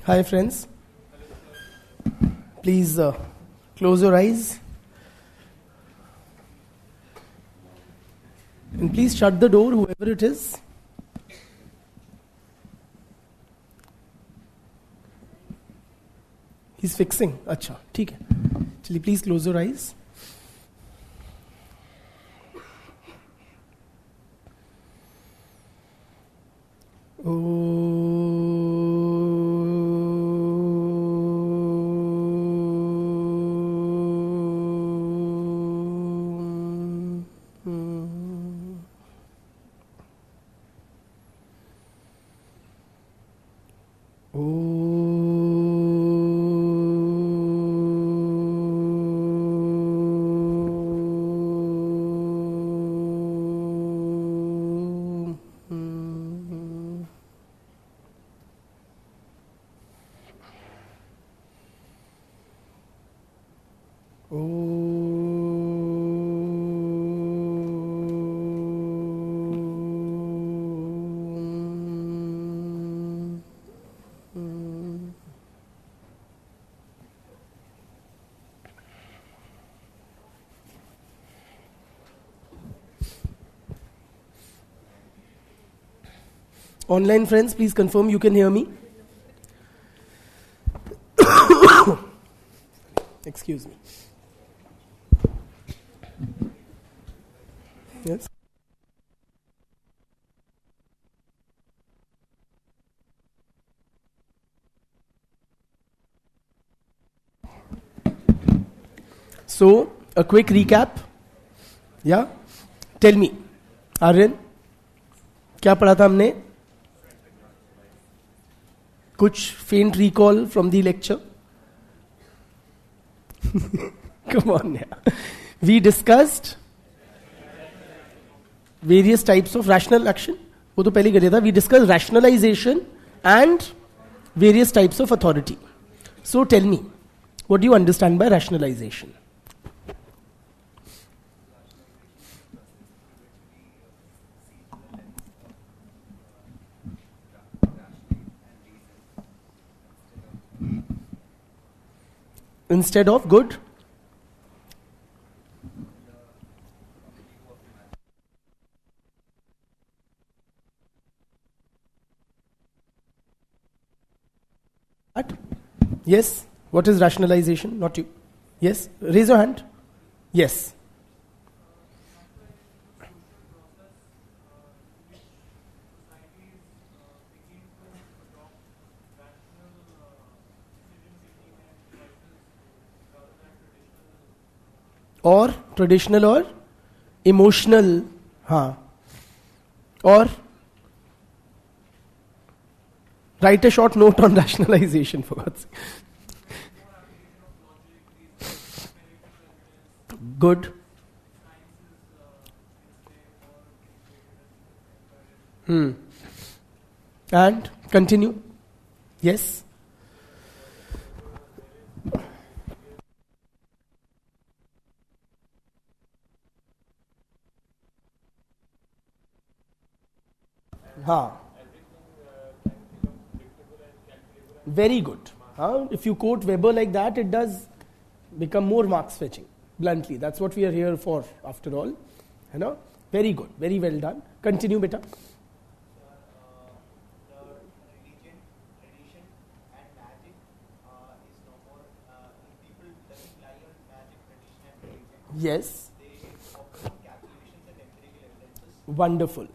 Hi friends, please close your eyes and please shut the door, whoever it is. He's fixing. अच्छा, ठीक है. चलिए, please close your eyes. Online friends, please confirm you can hear me. Excuse me. Yes. So, a quick recap. Yeah? Tell me, Aryan, क्या पढ़ा था हमने? कुछ faint recall from the lecture? Come on, yeah. We discussed various types of rational action. वो तो पहले कर दिया था. We discussed rationalization and various types of authority. So tell me, what do you understand by rationalization? Instead of good? What? Yes. What is rationalization? Not you. Yes. Raise your hand. Yes. Or traditional or emotional. हाँ. Or write a short note on rationalization for God's sake. Good. And continue. Yes. हाँ. Very good. If you quote Weber like that, it does become more marks fetching. Bluntly, that's what we are here for, after all. You know? Very good. Very well done. Continue, beta. The religion, tradition, and magic is no more. People doesn't rely on magic, tradition, and religion. Yes. They focus on calculations and empirical evidences. Wonderful.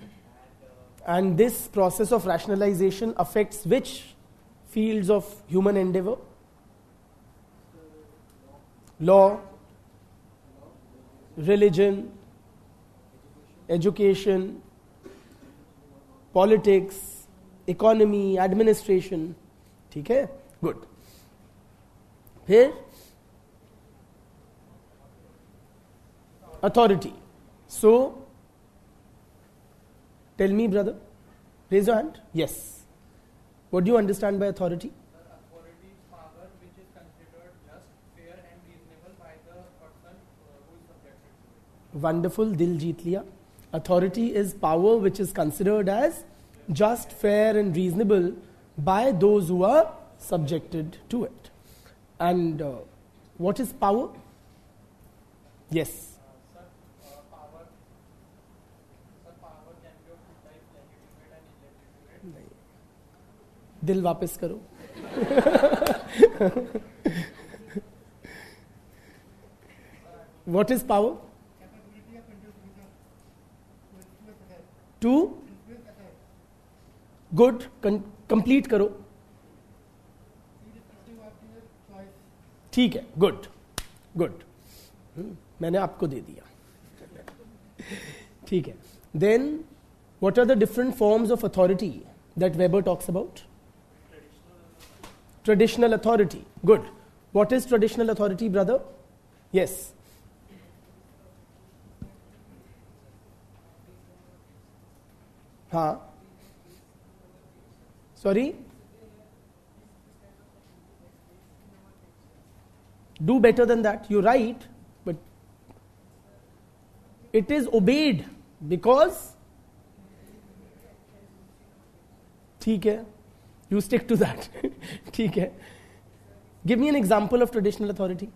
And this process of rationalization affects which fields of human endeavor? Law, religion, education, politics, economy, administration. ठीक है? Good. फिर authority. So, tell me, brother. Raise your hand. Yes. What do you understand by authority? The authority is power which is considered just, fair and reasonable by the person who is subjected to it. Wonderful. Dil jeet liya. Authority is power which is considered as just, fair and reasonable by those who are subjected to it. And what is power? Yes. Sir, power can be of two types, legitimate and illegitimate. दिल वापस करो. What is power? To good, complete करो. ठीक है, good. मैंने आपको दे दिया. ठीक है. Then, what are the different forms of authority that Weber talks about? Traditional authority. Good. What is traditional authority, brother? Yes. हाँ. Sorry? Do better than that. You're right, but it is obeyed because. ठीक है. You stick to that. ठीक है. Give me an example of traditional authority.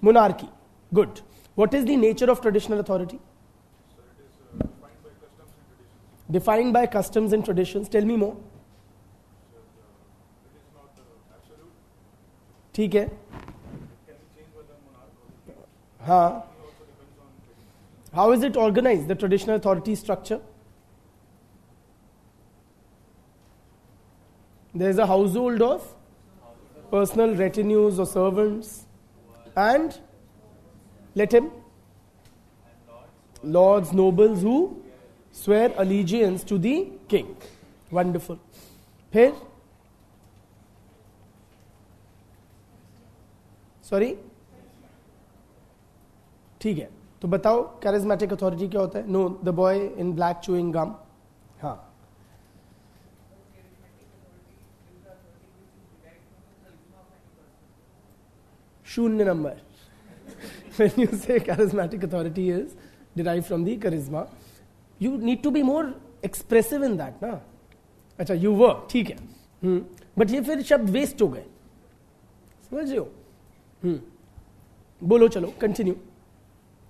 Monarchy. Good. What is the nature of traditional authority? So it is defined by customs and traditions. Defined by customs and traditions. Tell me more. So it is not absolute. ठीक है. It can be changed by the monarch or the king. हाँ. It also depends on tradition. How is it organized, the traditional authority structure? There is a household of personal retinues or servants and let him lords, nobles who swear allegiance to the king. Wonderful. फिर sorry ठीक है, तो बताओ charismatic authority क्या होता है? No, the boy in black chewing gum. हाँ. शून्य number. When you say charismatic authority is derived from the charisma, you need to be more expressive in that, ना? अच्छा, you were, ठीक है. बट ये फिर शब्द वेस्ट हो गए, समझ रहे हो? बोलो, चलो, continue.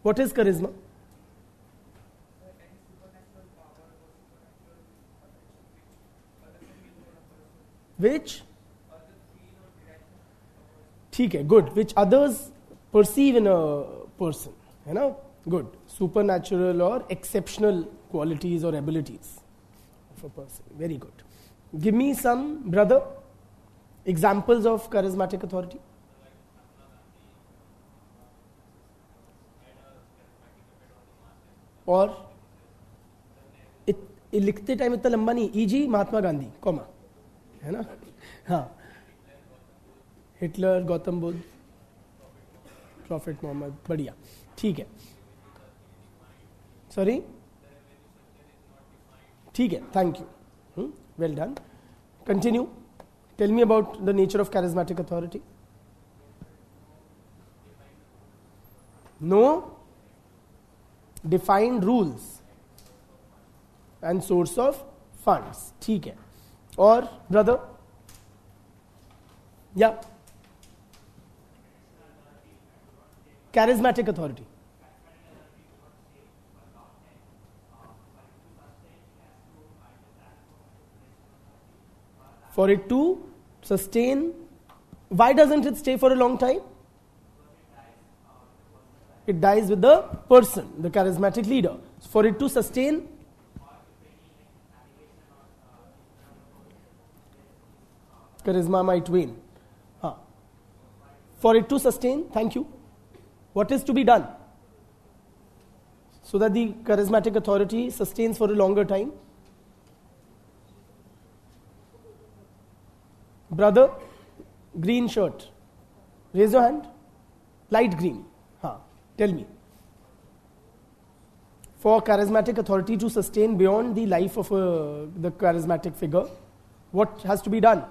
What is charisma? Which? ठीक है, good. Which others perceive in a person, है ना? Good. Supernatural or exceptional qualities or abilities of a person. Very good. Give me some, brother, examples of charismatic authority. और लिखते time इतना लंबा नहीं. Easy Mahatma Gandhi, comma, है ना? हाँ. Hitler, Gautam Buddha, prophet Mohammed. बढ़िया, ठीक है. सॉरी, ठीक है, thank you. Well done. Continue. Tell me about the nature of charismatic authority. No defined rules and source of funds. ठीक है. और ब्रदर? या charismatic authority. For it to sustain, why doesn't it stay for a long time? It dies with the person, the charismatic leader. For it to sustain, charisma might wane. For it to sustain, thank you. What is to be done so that the charismatic authority sustains for a longer time? Brother, green shirt. Raise your hand. Light green. Tell me. For charismatic authority to sustain beyond the life of the charismatic figure, what has to be done?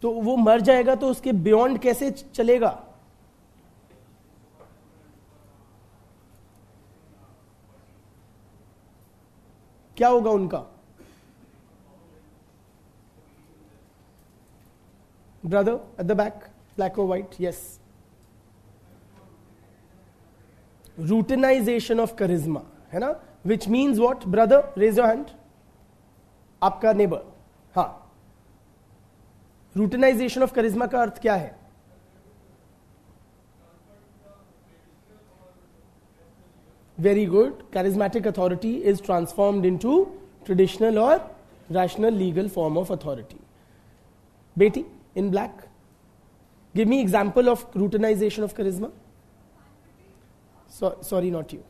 तो वो मर जाएगा तो उसके beyond कैसे चलेगा? क्या होगा उनका? Brother at the back, black और white, yes. Routinization of charisma, है ना? Which means what? Brother raise your hand. आपका नेबर. हाँ, रूटिनाइजेशन ऑफ करिश्मा का अर्थ क्या है? Very good. Charismatic authority is transformed into traditional or rational legal form of authority. Beti, in black. Give me example of routinization of charisma. Sorry, not you.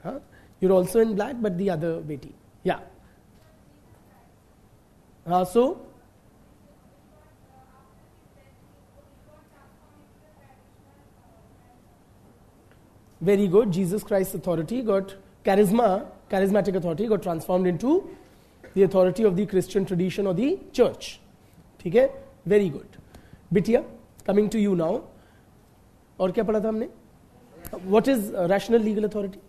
Huh? You're also in black, but the other Beti. Yeah. So, very good. Jesus Christ's authority got charismatic authority got transformed into the authority of the Christian tradition or the church. ठीक है? Very good. Bitya, coming to you now. और क्या पढ़ा था हमने? What is rational legal authority?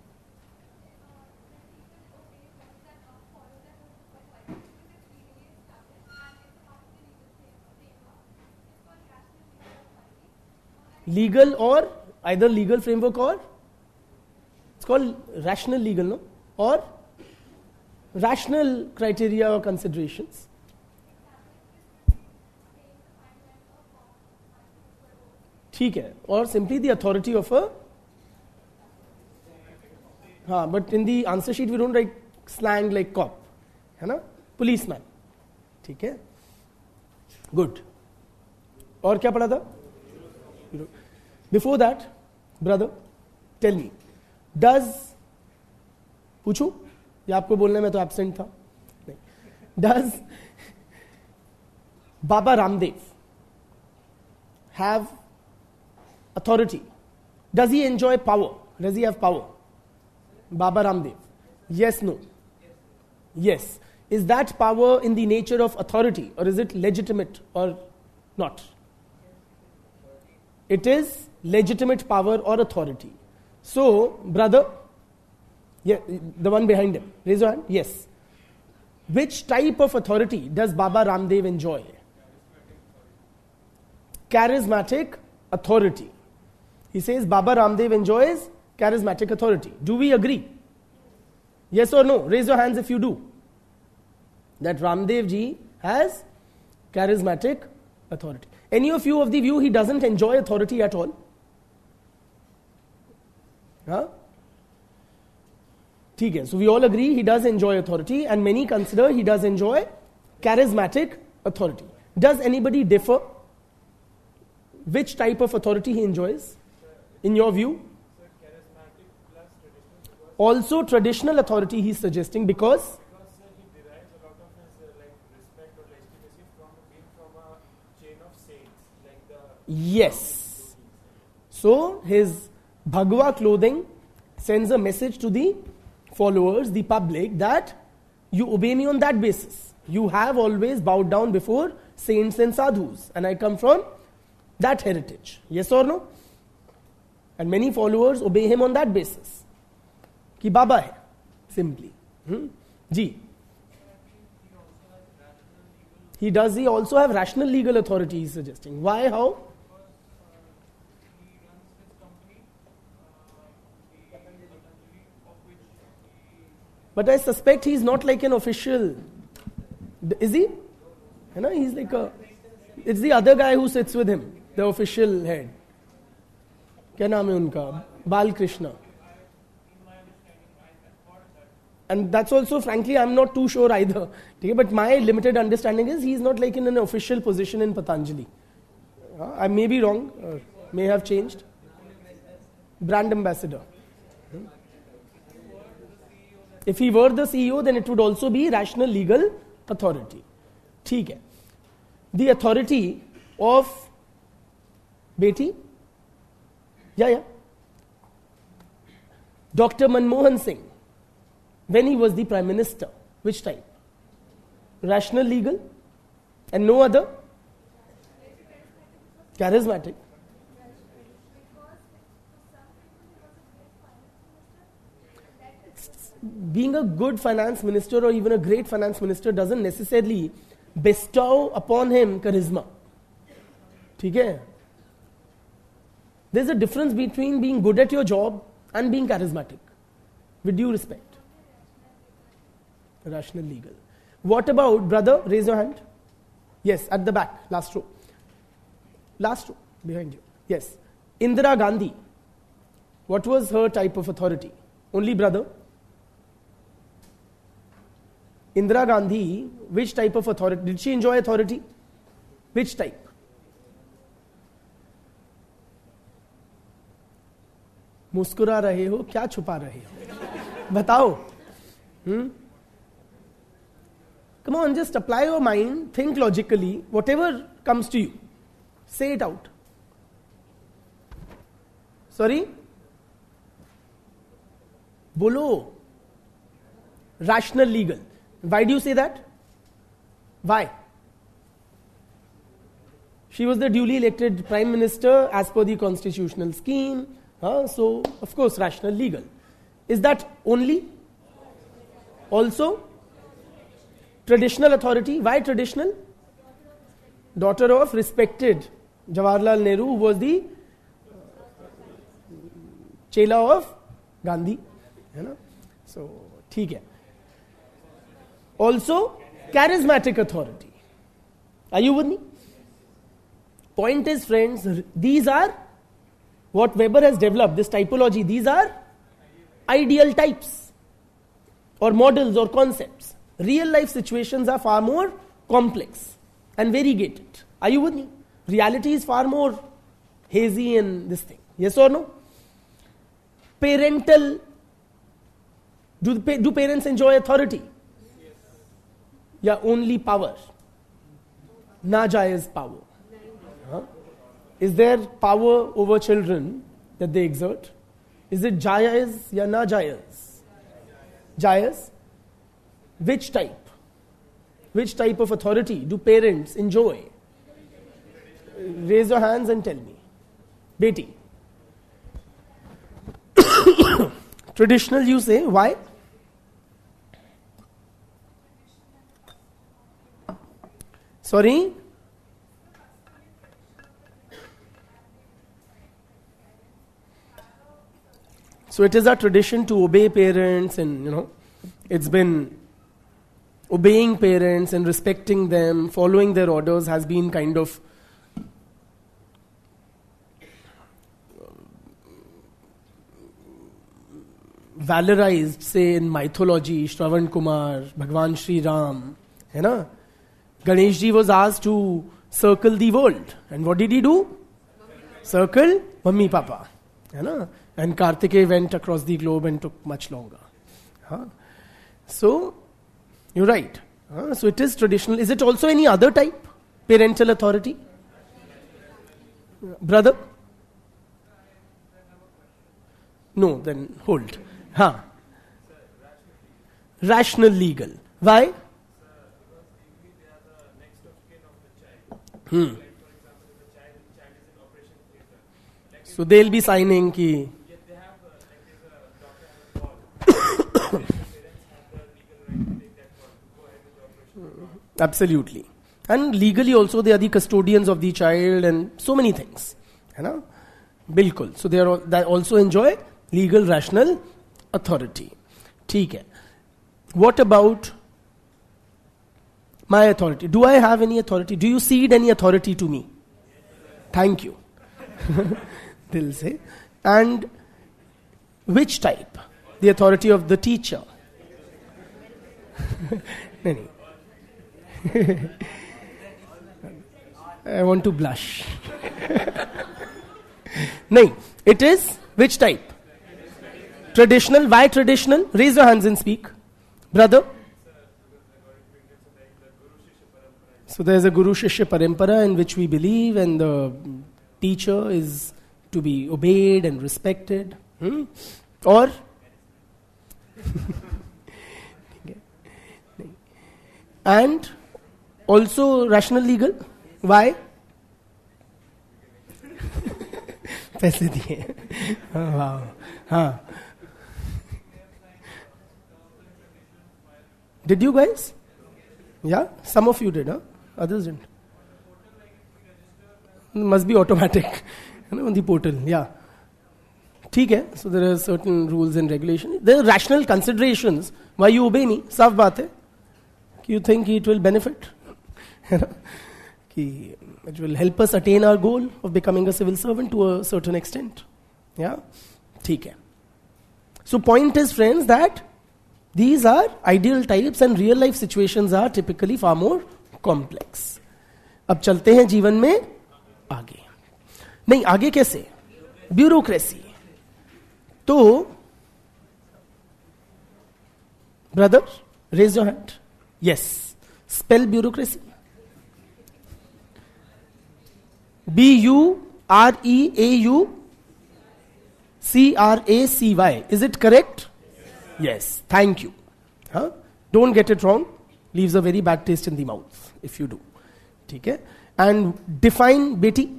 Legal or either legal framework or it's called rational legal, no? Or rational criteria or considerations. ठीक है. Or simply the authority of a but in the answer sheet we don't write slang like cop, है ना? Policeman. ठीक है. Good. और क्या पढ़ा था? Before that, brother, tell me, पूछूं या आपको बोलने में तो एब्सेंट था? नहीं. Does Baba Ramdev have authority? Does he enjoy power? Does he have power? Baba Ramdev. Yes, no? Yes. Is that power in the nature of authority or is it legitimate or not? It is legitimate power or authority. So, brother, yeah, the one behind him, raise your hand. Yes. Which type of authority does Baba Ramdev enjoy? Charismatic authority. He says Baba Ramdev enjoys charismatic authority. Do we agree? Yes or no? Raise your hands if you do. That Ramdev ji has charismatic authority. Any of you of the view he doesn't enjoy authority at all? Huh? ठीक है. So we all agree he does enjoy authority and many consider he does enjoy charismatic authority. Does anybody differ? Which type of authority he enjoys? In your view? Also traditional authority he is suggesting because he derives a lot of his respect or legitimacy from a chain of saints, like the yes. So his Bhagwa clothing sends a message to the followers, the public, that you obey me on that basis. You have always bowed down before saints and sadhus, and I come from that heritage. Yes or no? And many followers obey him on that basis. कि बाबा है, simply. Ji. He also have rational legal authority, he is suggesting. Why? How? But I suspect he is not like an official. Is he? You know, he's like a. It's the other guy who sits with him, the official head. क्या नाम है उनका? बाल Krishna. And that's also, frankly, I'm not too sure either. But my limited understanding is he's not like in an official position in Patanjali. I may be wrong, may have changed. Brand ambassador. If he were the CEO, then it would also be rational legal authority. ठीक है. The authority of Beti? Yeah. Dr. Manmohan Singh. When he was the Prime Minister, which type? Rational legal and no other? Charismatic. Being a good finance minister or even a great finance minister doesn't necessarily bestow upon him charisma. Okay? There's a difference between being good at your job and being charismatic. With due respect. Rational legal. What about, brother? Raise your hand. Yes, at the back, last row. Last row, behind you. Yes. Indira Gandhi. What was her type of authority? Only brother? Indira Gandhi, which type of authority? Did she enjoy authority? Which type? मुस्कुरा रहे हो, क्या छुपा रहे हो? बताओ. Come on, just apply your mind, think logically, whatever comes to you. Say it out. Sorry? Bolo. Rational legal. Why do you say that? Why? She was the duly elected Prime Minister as per the constitutional scheme. So, of course, rational legal. Is that only? Also? Traditional authority. Why traditional? Daughter of respected Jawaharlal Nehru, who was the chela of Gandhi. So, ठीक है. Also, charismatic authority. Are you with me? Point is, friends, these are what Weber has developed, this typology. These are ideal types or models or concepts. Real life situations are far more complex and variegated. Are you with me? Reality is far more hazy in this thing. Yes or no? Parental. Do parents enjoy authority? Yes. Yeah, only power. Najaiz power. Is there power over children that they exert? Is it jaiz ya najaiz? Jaiz. Which type? Which type of authority do parents enjoy? Raise your hands and tell me. Beti. Traditional, you say. Why? Sorry? So it is a tradition to obey parents, and it's been obeying parents and respecting them, following their orders has been kind of valorized, say in mythology, Shravan Kumar, Bhagwan Shri Ram, Ganesh ji was asked to circle the world, and what did he do? Circle Mummy Papa, and Kartikeya went across the globe and took much longer. So, you're right. So it is traditional. Is it also any other type? Parental authority? Brother? No, then hold. Rational legal. Why? So they'll be signing ki. Absolutely. And legally also they are the custodians of the child and so many things. Bilkul. So they also enjoy legal rational authority. ठीक है. What about my authority? Do I have any authority? Do you cede any authority to me? Thank you. They'll say. And which type? The authority of the teacher. I want to blush. No, it is which type? Traditional. Why traditional? Raise your hands and speak. Brother? So there is a Guru Shishya Parampara in which we believe, and the teacher is to be obeyed and respected. Or? And also rational legal. Why? पैसे दिए. Wow. हाँ. Did you guys? Yeah, some of you did, huh? Others didn't. Must be automatic, on the portal. Yeah. ठीक है. So there are certain rules and regulations. There are rational considerations why you obey me. साफ बात है. You think it will benefit? It will help us attain our goal of becoming a civil servant to a certain extent. Yeah? ठीक है. So point is, friends, that these are ideal types and real life situations are typically far more complex. अब चलते हैं जीवन में आगे. नहीं, आगे कैसे? ब्यूरोक्रेसी. तो brother, raise your hand. Yes. Spell bureaucracy. Bureaucracy. Is it correct? Yes. Thank you. Huh? Don't get it wrong. Leaves a very bad taste in the mouth if you do. Okay? And define, Betty,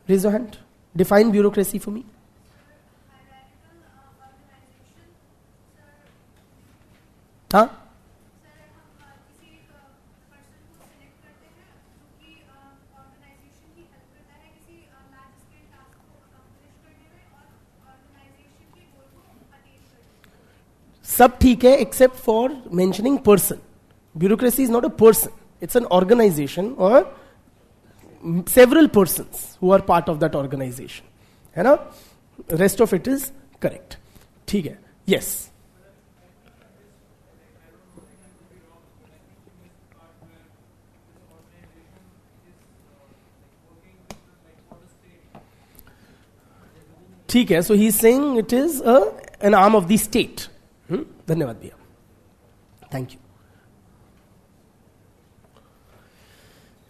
raise your hand. Define bureaucracy for me. Huh? सब ठीक है except for mentioning person. Bureaucracy is not a person. It's an organization or several persons who are part of that organization. है ना? Rest of it is correct. ठीक है. Yes. ठीक है. So he is saying it is an arm of the state. धन्यवाद भैया. Thank you.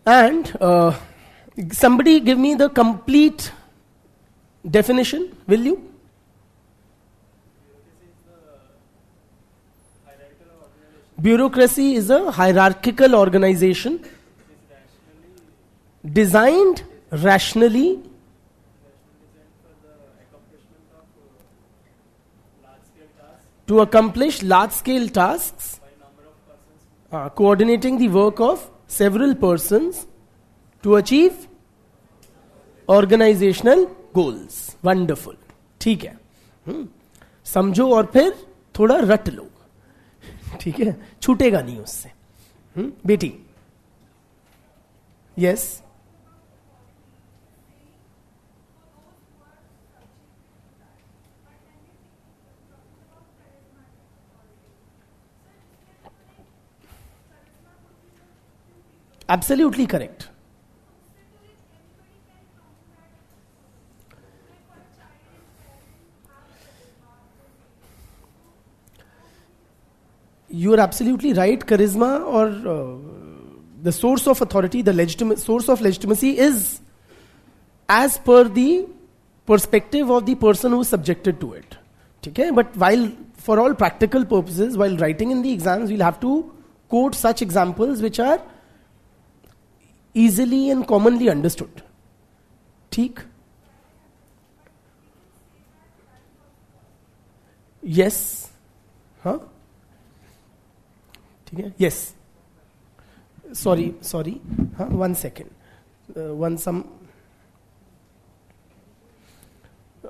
And somebody give me the complete definition, will you? Bureaucracy is a hierarchical organization designed rationally to accomplish large-scale tasks, coordinating the work of several persons to achieve organizational goals. Wonderful. ठीक है. समझो और फिर थोड़ा रट लो. ठीक है. छूटेगा नहीं उससे. बेटी. Yes. Absolutely correct. You are absolutely right. Charisma or the source of authority, the source of legitimacy is as per the perspective of the person who is subjected to it. Okay? But while for all practical purposes, while writing in the exams, we'll have to quote such examples which are easily and commonly understood. ठीक? Yes. Huh? ठीक है? Yes. Sorry. Huh? 1 second.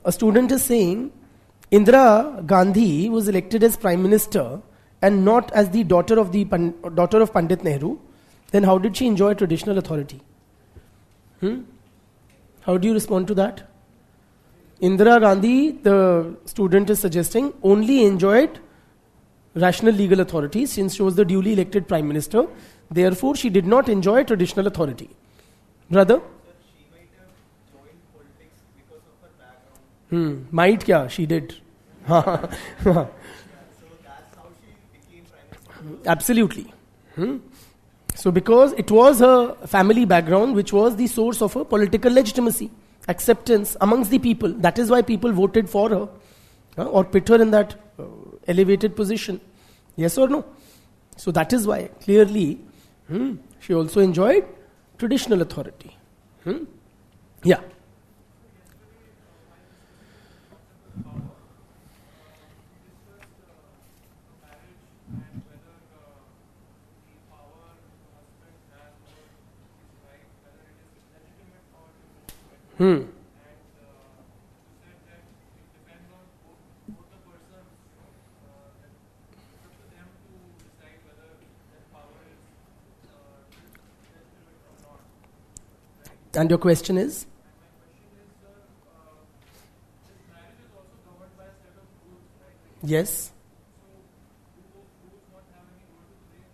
A student is saying, Indira Gandhi was elected as Prime Minister and not as the daughter of Pandit Nehru. Then how did she enjoy traditional authority? How do you respond to that? Indira Gandhi, the student is suggesting, only enjoyed rational legal authority since she was the duly elected Prime Minister. Therefore, she did not enjoy traditional authority. Brother? She might have joined politics because of her background. Might kya? She did. So that's how she became Prime Minister. Absolutely. So because it was her family background which was the source of her political legitimacy, acceptance amongst the people. That is why people voted for her or put her in that elevated position. Yes or no? So that is why clearly she also enjoyed traditional authority. Yeah. Hmm. And you said that it depends on both the persons. That it's up to them to decide whether that power is legitimate or not. Right? And your question is? And my question is, sir, this marriage is also governed by a set of rules, right? Yes. So, do those rules not have any role to play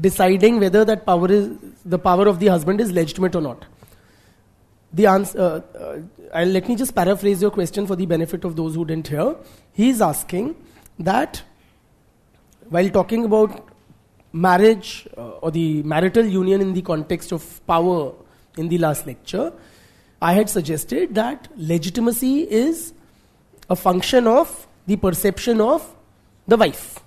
Deciding whether that power is the power of the husband is legitimate or not. The answer. Let me just paraphrase your question for the benefit of those who didn't hear. He is asking that while talking about marriage or the marital union in the context of power in the last lecture, I had suggested that legitimacy is a function of the perception of the wife.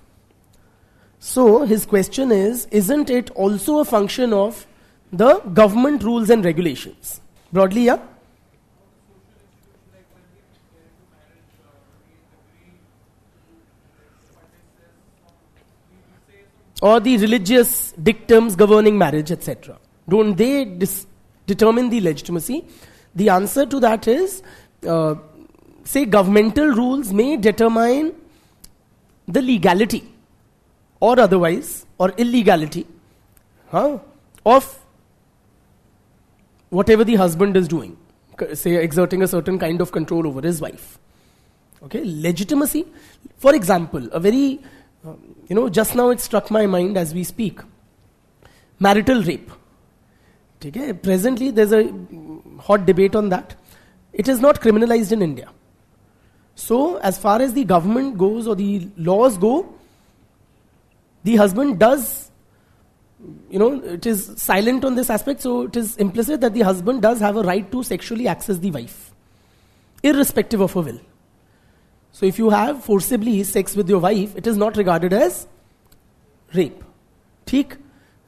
So his question is, isn't it also a function of the government rules and regulations? Broadly, yeah? Or the religious dictums governing marriage, etc. Don't they determine the legitimacy? The answer to that is, say governmental rules may determine the legality or otherwise, or illegality of whatever the husband is doing, say exerting a certain kind of control over his wife. Okay, legitimacy. For example, a very, just now it struck my mind as we speak. Marital rape. Okay, presently there's a hot debate on that. It is not criminalized in India. So, as far as the government goes or the laws go, the husband does, it is silent on this aspect, so it is implicit that the husband does have a right to sexually access the wife, irrespective of her will. So if you have forcibly sex with your wife, it is not regarded as rape. Theek?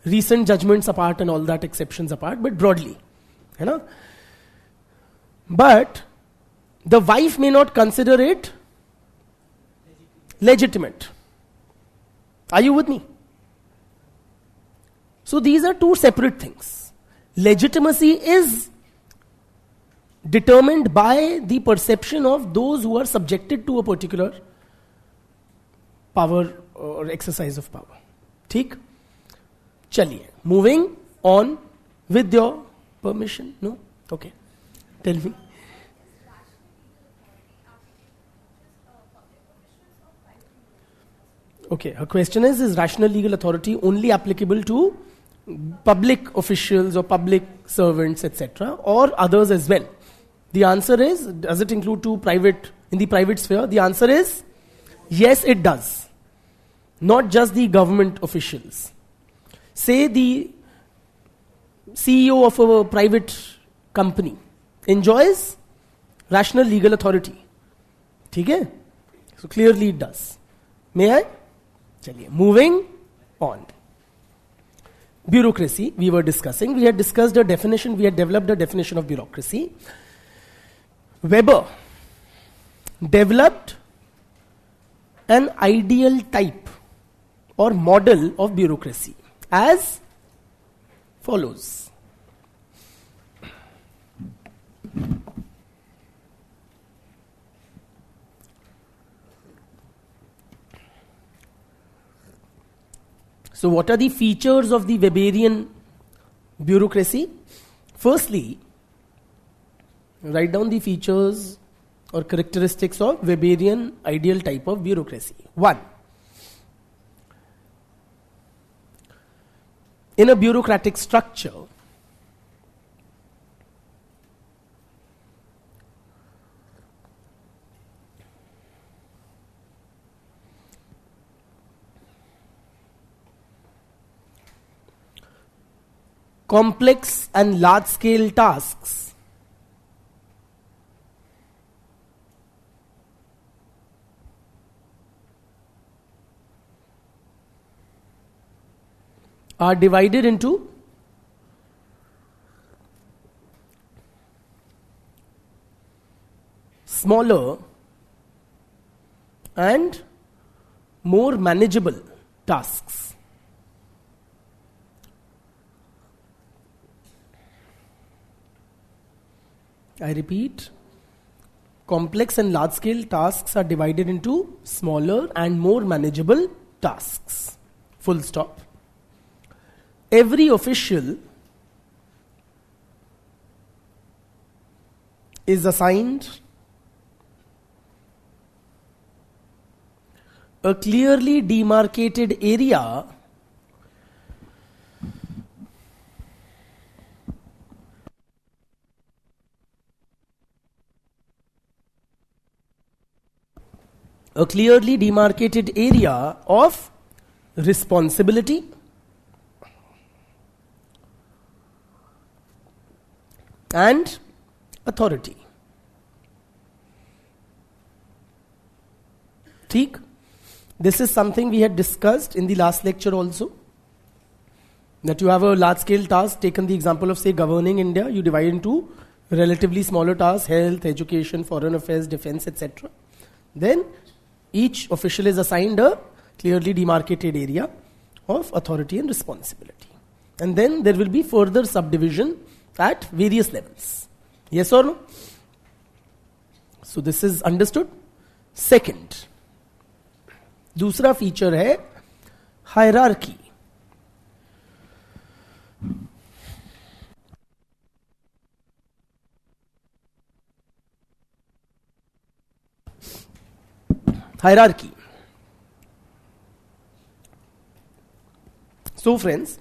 Recent judgments apart and all that, exceptions apart, but broadly. But the wife may not consider it legitimate. Are you with me? So these are two separate things. Legitimacy is determined by the perception of those who are subjected to a particular power or exercise of power. Theek? Chaliye. Moving on with your permission. No? Okay. Tell me. Okay, her question is rational legal authority only applicable to public officials or public servants, etc., or others as well? The answer is, does it include in the private sphere? The answer is, yes, it does. Not just the government officials. Say the CEO of a private company enjoys rational legal authority. Okay? So clearly it does. May I? Chaliye. Moving on. Bureaucracy, we were discussing. We had discussed a definition, we had developed a definition of bureaucracy. Weber developed an ideal type or model of bureaucracy as follows. So what are the features of the Weberian bureaucracy? Firstly, write down the features or characteristics of Weberian ideal type of bureaucracy. 1. In a bureaucratic structure, complex and large-scale tasks are divided into smaller and more manageable tasks. I repeat, complex and large scale tasks are divided into smaller and more manageable tasks. Full stop. Every official is assigned a clearly demarcated area of responsibility and authority. ठीक? This is something we had discussed in the last lecture also. That you have a large scale task, taken the example of say governing India, you divide into relatively smaller tasks, health, education, foreign affairs, defense, etc. Then each official is assigned a clearly demarcated area of authority and responsibility. And then there will be further subdivision at various levels. Yes or no? So this is understood. Second, दूसरा feature है hierarchy. Hierarchy. So friends,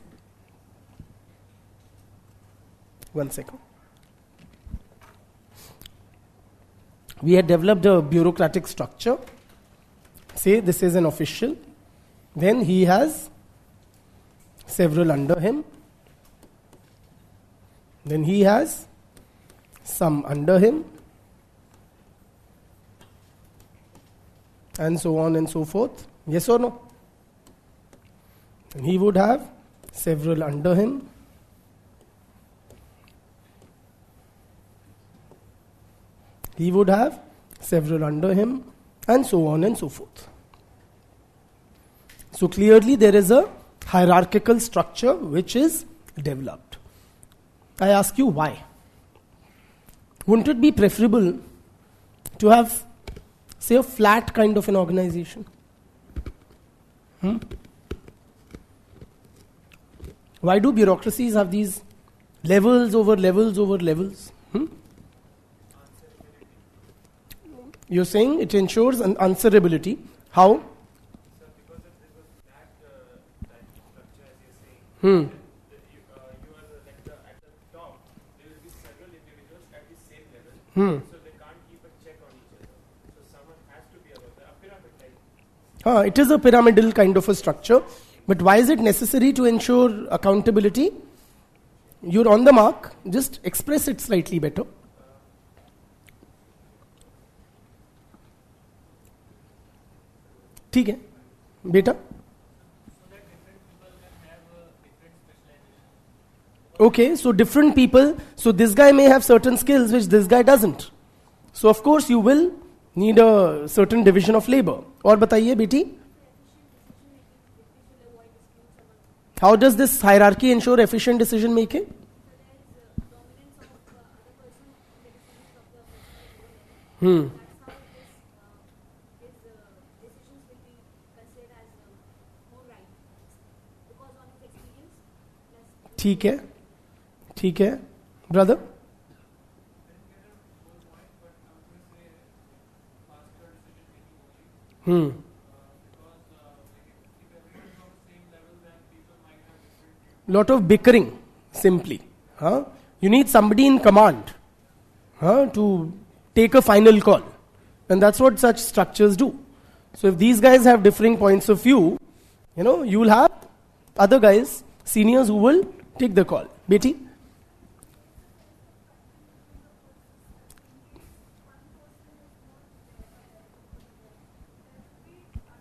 one second. We had developed a bureaucratic structure. Say this is an official, then he has several under him, then he has some under him, and so on and so forth. Yes or no? And he would have several under him, he would have several under him, and so on and so forth. So clearly there is a hierarchical structure which is developed. I ask you why? Wouldn't it be preferable to have, say, a flat kind of an organization? Why do bureaucracies have these levels over levels over levels? You're saying it ensures an answerability. How? So because if there was that type of structure, as you're saying, you are at the top, there will be several individuals at the same level, so they can't keep a check on each other. So someone has to be above a pyramid like. It is a pyramidal kind of a structure, but why is it necessary to ensure accountability? You're on the mark, just express it slightly better. ठीक है बेटा. Okay, so different people, so this guy may have certain skills which this guy doesn't. So of course you will need a certain division of labor. और बताइए बेटी, how does this hierarchy ensure efficient decision making? ठीक है, ठीक है brother. Lot of bickering simply. You need somebody in command to take a final call, and that's what such structures do. So if these guys have differing points of view, you will have other guys, seniors, who will take the call. Beti?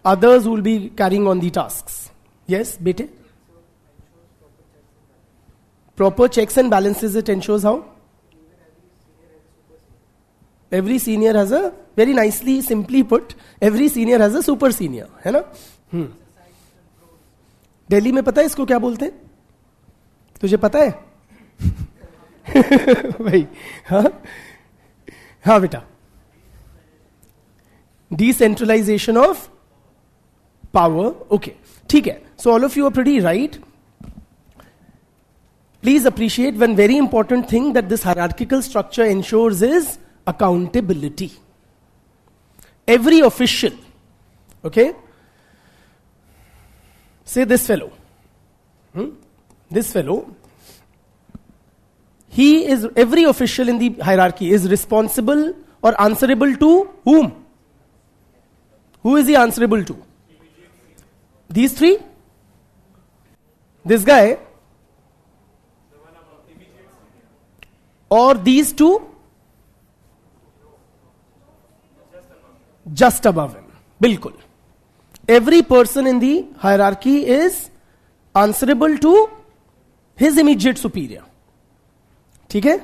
Others will be carrying on the tasks. Yes, Bete? Proper checks and balances, it ensures how? Every senior has a, very nicely, simply put, every senior has a super senior. है ना? दिल्ली में पता है इसको क्या बोलते हैं? तुझे पता है? भाई, हाँ? हाँ बेटा, decentralization of power. Okay, ठीक है. So all of you are pretty right. Please appreciate one very important thing that this hierarchical structure ensures is accountability. Every official, okay, say this fellow, this fellow, every official in the hierarchy is responsible or answerable to whom? Who is he answerable to? These three? This guy? Or these two? Just above him. Bilkul. Every person in the hierarchy is answerable to his immediate superior. Okay?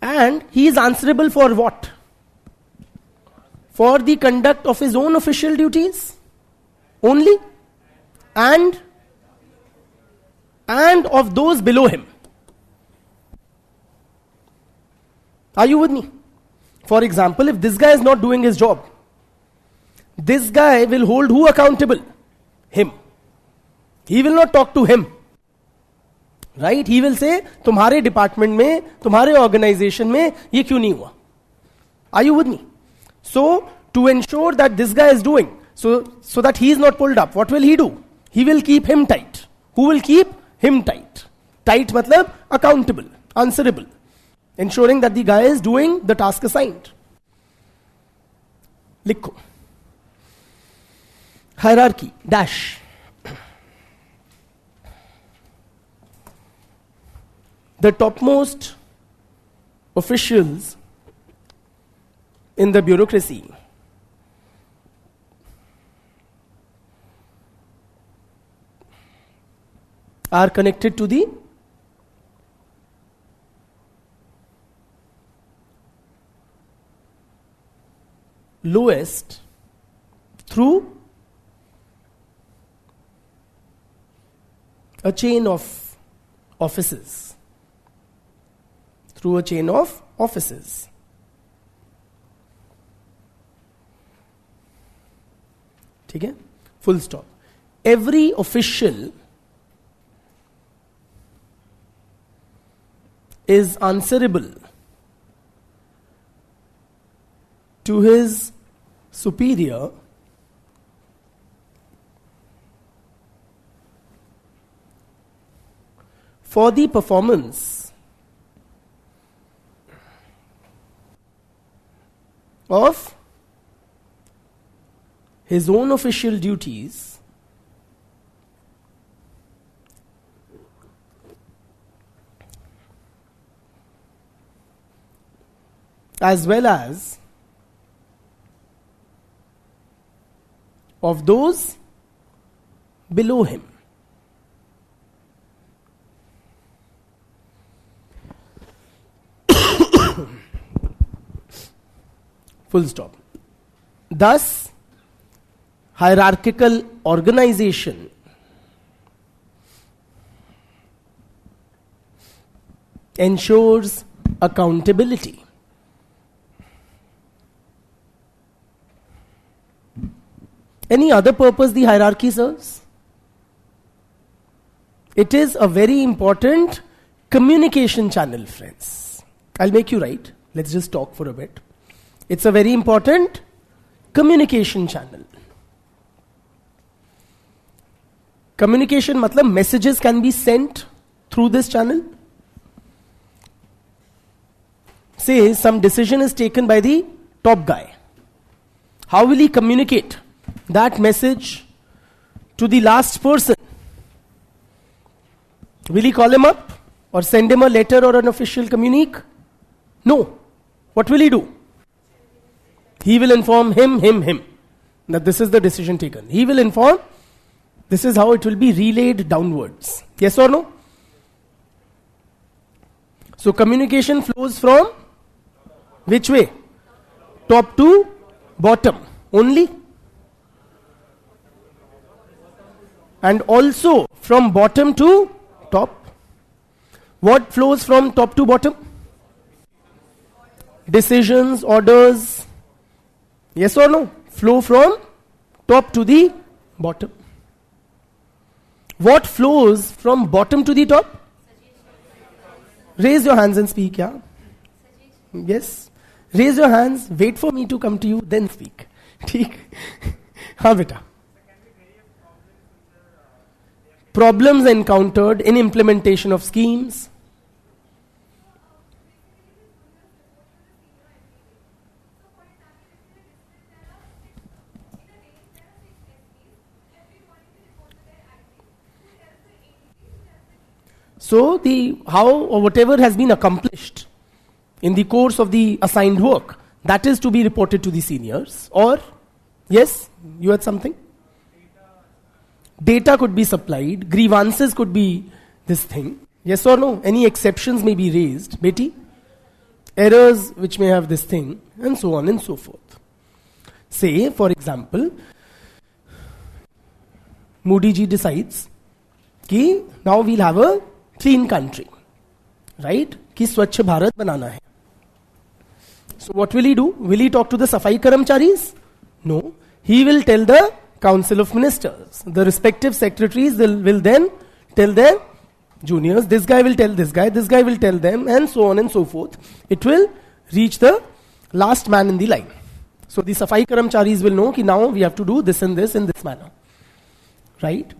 And he is answerable for what? For the conduct of his own official duties only, and of those below him. Are you with me? For example, if this guy is not doing his job, this guy will hold who accountable? Him. He will not talk to him. Right? He will say, तुम्हारे department में, तुम्हारे organization में, ये क्यों नहीं हुआ? Are you with me? So, to ensure that this guy is doing, so that he is not pulled up, what will he do? He will keep him tight. Who will keep him tight? Tight matlab accountable, answerable. Ensuring that the guy is doing the task assigned. Likho. Hierarchy, dash. The topmost officials in the bureaucracy are connected to the lowest through a chain of offices. Through a chain of offices. ठीक है? Full stop. Every official is answerable to his superior for the performance of his own official duties as well as of those below him. Full stop. Thus, hierarchical organization ensures accountability. Any other purpose the hierarchy serves? It is a very important communication channel, friends. I'll make you write. Let's just talk for a bit. It's a very important communication channel. Communication matlab messages can be sent through this channel. Say some decision is taken by the top guy. How will he communicate that message to the last person? Will he call him up or send him a letter or an official communique? No. What will he do? He will inform him that this is the decision taken. He will inform, this is how it will be relayed downwards. Yes or no? So communication flows from which way? Top to bottom only. And also from bottom to top. What flows from top to bottom? decisions, orders, yes or no, flow from top to the bottom. What flows from bottom to the top? Raise your hands and speak, yeah? Yes. Raise your hands, wait for me to come to you, then speak. ठीक? हाँ बेटा. Problems encountered in implementation of schemes. So how or whatever has been accomplished in the course of the assigned work, that is to be reported to the seniors. Or, yes, you had something? Data could be supplied, grievances could be this thing. Yes or no? Any exceptions may be raised, beti? Errors which may have this thing, and so on and so forth. Say, for example, Modi ji decides कि now we'll have a clean country, right? कि स्वच्छ भारत बनाना है. So what will he do? Will he talk to the Safai Karamcharis? No. He will tell the Council of Ministers. The respective secretaries will then tell their juniors, this guy will tell this guy will tell them, and so on and so forth. It will reach the last man in the line. So the Safai Karamcharis will know that now we have to do this and this in this manner. Right?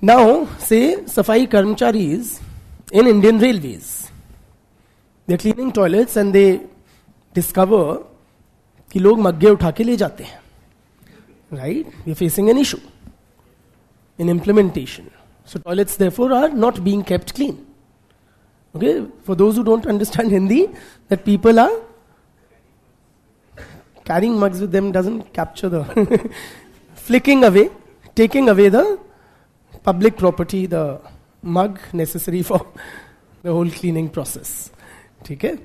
Now, say Safai Karamcharis in Indian Railways, they're cleaning toilets and they discover कि लोग मग्गे उठा के ले जाते हैं. Right? We are facing an issue in implementation. So toilets therefore are not being kept clean. Okay? For those who don't understand Hindi, that people are carrying mugs with them doesn't capture the flicking away, taking away the public property, the mug necessary for the whole cleaning process. Okay?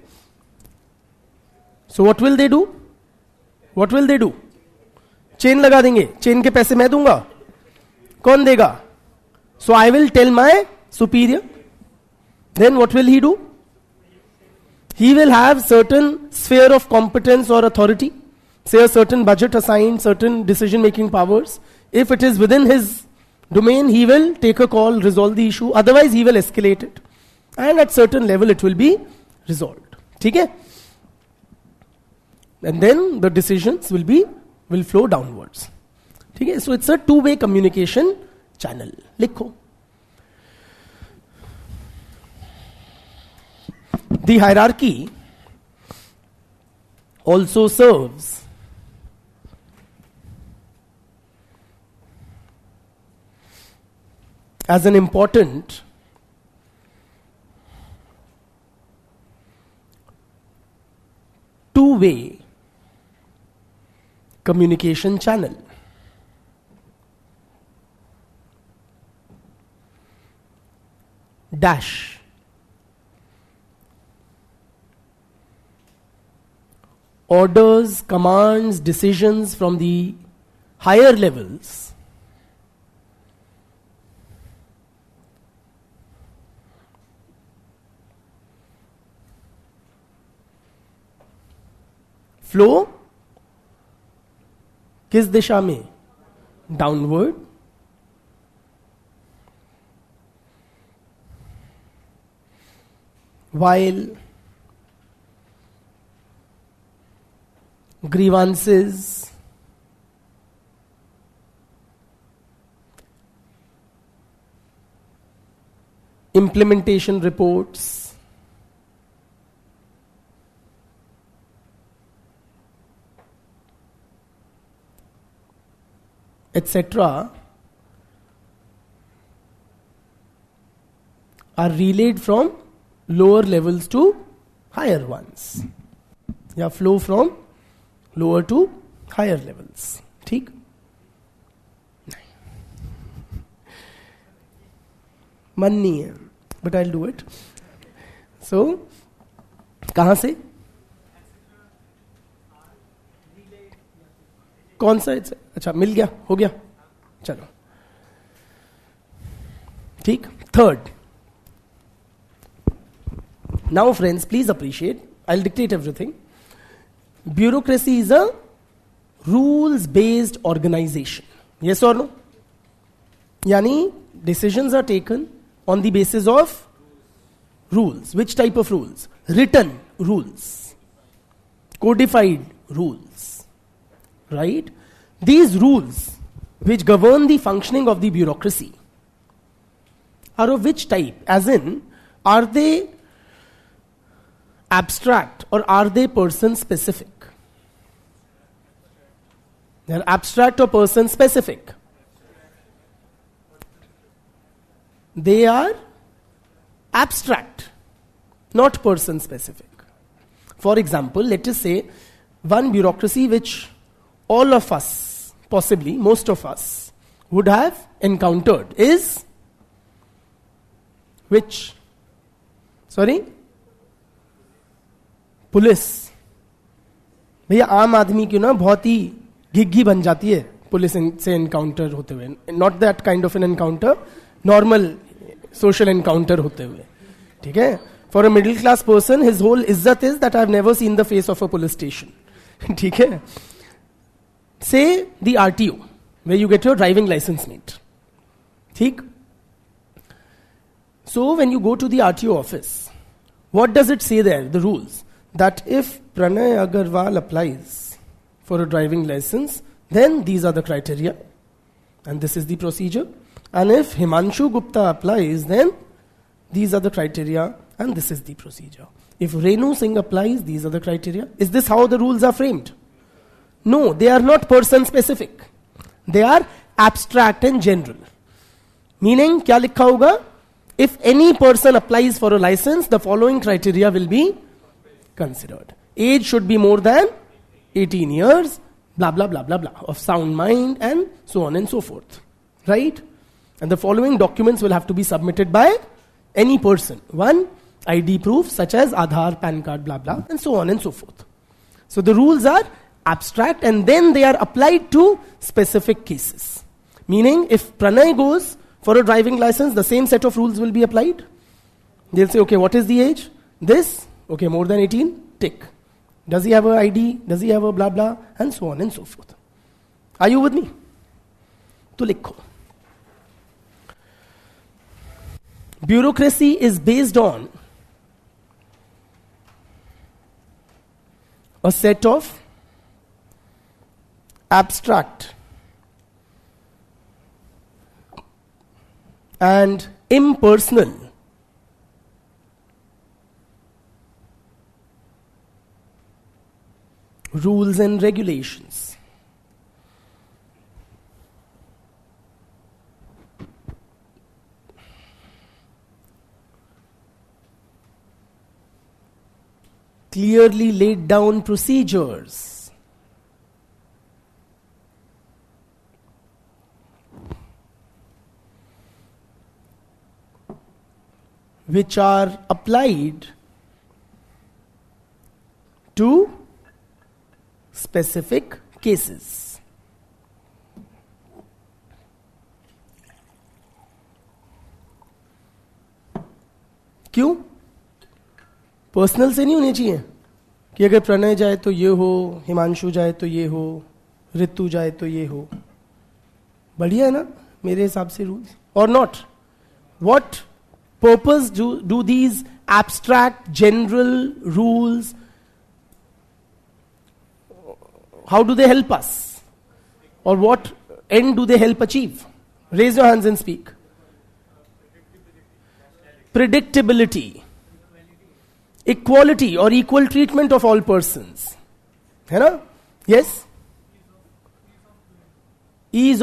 So what will they do? What will they do? Chain लगा देंगे. Chain के पैसे मैं दूंगा. कौन देगा? So I will tell my superior. Then what will he do? He will have certain sphere of competence or authority. Say a certain budget assigned, certain decision making powers. If it is within his domain, he will take a call, resolve the issue. Otherwise, he will escalate it. And at certain level, it will be resolved. Okay? And then the decisions will flow downwards. Okay? So it's a two-way communication channel. Likho. The hierarchy also serves as an important two-way communication channel. Dash. Orders, commands, decisions from the higher levels flow किस दिशा में? Downward. While grievances, implementation reports, etc. are relayed from lower levels to higher ones. या flow from lower to higher levels. ठीक? मन नहीं है, but I'll do it. So, कहाँ से? कौन सा? अच्छा, मिल गया, हो गया, चलो. ठीक. Third, Now friends, please appreciate, I'll dictate everything. Bureaucracy is a rules-based organization. Yes or no? Yani, decisions are taken on the basis of rules. Which type of rules? Written rules. Codified rules. Right? These rules which govern the functioning of the bureaucracy are of which type? As in, are they abstract or are they person specific? They are abstract or person specific? They are abstract, not person specific. For example, let us say one bureaucracy which all of us, possibly most of us, would have encountered is which? Sorry? Police. भैया आम आदमी क्यों ना बहुत ही घिग्घी बन जाती है police से एनकाउंटर होते हुए. Not that kind of an encounter, normal social encounter होते हुए. ठीक है? For a middle class person his whole इज्जत is that I have never seen the face of a police station. ठीक है? Say the RTO where you get your driving license made. ठीक? So when you go to the RTO office, what does it say there, the rules? That if Pranay Agarwal applies for a driving license, then these are the criteria and this is the procedure. And if Himanshu Gupta applies, then these are the criteria and this is the procedure. If Renu Singh applies, these are the criteria. Is this how the rules are framed? No, they are not person specific. They are abstract and general. Meaning, क्या लिखा होगा? If any person applies for a license, the following criteria will be considered. Age should be more than 18 years, blah, blah, blah, blah, blah, of sound mind, and so on and so forth. Right? And the following documents will have to be submitted by any person. One, ID proof such as Aadhaar, PAN card, blah, blah, and so on and so forth. So the rules are abstract and then they are applied to specific cases. Meaning, if Pranay goes for a driving license, the same set of rules will be applied. They'll say, okay, what is the age? This, okay, more than 18, tick. Does he have a ID? Does he have a blah blah? And so on and so forth. Are you with me? To likho. Bureaucracy is based on a set of abstract and impersonal rules and regulations. Clearly laid down procedures. Which are applied to specific cases. क्यों? Personal से नहीं होनी चाहिए कि अगर प्रणय जाए तो ये हो, हिमांशु जाए तो ये हो, ऋतु जाए तो ये हो. बढ़िया है ना मेरे हिसाब से रूल्स. और not. What purpose do these abstract general rules, how do they help us, or what end do they help achieve? Raise your hands and speak. Predictability, equality or equal treatment of all persons. है ना? Yes? Ease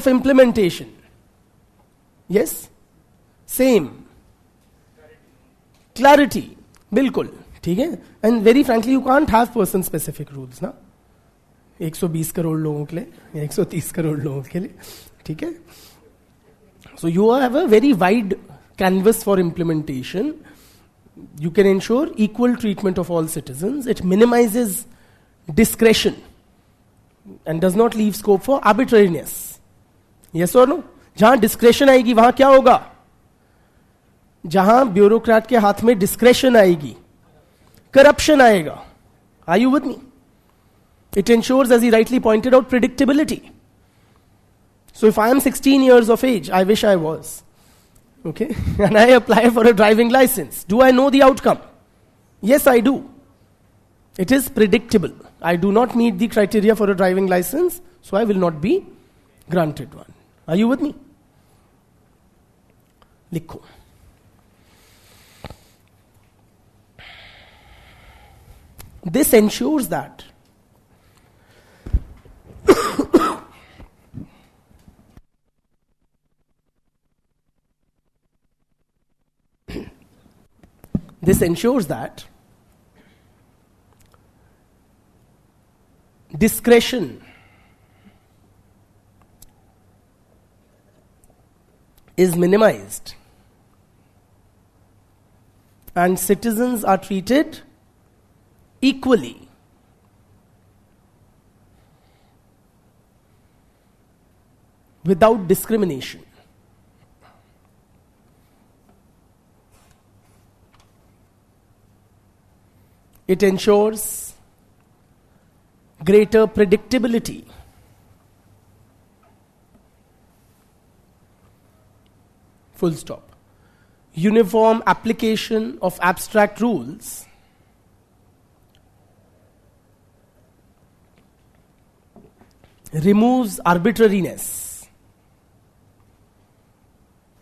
of implementation. Yes? Same. Clarity. बिल्कुल. ठीक है? And very frankly, you can't have person specific rules ना. 120 करोड़ लोगों के लिए, 130 करोड़ लोगों के लिए. ठीक है? So you have a very wide canvas for implementation. You can ensure equal treatment of all citizens. It minimizes discretion and does not leave scope for arbitrariness. Yes or no? जहां डिस्क्रेशन आएगी वहां क्या होगा? जहां bureaucrat के हाथ में discretion आएगी, करप्शन आएगा. Are you with me? It ensures, as he rightly pointed out, predictability. So if I am 16 years of age, I wish I was, okay, and I apply for a driving license, do I know the outcome? Yes, I do. It is predictable. I do not meet the criteria for a driving license, so I will not be granted one. Are you with me? लिखो. This ensures that discretion is minimized and citizens are treated equally. Without discrimination. It ensures greater predictability. Full stop. Uniform application of abstract rules removes arbitrariness.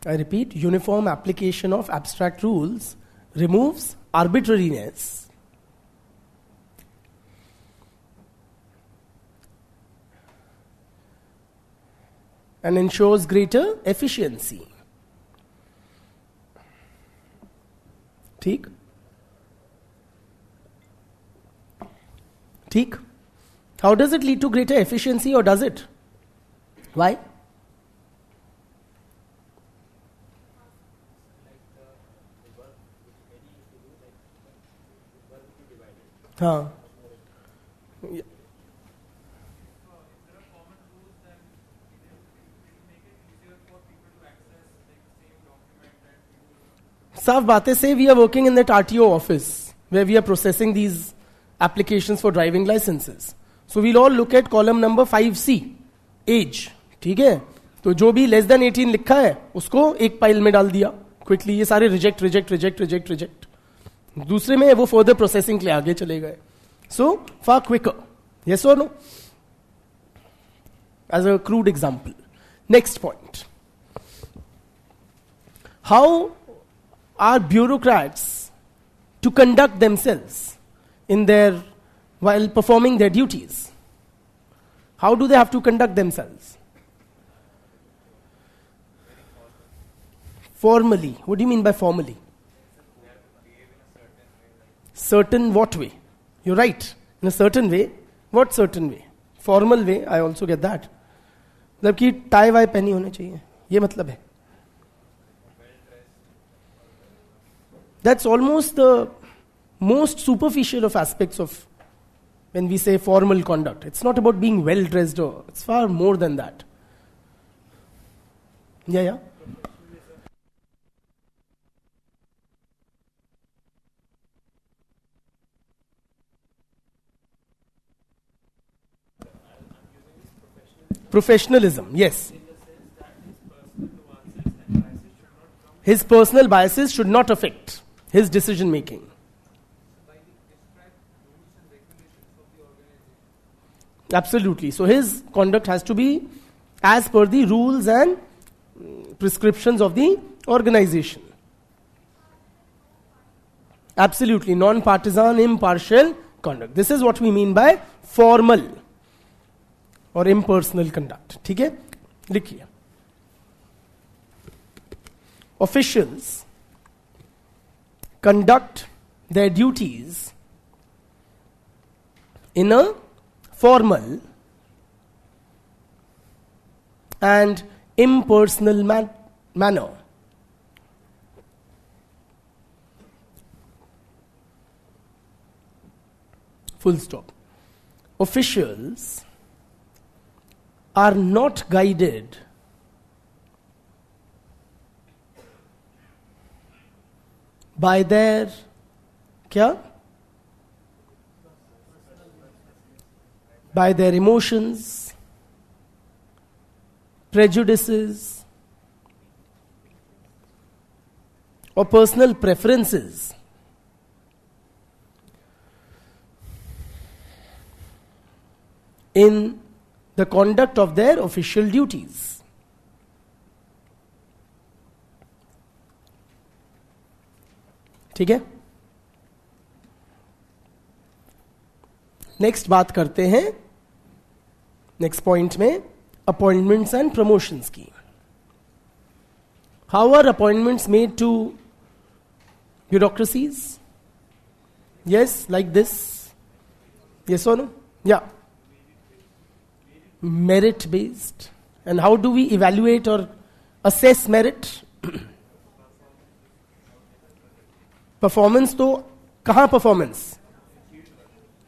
I repeat, uniform application of abstract rules removes arbitrariness. And ensures greater efficiency. ठीक? ठीक? How does it lead to greater efficiency, or does it? Why? हाँ. साफ बातें से we are working in that RTO office where we are processing these applications for driving licenses. So we'll all look at column number 5C, age. ठीक है? तो जो भी less than 18 लिखा है उसको एक पाइल में डाल दिया क्विकली. ये सारे रिजेक्ट. दूसरे में वो फर्दर प्रोसेसिंग के लिए आगे चले गए. So far quicker. यस और no? As a crude example. Next point. How are bureaucrats to conduct themselves in their, while performing their duties? How do they have to conduct themselves? Formally. What do you mean by formally? Certain what way? You're right. In a certain way. What certain way? Formal way. I also get that. मतलब कि tie Y पहनी होनी चाहिए, ये मतलब है. That's almost the most superficial of aspects of when we say formal conduct. It's not about being well dressed, or it's far more than that. Yeah. Professionalism, yes. His personal biases should not affect his decision making. Absolutely. So his conduct has to be as per the rules and prescriptions of the organization. Absolutely. Non-partisan, impartial conduct. This is what we mean by formal or impersonal conduct. ठीक है? लिखिए. Officials conduct their duties in a formal and impersonal manner. Full stop. Officials are not guided by their क्या? By their emotions, prejudices, or personal preferences. In the conduct of their official duties. ठीक है? Next बात करते हैं next point में appointments and promotions की. How are appointments made to bureaucracies? Yes, like this. Yes or no? Yeah. Merit based. And how do we evaluate or assess merit? Performance तो कहाँ performance?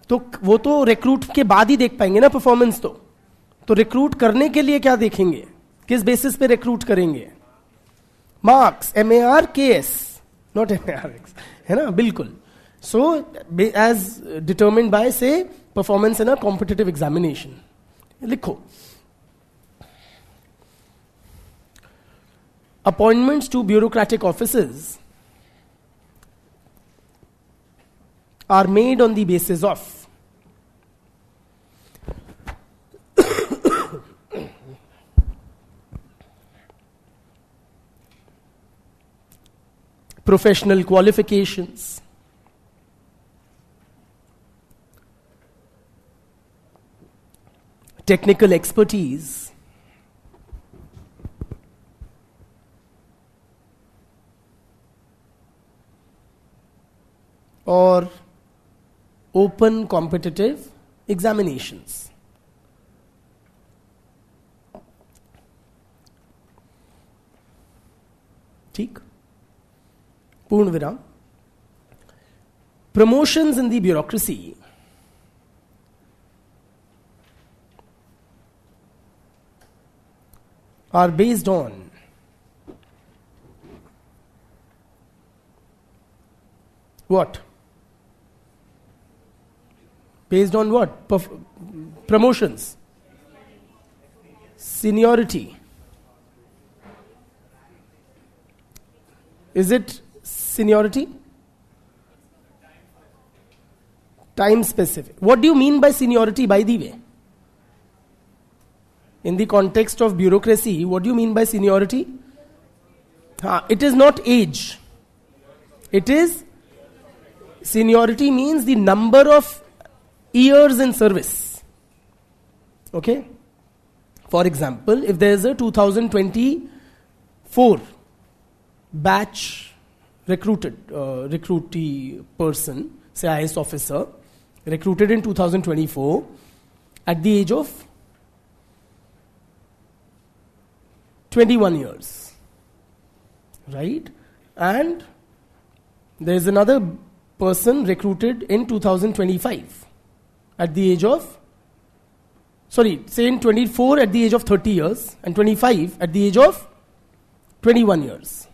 तो वो तो रिक्रूट के बाद ही देख पाएंगे ना परफॉर्मेंस. तो रिक्रूट करने के लिए क्या देखेंगे? किस बेसिस पे रिक्रूट करेंगे? मार्क्स, MARKS, नॉट MARX, है ना? बिल्कुल. So as determined by say performance in a competitive examination. लिखो appointments to bureaucratic offices are made on the basis of professional qualifications, technical expertise, or open competitive examinations. ठीक? पूर्ण विराम. Promotions in the bureaucracy are based on what? Based on what? Promotions. Seniority. Is it seniority? Time specific. What do you mean by seniority, by the way? In the context of bureaucracy, what do you mean by seniority? It is not age. It is seniority means the number of years in service. Okay? For example, if there is a 2024 batch recruitee person, say IAS officer, recruited in 2024 at the age of 21 years. Right? And there is another person recruited in 2025 at the age of, say in 24 at the age of 30 years and 25 at the age of 21 years.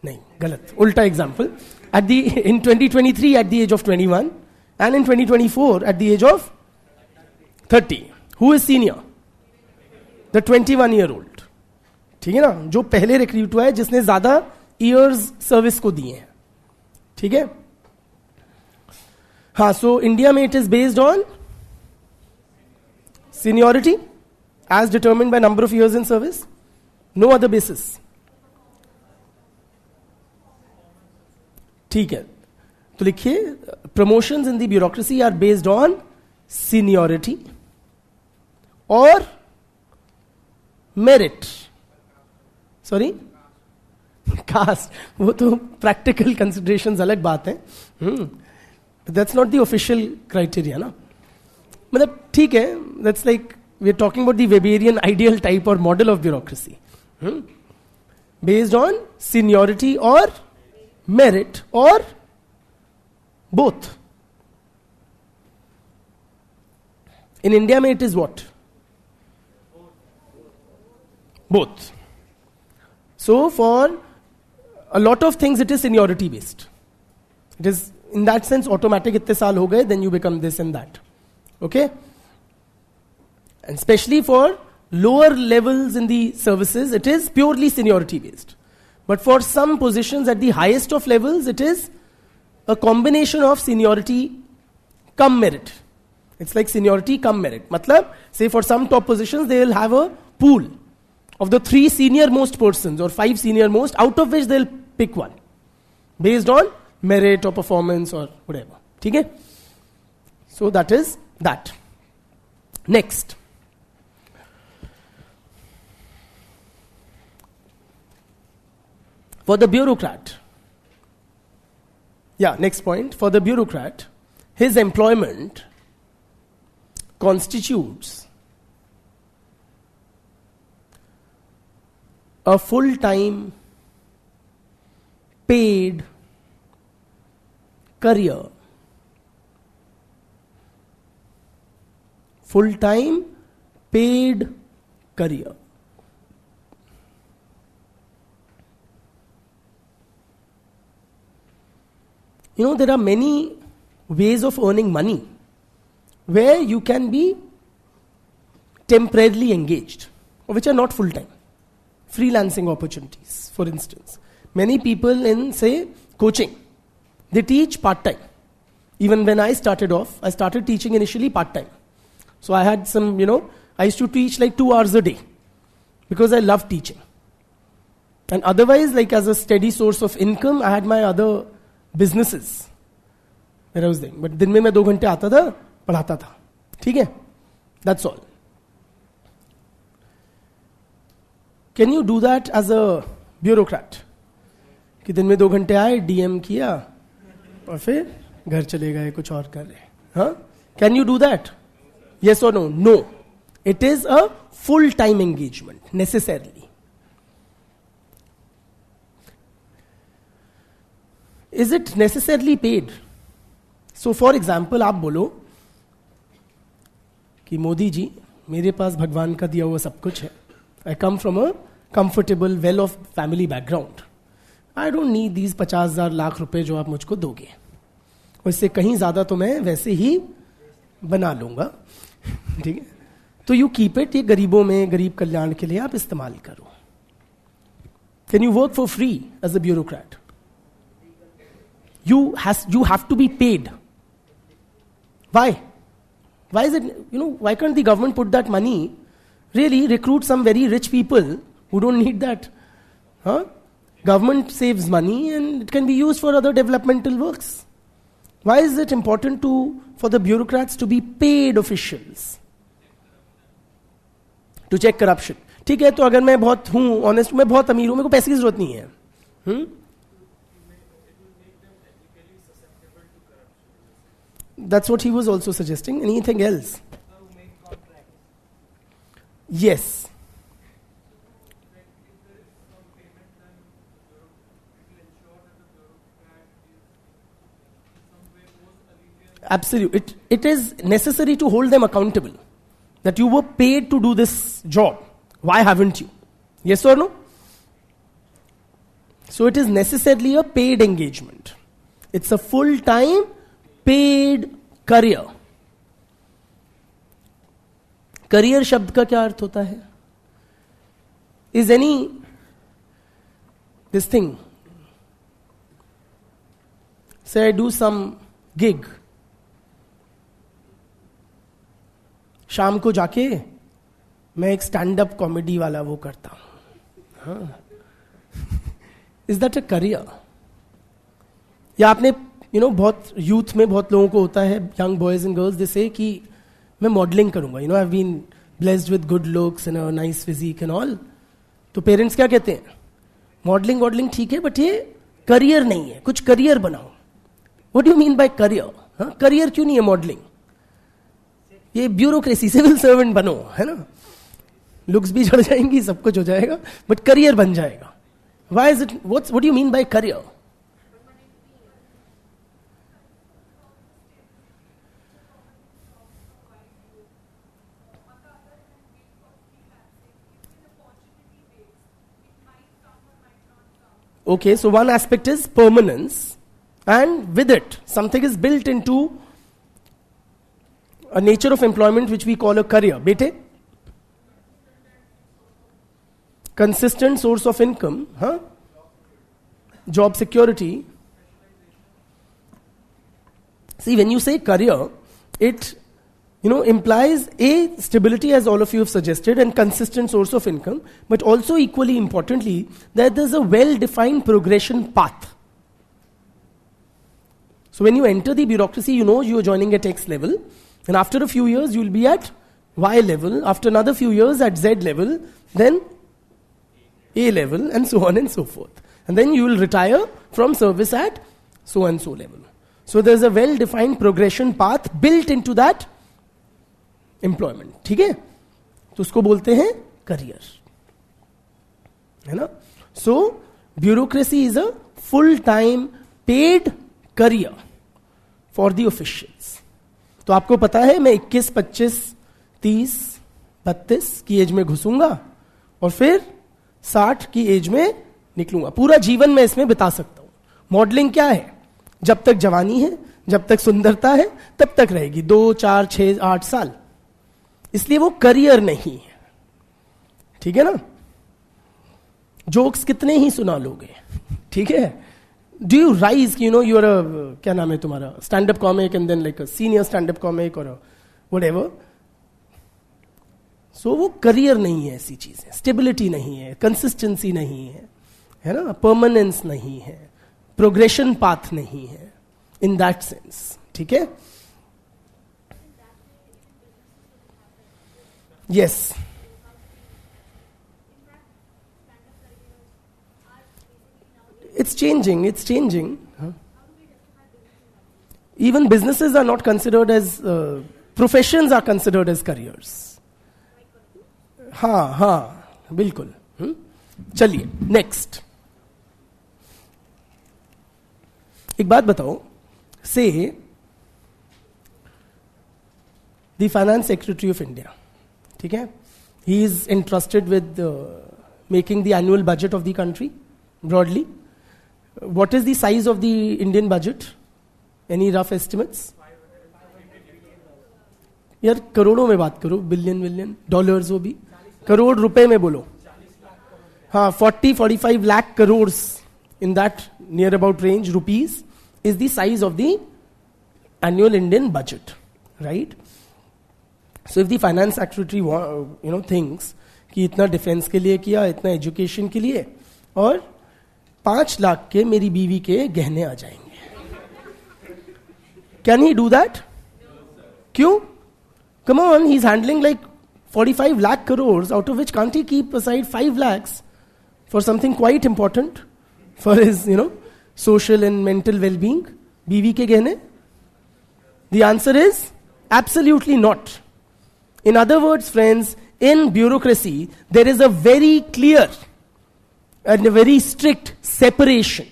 नहीं, गलत, उल्टा example. In 2023 at the age of 21 and in 2024 at the age of 30. Who is senior? The 21-year-old. ठीक है ना? जो पहले recruit हुआ है, जिसने ज्यादा ईयर्स सर्विस को दिए हैं. ठीक है? हाँ, so India में it is based on seniority as determined by number of years in service. No other basis. ठीक है, तो लिखिए promotions in the bureaucracy are based on seniority or merit. Sorry? Caste. वो तो practical considerations अलग बात है. That's not the official criteria, ना? मतलब ठीक है, that's like we're talking about the Weberian ideal type or model of bureaucracy. Based on seniority or merit or both. In India में it is what? Both. So for a lot of things it is seniority based. It is in that sense automatic. इतने साल हो गए, then you become this and that. Okay? And especially for lower levels in the services, it is purely seniority based. But for some positions at the highest of levels, it is a combination of seniority cum merit. It's like seniority cum merit. Matlab, say for some top positions, they will have a pool of the 3 senior most persons or 5 senior most, out of which they'll pick one based on merit or performance or whatever. Okay? So that is that. Next. For the bureaucrat. Yeah, next point. For the bureaucrat, his employment constitutes a full-time paid career. Full-time paid career. You know, there are many ways of earning money where you can be temporarily engaged, or which are not full-time. Freelancing opportunities, for instance. Many people in, say, coaching, they teach part-time. Even when I started off, I started teaching initially part-time. So I had some, I used to teach like 2 hours a day because I love teaching. And otherwise, like as a steady source of income, I had my other businesses that I was doing. But दिन में मैं 2 घंटे आता था, पढ़ाता था. ठीक है? That's all. Can you do that as a bureaucrat? कि दिन में 2 घंटे आए, DM किया, और फिर घर चले गए, कुछ और कर रहे. Huh? Can you do that? Yes or no? No. It is a full-time engagement, necessarily. Is it necessarily paid? So for example, आप बोलो कि मोदी जी, मेरे पास भगवान का दिया हुआ सब कुछ है. I come from a comfortable, well-off family background. I don't need these 50,000 lakh रुपए जो आप मुझको दोगे. और इससे कहीं ज्यादा तो मैं वैसे ही बना लूंगा. ठीक है? तो यू कीप इट, ये गरीबों में, गरीब कल्याण के लिए आप इस्तेमाल करो. Can you work for free as a bureaucrat? You have to be paid. Why? Why is it, why can't the government put that money, really recruit some very rich people who don't need that? Huh? Government saves money and it can be used for other developmental works. Why is it important for the bureaucrats to be paid officials? To check corruption. ठीक है, तो अगर मैं बहुत हूँ, honest, मैं बहुत अमीर हूँ, मेरे को पैसे की जरूरत नहीं है. That's what he was also suggesting. Anything else? Yes. Absolutely. It is necessary to hold them accountable. That you were paid to do this job. Why haven't you? Yes or no? So it is necessarily a paid engagement. It's a full-time paid career. Career शब्द का क्या अर्थ होता है? Is this thing, say I do some gig, शाम को जाके मैं एक स्टैंड अप कॉमेडी वाला वो करता हूं. Is that a career? या आपने बहुत यूथ में बहुत लोगों को होता है, यंग बॉयज एंड गर्ल्स, जैसे कि मैं मॉडलिंग करूंगा, I have been blessed with good looks and a nice physique and all. तो पेरेंट्स क्या कहते हैं? मॉडलिंग ठीक है, बट ये करियर नहीं है, कुछ करियर बनाओ. What do you mean by career? Career क्यों नहीं है मॉडलिंग? ये ब्यूरोक्रेसी, सिविल सर्वेंट बनो, है ना? लुक्स भी झड़ जाएंगी, सब कुछ हो जाएगा, बट करियर बन जाएगा. Why is it? What do you mean by career? Okay, so one aspect is permanence, and with it, something is built into a nature of employment which we call a career. Bete? Consistent source of income, huh? Job security. See, when you say career, it implies a stability, as all of you have suggested, and consistent source of income, but also equally importantly, that there's a well-defined progression path. So when you enter the bureaucracy, you know you are joining at X level, and after a few years you will be at Y level, after another few years at Z level, then A level, and so on and so forth. And then you will retire from service at so and so level. So there's a well-defined progression path built into that employment. ठीक है? तो उसको बोलते हैं career. है ना? So bureaucracy is a full-time paid career for the officials. तो आपको पता है मैं 21, 25, 30, 32 की एज में घुसूंगा और फिर 60 की एज में निकलूंगा. पूरा जीवन मैं इसमें बिता सकता हूं. मॉडलिंग क्या है? जब तक जवानी है, जब तक सुंदरता है, तब तक रहेगी. 2, 4, 6, 8 साल. इसलिए वो करियर नहीं है. ठीक है ना? जोक्स कितने ही सुना लोगे. ठीक है? Do you rise, you are क्या नाम है तुम्हारा, stand up comic and then like a senior stand up comic और व्हाटएवर. सो वो करियर नहीं है. ऐसी चीज है. स्टेबिलिटी नहीं है, कंसिस्टेंसी नहीं है ना, परमानेंस नहीं है, प्रोग्रेशन पाथ नहीं है इन दैट सेंस. ठीक है? Yes. It's changing. Huh? Even businesses are not considered as, professions are considered as careers. हाँ, बिल्कुल. चलिए, next. एक बात बताओ, say, the Finance Secretary of India, ठीक है? He is entrusted with making the annual budget of the country, broadly. What is the size of the Indian budget? Any rough estimates? यार करोड़ों में बात करो, बिलियन डॉलर्स. वो भी करोड़ रुपए में बोलो. हाँ, 40-45 lakh crores in that near about range rupees is the size of the annual Indian budget, right? So if the finance secretary thinks कि इतना डिफेंस के लिए किया, इतना एजुकेशन के लिए, और 5 लाख के मेरी बीवी के गहने आ जाएंगे, कैन ही डू दैट? क्यों? Come on, he is handling like 45 lakh crores, out of which can't he keep aside 5 lakhs for something quite important for his social and mental well-being? बीवी के गहने? The answer is absolutely not. In other words, friends, in bureaucracy there is a very clear and a very strict separation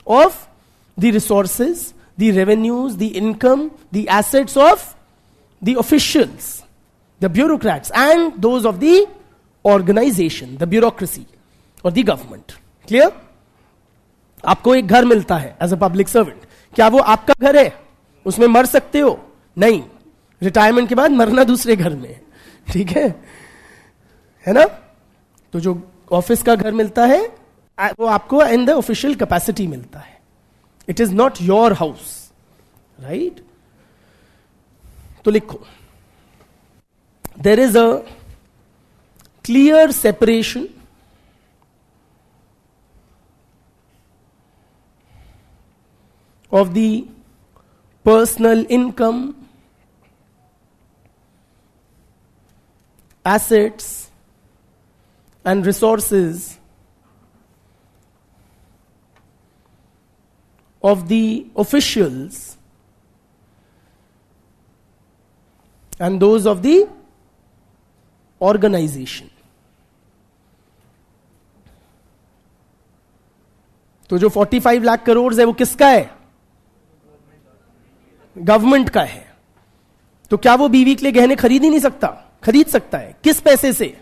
of the resources, the revenues, the income, the assets of the officials, the bureaucrats, and those of the organization, the bureaucracy or the government. Clear? आपको एक घर मिलता है as a public servant. क्या वो आपका घर है? उसमें मर सकते हो? नहीं. रिटायरमेंट के बाद मरना दूसरे घर में. ठीक है ना? तो जो ऑफिस का घर मिलता है वो आपको इन द ऑफिशियल कैपेसिटी मिलता है. It is not your house, right? तो लिखो, there is a clear separation of the personal income, assets and resources of the officials and those of the organization. तो जो 45 लाख करोड़ है वो किसका है? गवर्नमेंट का है. तो क्या वो बीवी के लिए गहने खरीद ही नहीं सकता? खरीद सकता है. किस पैसे से?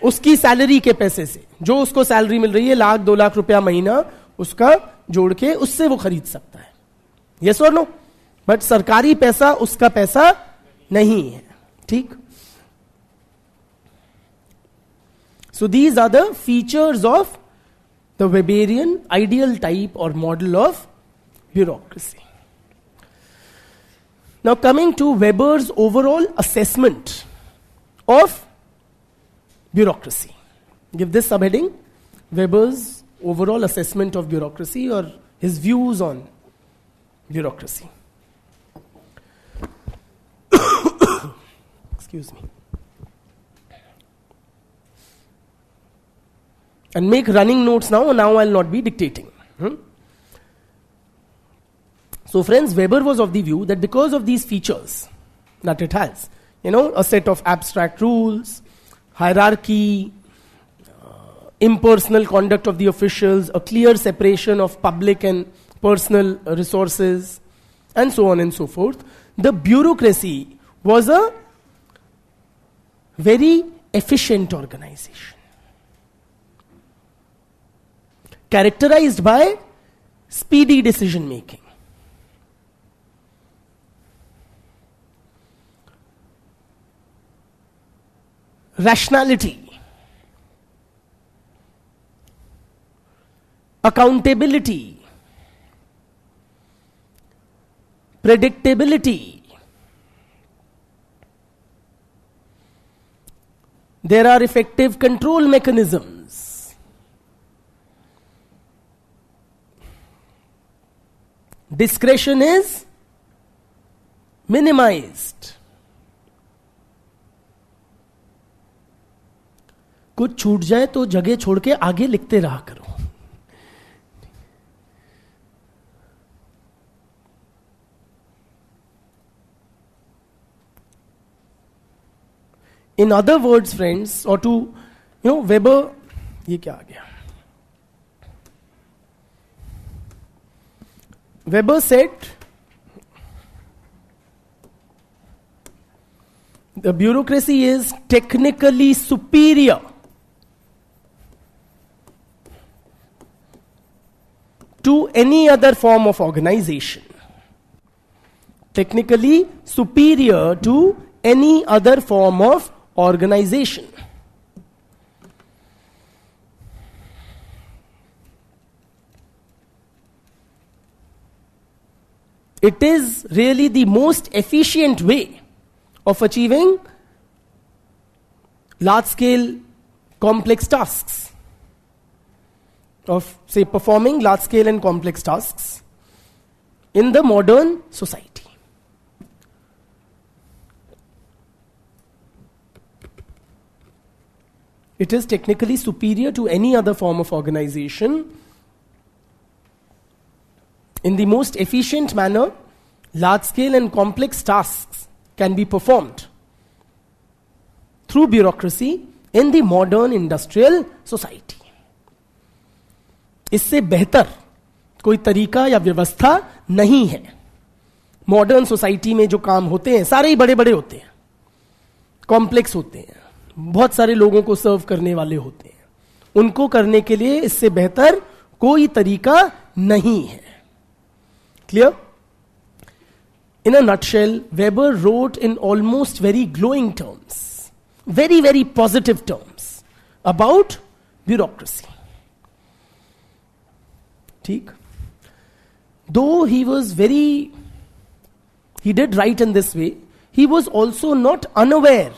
उसकी सैलरी के पैसे से. जो उसको सैलरी मिल रही है 1 लाख 2 लाख रुपया महीना, उसका जोड़ के उससे वो खरीद सकता है. यस और नो? बट सरकारी पैसा उसका पैसा नहीं है. ठीक. So these are the features of the Weberian ideal type or model of bureaucracy. Now coming to Weber's overall assessment of bureaucracy. Give this subheading, Weber's overall assessment of bureaucracy, or his views on bureaucracy. Excuse me. And make running notes now. Now I'll not be dictating. So friends, Weber was of the view that because of these features that it has, a set of abstract rules, hierarchy, impersonal conduct of the officials, a clear separation of public and personal resources, and so on and so forth, the bureaucracy was a very efficient organization, characterized by speedy decision making, rationality, accountability, predictability. There are effective control mechanisms. Discretion is minimized. कुछ छूट जाए तो जगह छोड़ के आगे लिखते रहा करो. In other words, friends, or to, Weber, ये क्या आ गया? Weber said the bureaucracy is technically superior to any other form of organization. Technically superior to any other form of organization. It is really the most efficient way of achieving large-scale complex tasks, of, say, performing large-scale and complex tasks in the modern society. It is technically superior to any other form of organization. In the most efficient manner, large-scale and complex tasks can be performed through bureaucracy in the modern industrial society. इससे बेहतर कोई तरीका या व्यवस्था नहीं है. Modern society में जो काम होते हैं सारे ही बड़े बड़े होते हैं, कॉम्प्लेक्स होते हैं, बहुत सारे लोगों को सर्व करने वाले होते हैं. उनको करने के लिए इससे बेहतर कोई तरीका नहीं है. Clear? In a nutshell, Weber wrote in almost very glowing terms, very, very positive terms about bureaucracy. ठीक? Though he did write in this way, he was also not unaware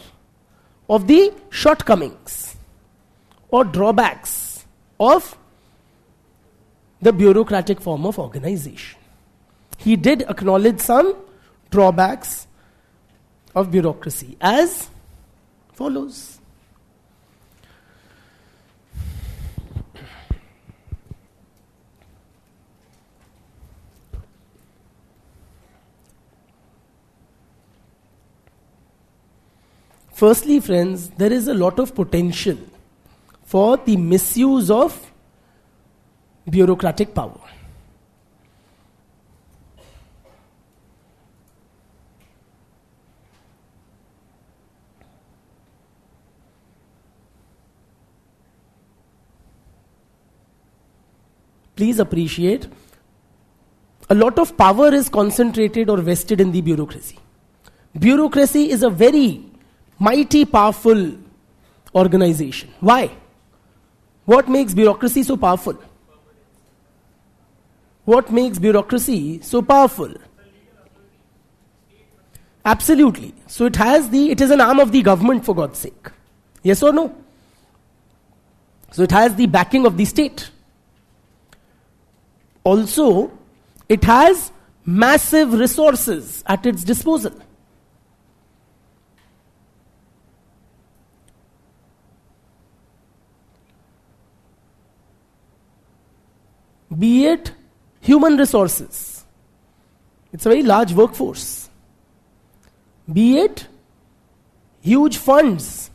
of the shortcomings or drawbacks of the bureaucratic form of organization. He did acknowledge some drawbacks of bureaucracy as follows. Firstly, friends, there is a lot of potential for the misuse of bureaucratic power. please appreciate, a lot of power is concentrated or vested in the bureaucracy. Bureaucracy is a very mighty, powerful organization. Why? What makes bureaucracy so powerful? What makes bureaucracy so powerful? Absolutely. So it is an arm of the government, for God's sake. Yes or no? So it has the backing of the state. Also, it has massive resources at its disposal. Be it human resources. It's a very large workforce. Be it huge funds.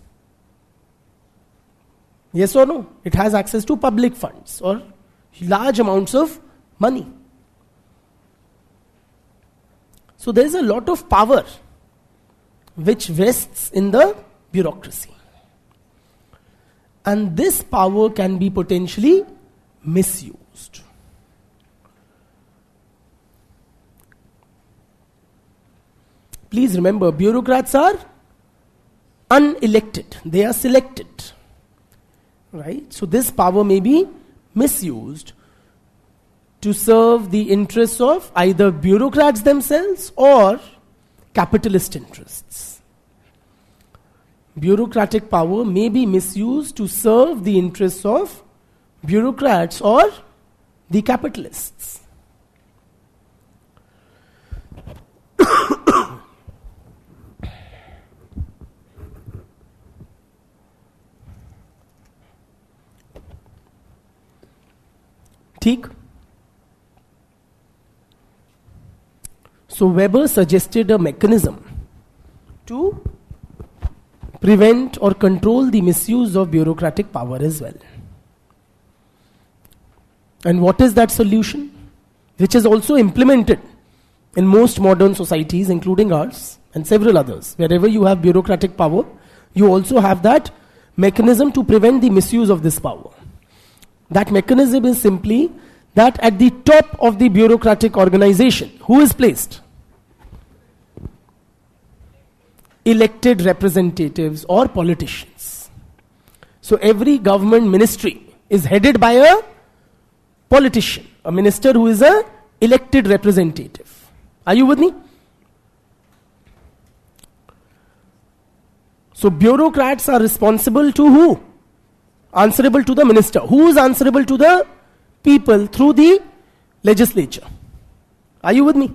Yes or no? It has access to public funds or large amounts of money. So there is a lot of power which vests in the bureaucracy. And this power can be potentially misused. Please remember, bureaucrats are unelected. They are selected. Right? So this power may be misused to serve the interests of either bureaucrats themselves or capitalist interests. Bureaucratic power may be misused to serve the interests of bureaucrats or the capitalists. ठीक? So Weber suggested a mechanism to prevent or control the misuse of bureaucratic power as well. And what is that solution? Which is also implemented in most modern societies, including ours and several others. Wherever you have bureaucratic power, you also have that mechanism to prevent the misuse of this power. That mechanism is simply that at the top of the bureaucratic organization, who is placed? Elected representatives or politicians. So every government ministry is headed by a politician, a minister who is an elected representative. Are you with me? So bureaucrats are responsible to who? Answerable to the minister. Who is answerable to the people through the legislature? Are you with me?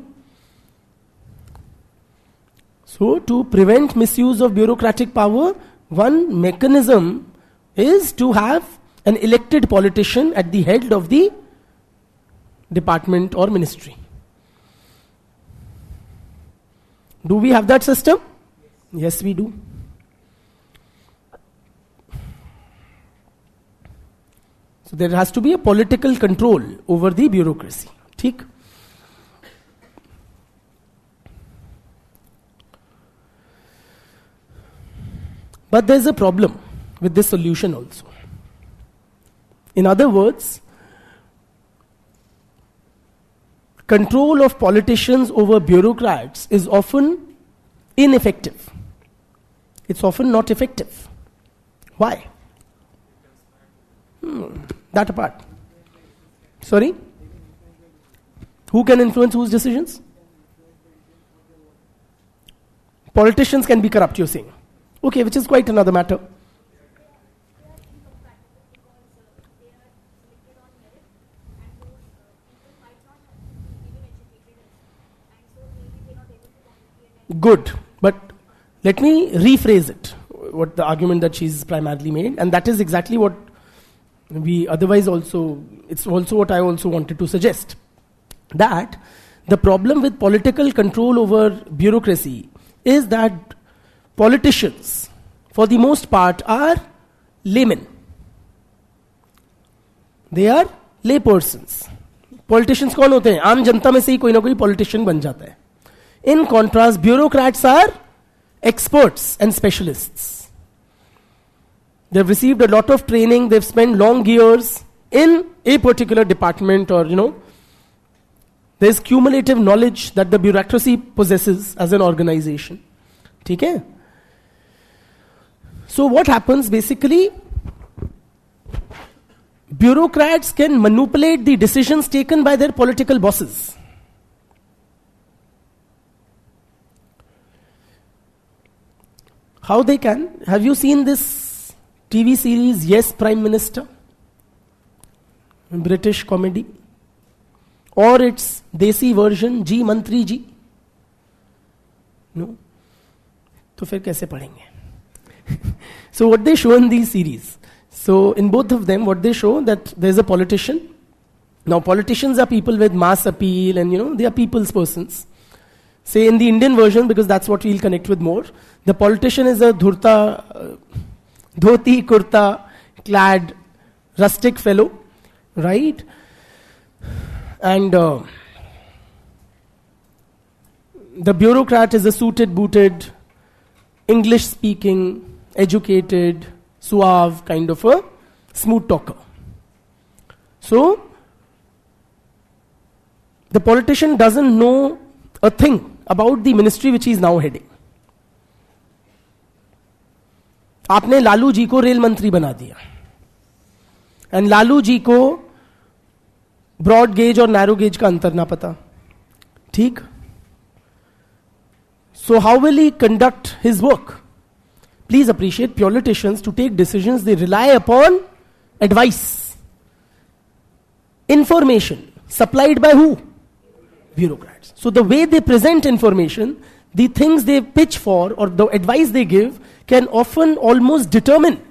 So to prevent misuse of bureaucratic power, one mechanism is to have an elected politician at the head of the department or ministry. Do we have that system? Yes, we do. So there has to be a political control over the bureaucracy. ठीक? But there's a problem with this solution also. In other words, control of politicians over bureaucrats is often ineffective. It's often not effective. Why? That apart. Sorry? Who can influence whose decisions? Politicians can be corrupt, you're saying. Okay, which is quite another matter. Good, but let me rephrase it, what the argument that she's primarily made, and that is exactly what we otherwise also, it's also what I also wanted to suggest. That the problem with political control over bureaucracy is that politicians, for the most part, are laymen. They are lay persons. Politicians कौन होते हैं? आम जनता में से ही कोई ना कोई politician बन जाता है. In contrast, bureaucrats are experts and specialists. They've received a lot of training, they've spent long years in a particular department, or there's cumulative knowledge that the bureaucracy possesses as an organization. Okay? So what happens basically, bureaucrats can manipulate the decisions taken by their political bosses. How they can? Have you seen this TV series, Yes, Prime Minister? British comedy. Or its Desi version, Ji Mantri Ji? No? तो फिर कैसे पढ़ेंगे? So what they show in these series. So in both of them, what they show, that there's a politician. Now politicians are people with mass appeal, and they are people's persons. Say in the Indian version, because that's what we'll connect with more, the politician is a dhoti kurta clad rustic fellow, right? And the bureaucrat is a suited, booted, English speaking, educated, suave kind of a smooth talker. So the politician doesn't know a thing about the ministry which he is now heading. आपने लालू जी को rail मंत्री बना दिया, and Lalu ji को broad gauge और narrow gauge का अंतर ना पता. ठीक? So how will he conduct his work? Please appreciate, politicians, to take decisions, they rely upon advice, information supplied by who? Bureaucrats. So the way they present information, the things they pitch for, or the advice they give, can often almost determine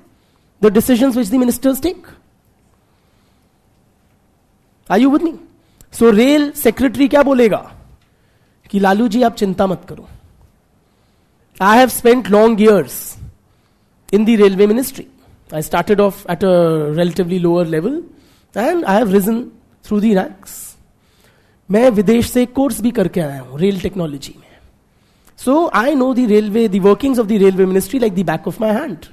the decisions which the ministers take. Are you with me? So rail secretary क्या बोलेगा? कि लालू जी आप चिंता मत करो. I have spent long years in the railway ministry. I started off at a relatively lower level and I have risen through the ranks. मैं विदेश से कोर्स भी करके आया हूँ रेल टेक्नोलॉजी में. So I know the railway, the workings of the railway ministry like the back of my hand.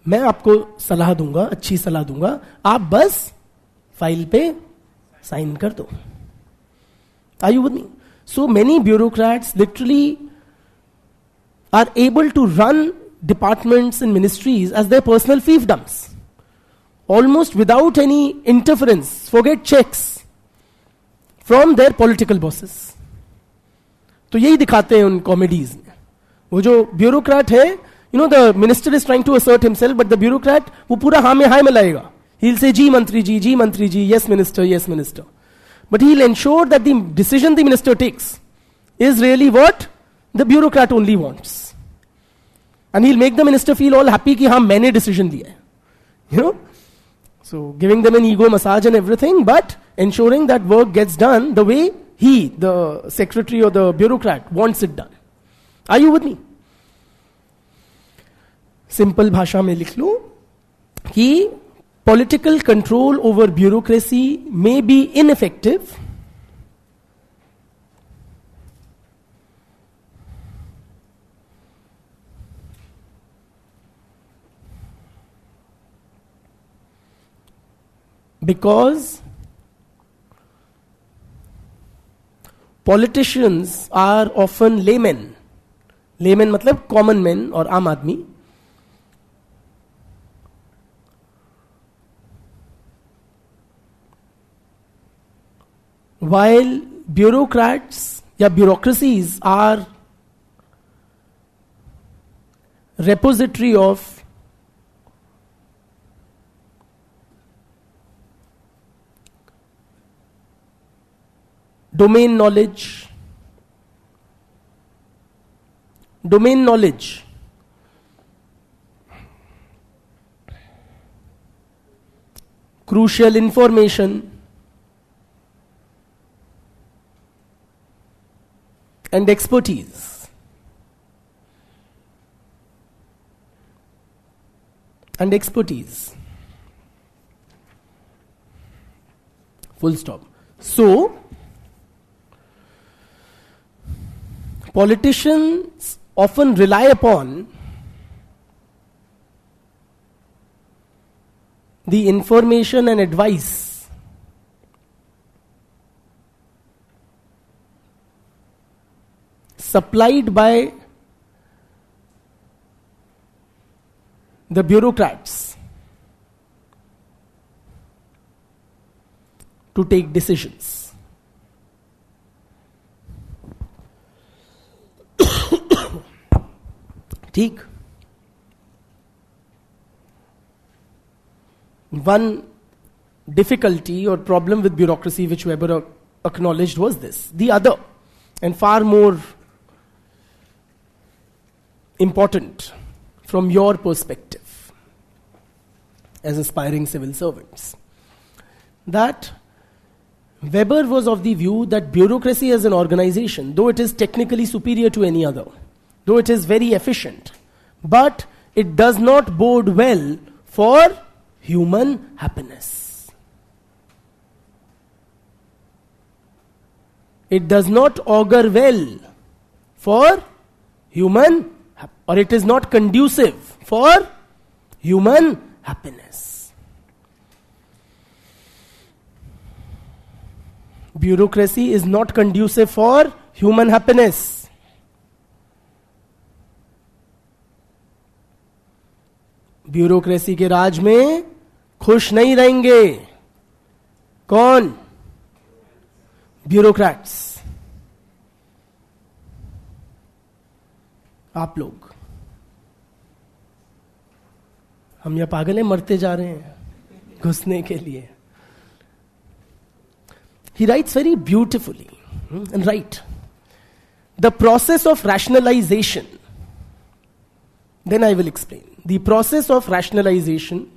मैं आपको सलाह दूंगा, अच्छी सलाह दूंगा, आप बस फाइल पे साइन कर दो. Are you with me? So many bureaucrats literally are able to run departments and ministries as their personal fiefdoms, almost without any interference, forget checks from their political bosses. तो यही दिखाते हैं उन comedies में. वो जो ब्यूरोक्रेट है, the minister is trying to assert himself, but the bureaucrat वो पूरा हाँ में लाएगा. He'll say जी मंत्री जी, yes minister. But he'll ensure that the decision the minister takes is really what the bureaucrat only wants. And he'll make the minister feel all happy कि हाँ मैंने decision दिया है. So giving them an ego massage and everything, but ensuring that work gets done the way he, the secretary or the bureaucrat, wants it done. Are you with me? Simple भाषा में लिख लो कि political control over bureaucracy may be ineffective because politicians are often laymen. Laymen मतलब common men और आम आदमी. While bureaucrats या bureaucracies are repository of domain knowledge, crucial information, and expertise. Full stop. So, politicians often rely upon the information and advice supplied by the bureaucrats to take decisions. ठीक. One difficulty or problem with bureaucracy which Weber acknowledged was this. The other, and far more important from your perspective as aspiring civil servants, that Weber was of the view that bureaucracy as an organization, though it is technically superior to any other, though it is very efficient, but it does not bode well for human happiness. It does not augur well for human or it is not conducive for human happiness. Bureaucracy is not conducive for human happiness. Bureaucracy के राज में खुश नहीं रहेंगे. कौन? Bureaucrats. आप लोग. हम या पागल हैं, मरते जा रहे हैं घुसने के लिए. He writes very beautifully, and right, the process of rationalization, then I will explain. The process of rationalization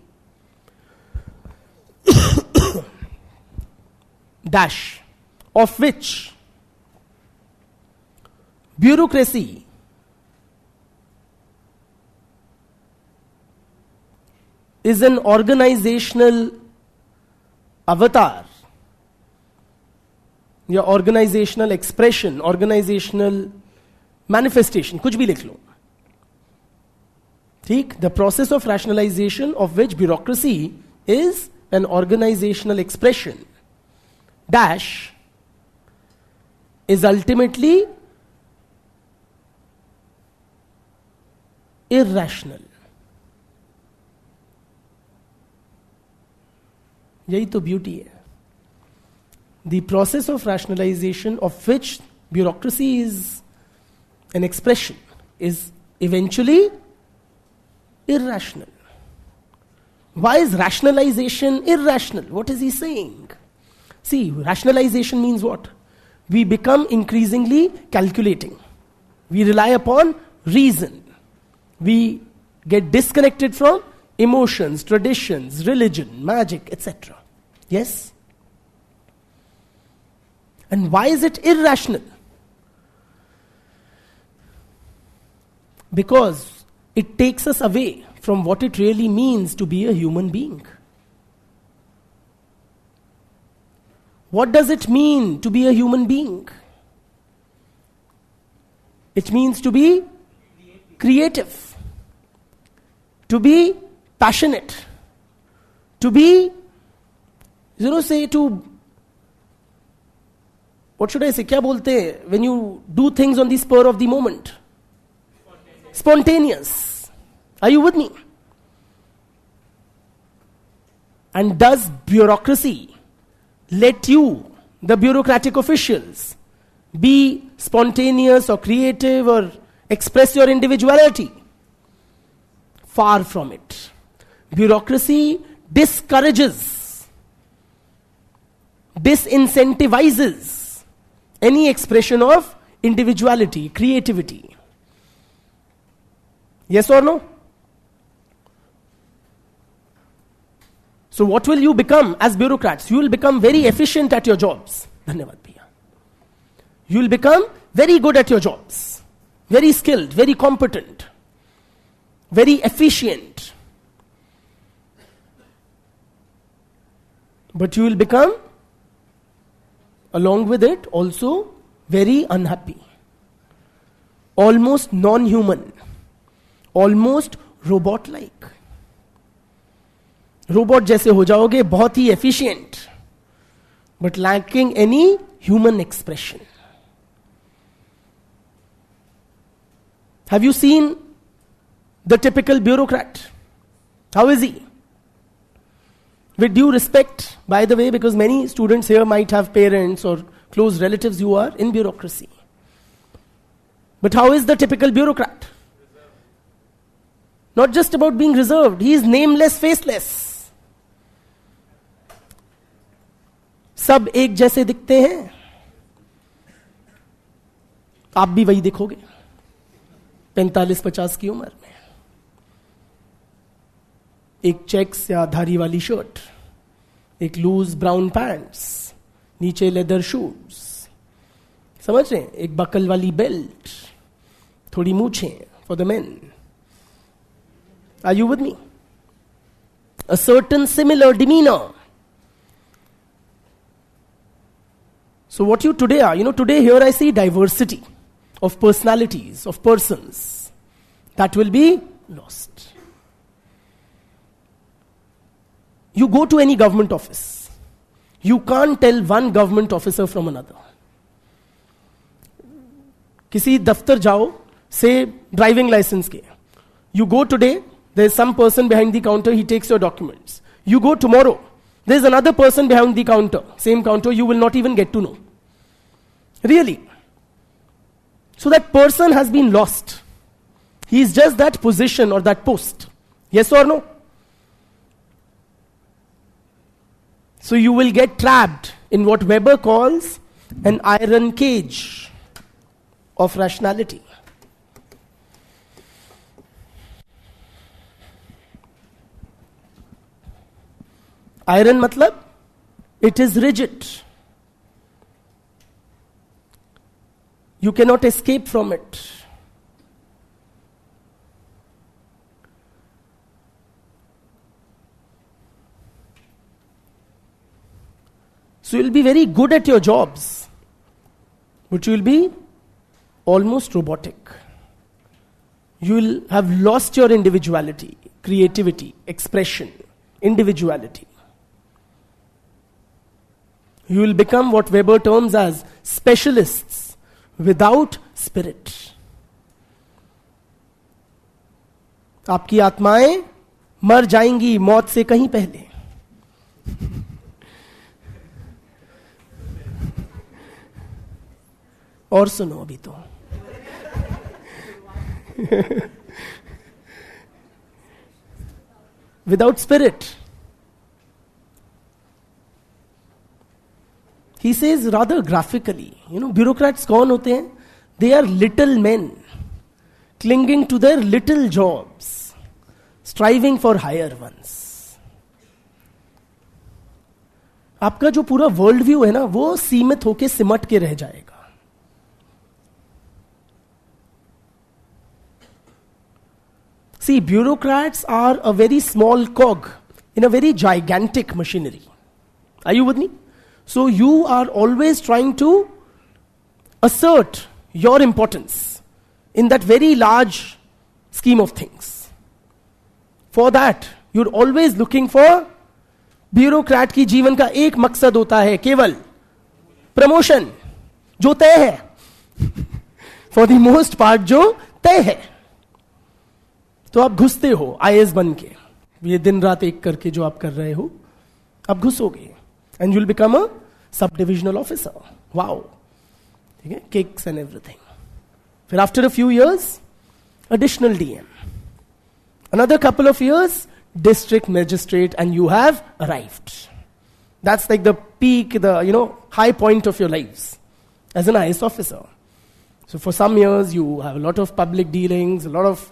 dash of which bureaucracy is an organizational avatar, या organizational expression, organizational manifestation, कुछ भी लिख लो. ठीक? The process of rationalization of which bureaucracy is an organizational expression dash is ultimately irrational. यही तो beauty है. The process of rationalization of which bureaucracy is an expression is eventually irrational. Why is rationalization irrational? What is he saying? See, rationalization means what? We become increasingly calculating. We rely upon reason. We get disconnected from emotions, traditions, religion, magic, etc. Yes? And why is it irrational? Because it takes us away from what it really means to be a human being. What does it mean to be a human being? It means to be creative, to be passionate, to be, what should I say? क्या बोलते हैं? When you do things on the spur of the moment. Spontaneous. Are you with me? And does bureaucracy let you, the bureaucratic officials, be spontaneous or creative or express your individuality? Far from it. Bureaucracy discourages, disincentivizes any expression of individuality, creativity. Yes or no? So what will you become as bureaucrats? You will become very efficient at your jobs. Dhanyavad bhaiya. You will become very good at your jobs. Very skilled, very competent, very efficient. But you will become, along with it, also very unhappy. Almost non-human. Almost robot-like. Robot जैसे हो जाओगे, बहुत ही efficient, but lacking any human expression. Have you seen the typical bureaucrat? How is he? With due respect, by the way, because many students here might have parents or close relatives who are in bureaucracy. But how is the typical bureaucrat? Not just about being reserved, he is nameless, faceless. सब एक जैसे दिखते हैं, आप भी वही दिखोगे 45-50 की उम्र में. एक चेक्स या धारी वाली शर्ट, एक लूज ब्राउन पैंट्स, नीचे लेदर शूज, समझ रहे हैं, एक बकल वाली बेल्ट, थोड़ी मूछें for the men. Are you with me? A certain similar demeanour. So what you today are, today here I see diversity of personalities, of persons. That will be lost. You go to any government office. You can't tell one government officer from another. किसी दफ्तर जाओ, say driving license के. You go today, there is some person behind the counter, he takes your documents. You go tomorrow, there is another person behind the counter, same counter, you will not even get to know. Really. So that person has been lost. He is just that position or that post. Yes or no? So you will get trapped in what Weber calls an iron cage of rationality. Iron matlab, it is rigid. You cannot escape from it. So you'll be very good at your jobs, but you'll be almost robotic. You'll have lost your individuality, creativity, expression, individuality. You will become what Weber terms as specialists without spirit. आपकी आत्माएं मर जाएंगी मौत से कहीं पहले. और सुनो अभी तो. Without spirit. He says rather graphically, bureaucrats कौन होते हैं? They are little men clinging to their little jobs, striving for higher ones. आपका जो पूरा वर्ल्ड व्यू है ना, वो सीमित होके सिमट के रह जाएगा. See, bureaucrats are a very small cog in a very gigantic machinery. Are you with me? So you are always trying to assert your importance in that very large scheme of things. For that, you're always looking for, bureaucrat की जीवन का एक मकसद होता है केवल promotion, जो तय है. फॉर द मोस्ट पार्ट जो तय है. तो आप घुसते हो आईएएस बन के, ये दिन रात एक करके जो आप कर रहे हो, आप घुसोगे and you'll become a sub-divisional officer. Wow. ठीक है, kicks and everything. फिर after a few years, additional DM. Another couple of years, district magistrate, and you have arrived. That's like the peak, the high point of your lives as an IAS officer. So for some years, you have a lot of public dealings, a lot of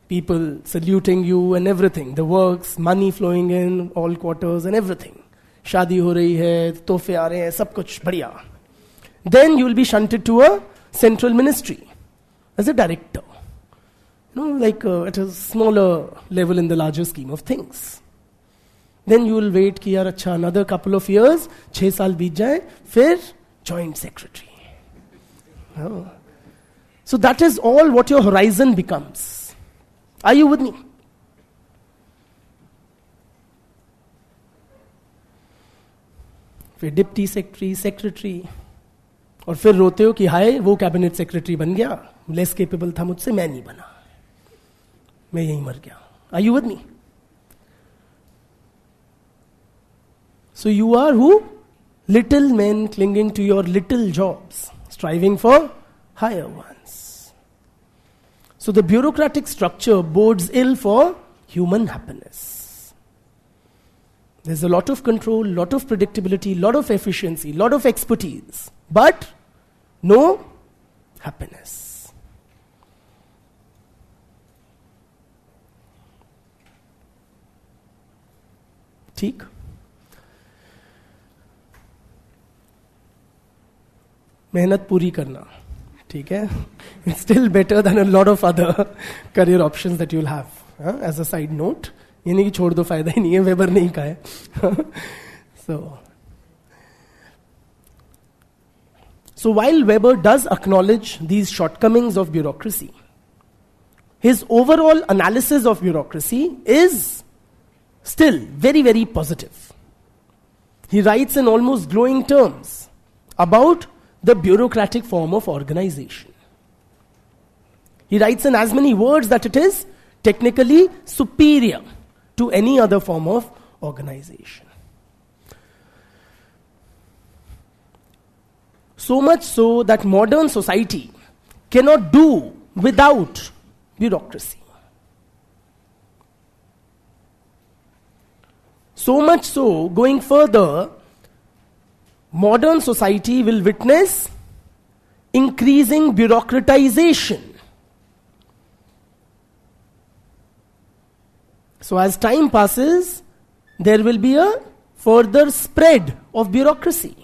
people saluting you and everything. The works, money flowing in, all quarters and everything. शादी हो रही है, तोहफे आ रहे हैं, सब कुछ बढ़िया. Then you will be shunted to a central ministry as a director. Like at a smaller level in the larger scheme of things. Then you will wait कि यार अच्छा another couple of years, 6 साल बीत जाए, फिर joint secretary. So that is all what your horizon becomes. Are you with me? फिर deputy secretary, secretary, और फिर रोते हो कि हाय वो कैबिनेट सेक्रेटरी बन गया, लेस केपेबल था मुझसे, मैं नहीं बना, मैं यहीं मर गया. Are you with me? So you are who? Little men clinging to your little jobs, striving for higher ones. So the bureaucratic structure bodes ill for human happiness. There's a lot of control, lot of predictability, lot of efficiency, lot of expertise, but no happiness. ठीक. मेहनत पूरी करना, ठीक है. It's still better than a lot of other career options that you'll have. As a side note, ये नहीं कि छोड़ दो, फायदा ही नहीं है, वेबर नहीं का है. So while Weber does acknowledge these shortcomings of bureaucracy, his overall analysis of bureaucracy is still very, very positive. He writes in almost glowing terms about the bureaucratic form of organization. He writes in as many words that it is technically superior to any other form of organization. So much so that modern society cannot do without bureaucracy. So much so, going further, modern society will witness increasing bureaucratization. So as time passes, there will be a further spread of bureaucracy.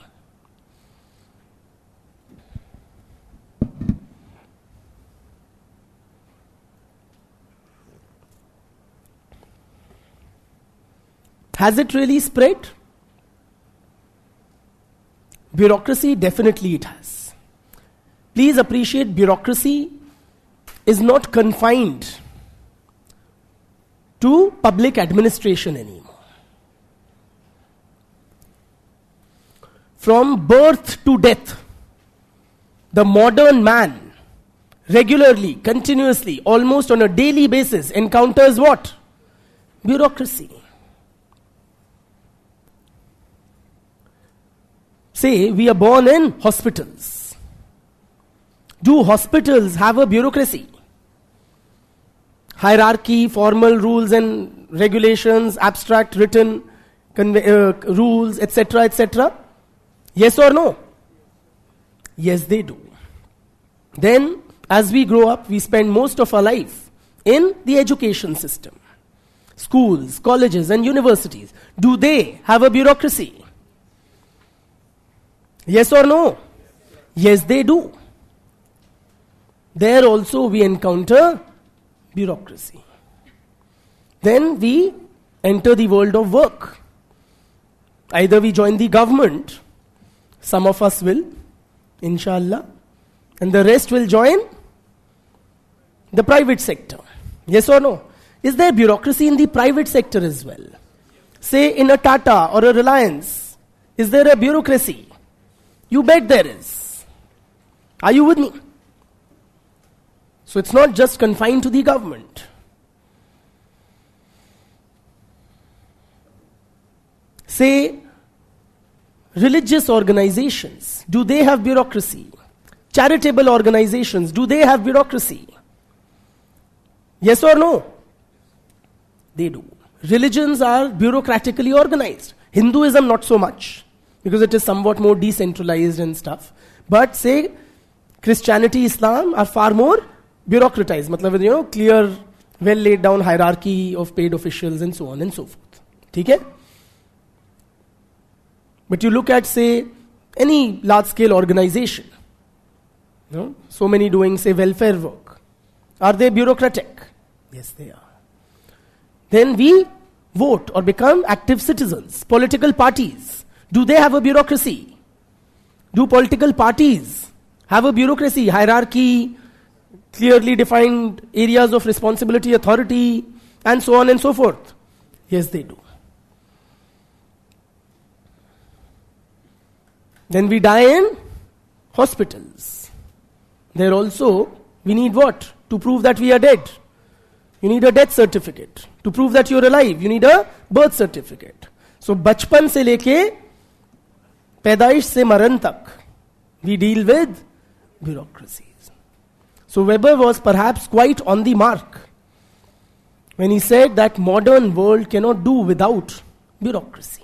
Has it really spread? Bureaucracy, definitely it has. Please appreciate, bureaucracy is not confined to public administration anymore. From birth to death, the modern man regularly, continuously, almost on a daily basis encounters what? Bureaucracy. Say, we are born in hospitals. Do hospitals have a bureaucracy? Hierarchy, formal rules and regulations, abstract written rules, etc., etc.? Yes or no? Yes, they do. Then, as we grow up, we spend most of our life in the education system. Schools, colleges, and universities. Do they have a bureaucracy? Yes or no? Yes, they do. There also we encounter bureaucracy. Then we enter the world of work. Either we join the government, some of us will, inshallah, and the rest will join the private sector. Yes or no? Is there bureaucracy in the private sector as well? Say in a Tata or a Reliance, is there a bureaucracy? You bet there is. Are you with me? So it's not just confined to the government. Say, religious organizations, do they have bureaucracy? Charitable organizations, do they have bureaucracy? Yes or no? They do. Religions are bureaucratically organized. Hinduism, not so much, because it is somewhat more decentralized and stuff. But say, Christianity, Islam are far more bureaucratized. Matlab, clear, well laid down hierarchy of paid officials and so on and so forth. Okay? But you look at, say, any large scale organization, so many doing, say, welfare work. Are they bureaucratic? Yes, they are. Then we vote or become active citizens. Political parties, do they have a bureaucracy? Do political parties have a bureaucracy, hierarchy, clearly defined areas of responsibility, authority, and so on and so forth? Yes, they do. Then we die in hospitals. There also, we need what? To prove that we are dead. You need a death certificate. To prove that you're alive, you need a birth certificate. So, बचपन से लेके पैदाइश से मरण तक, we deal with bureaucracies. So, Weber was perhaps quite on the mark when he said that modern world cannot do without bureaucracy.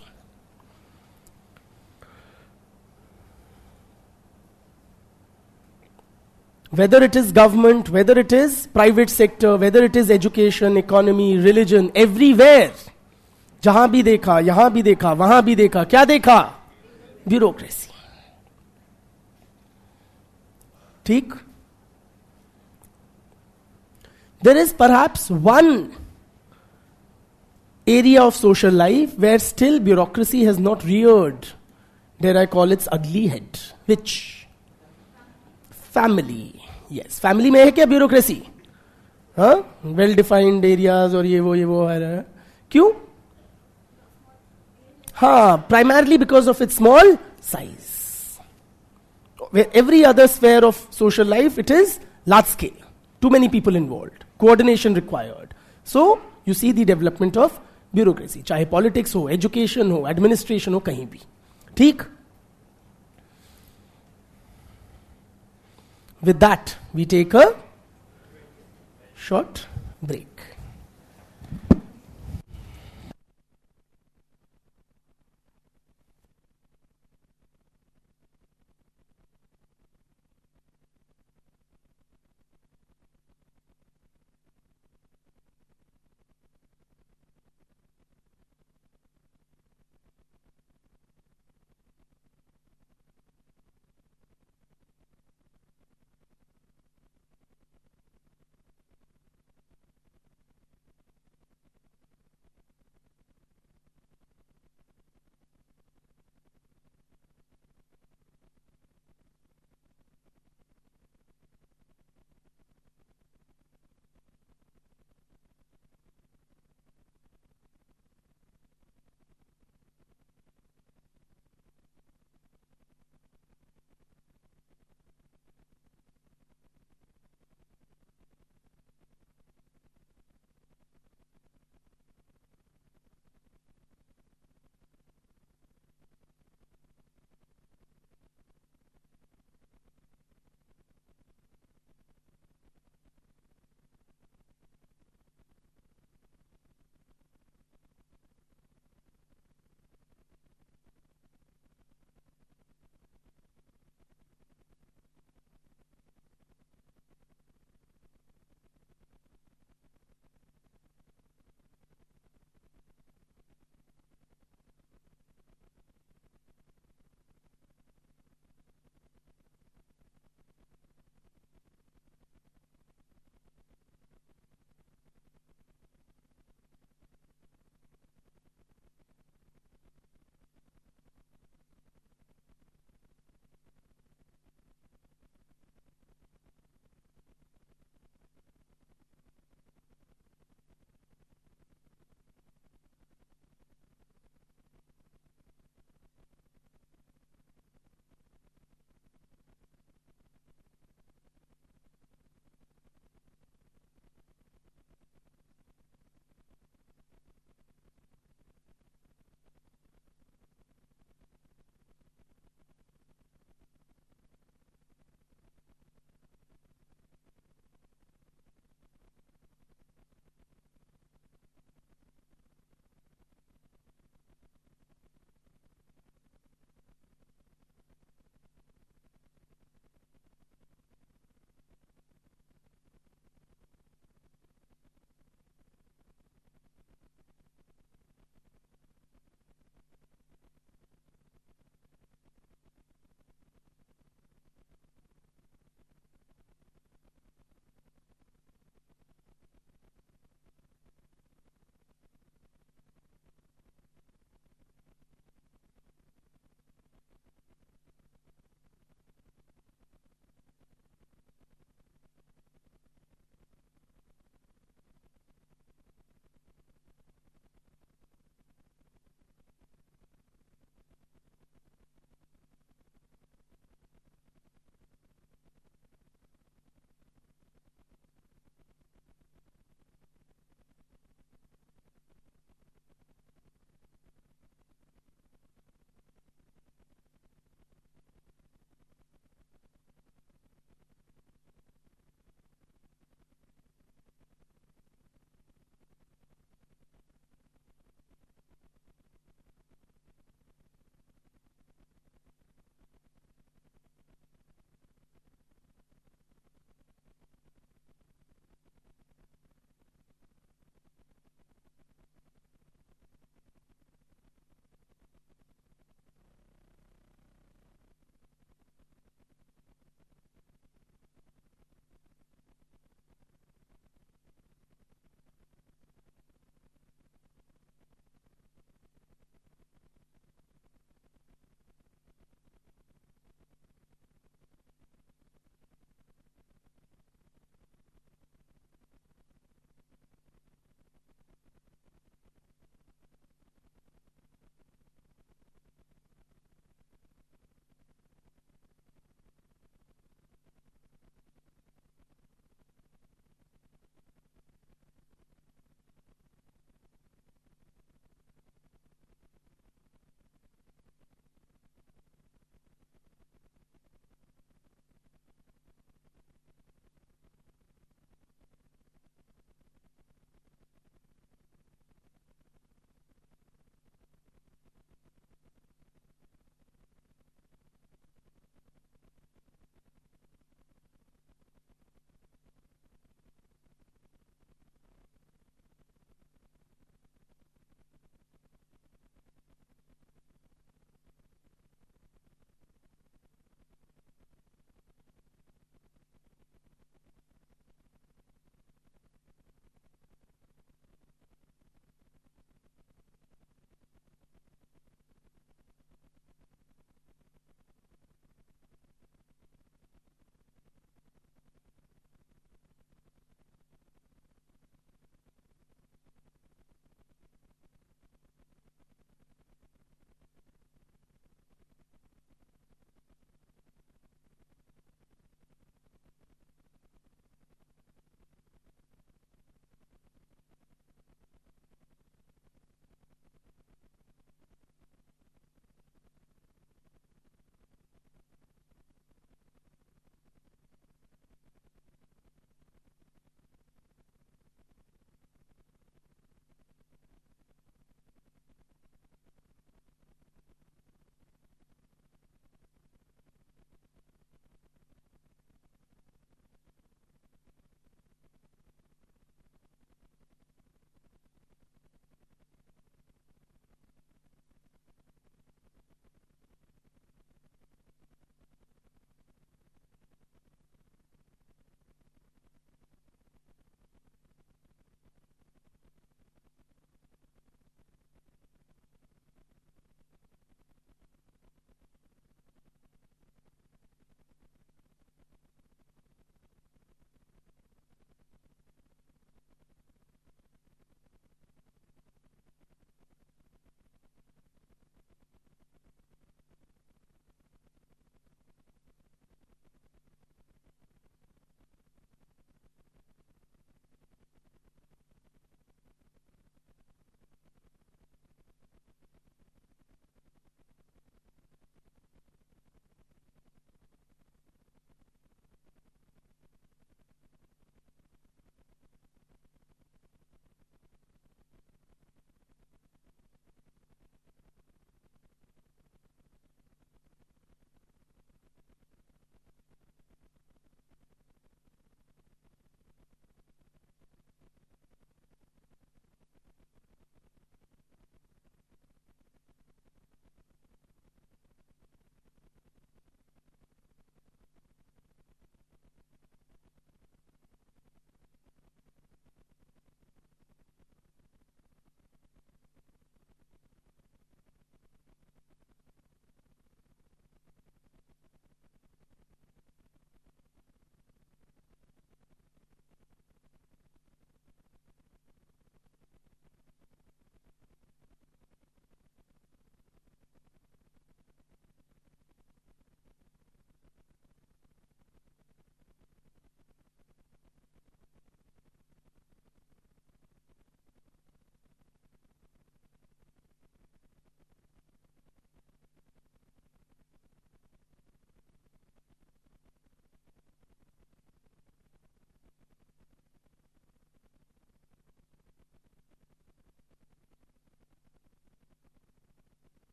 Whether it is government, whether it is private sector, whether it is education, economy, religion, everywhere, जहां भी देखा, यहां भी देखा, वहां भी देखा, क्या देखा? Bureaucracy. ठीक? There is perhaps one area of social life where still bureaucracy has not reared, dare I call its ugly head. Which? Family. Yes. Family में है क्या bureaucracy? हाँ? Well defined areas और ये वो है. क्यों? हाँ, primarily because of its small size. Where every other sphere of social life, it is large scale. Too many people involved. Coordination required. So, you see the development of bureaucracy. चाहे politics हो, education हो, administration हो, कहीं भी. ठीक? With that, we take a short break.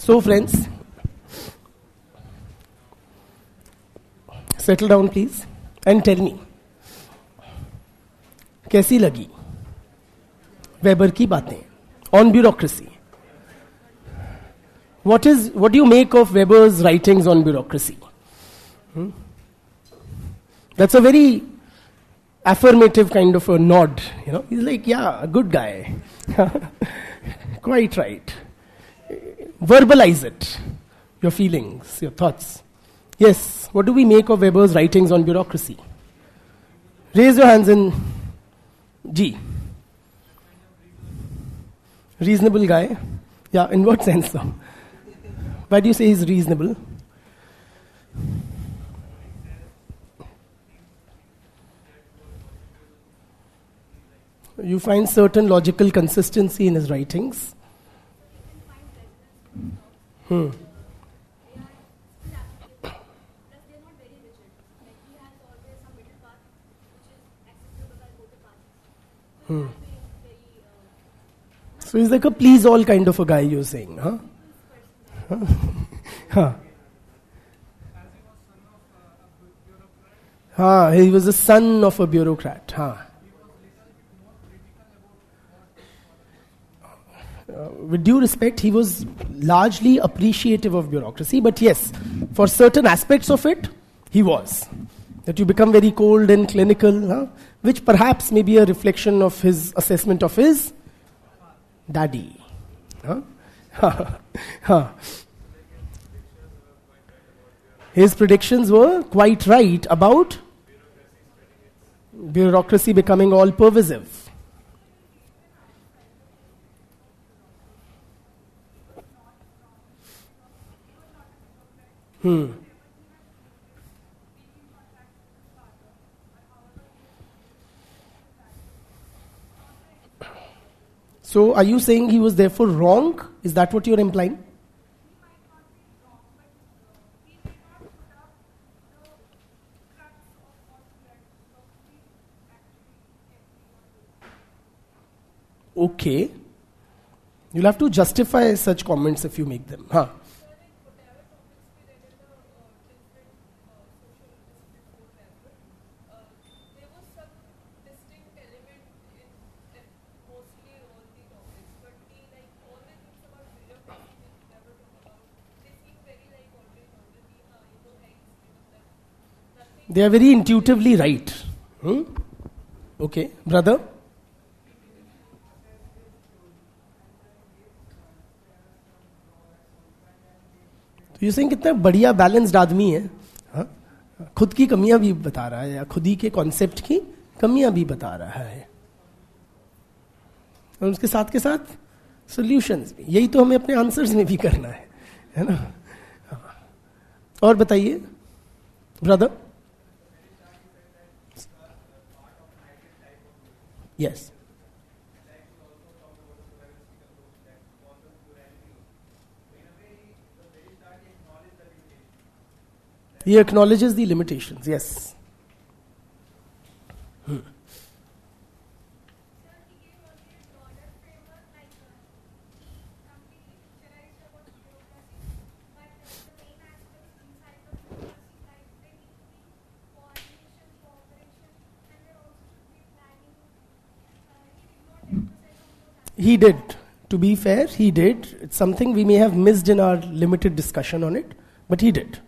So friends, settle down please and tell me, कैसी लगी weber की बातें on bureaucracy? What do you make of Weber's writings on bureaucracy? That's a very affirmative kind of a nod. He's like, yeah, a good guy. Quite right. Verbalize it. Your feelings, your thoughts. Yes, what do we make of Weber's writings on bureaucracy? Raise your hands in G. Reasonable guy. Yeah, in what sense though? Why do you say he's reasonable? You find certain logical consistency in his writings. So he's like a please all kind of a guy, you're saying, huh? He was the son of a bureaucrat. With due respect, he was largely appreciative of bureaucracy, but yes, for certain aspects of it, he was. That you become very cold and clinical, which perhaps may be a reflection of his assessment of his daddy. His predictions were quite right about bureaucracy becoming all pervasive. So are you saying he was therefore wrong? Is that what you're implying? Okay. You'll have to justify such comments if you make them. They are very intuitively right. Okay, brother? तो you saying कितना बढ़िया balanced आदमी है, खुद की कमियां भी बता रहा है या खुद ही के कॉन्सेप्ट की कमियां भी बता रहा है, और उसके साथ के साथ सॉल्यूशंस भी. यही तो हमें अपने आंसर्स में भी करना है ना. और बताइए brother. Yes, he acknowledges the limitations. Yes. He did. To be fair, he did. It's something we may have missed in our limited discussion on it, but he did.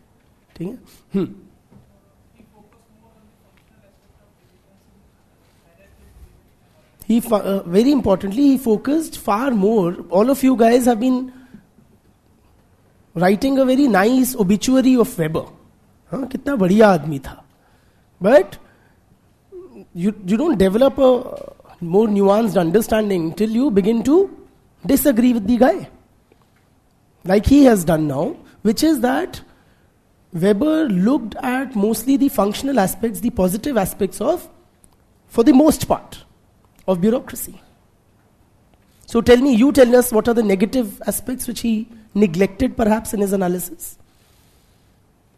Very importantly, he focused far more. All of you guys have been writing a very nice obituary of Weber. कितना बढ़िया आदमी था. But you don't develop a more nuanced understanding till you begin to disagree with the guy, like he has done now, which is that Weber looked at mostly the functional aspects, the positive aspects of, for the most part, of bureaucracy. So you tell us what are the negative aspects which he neglected perhaps in his analysis.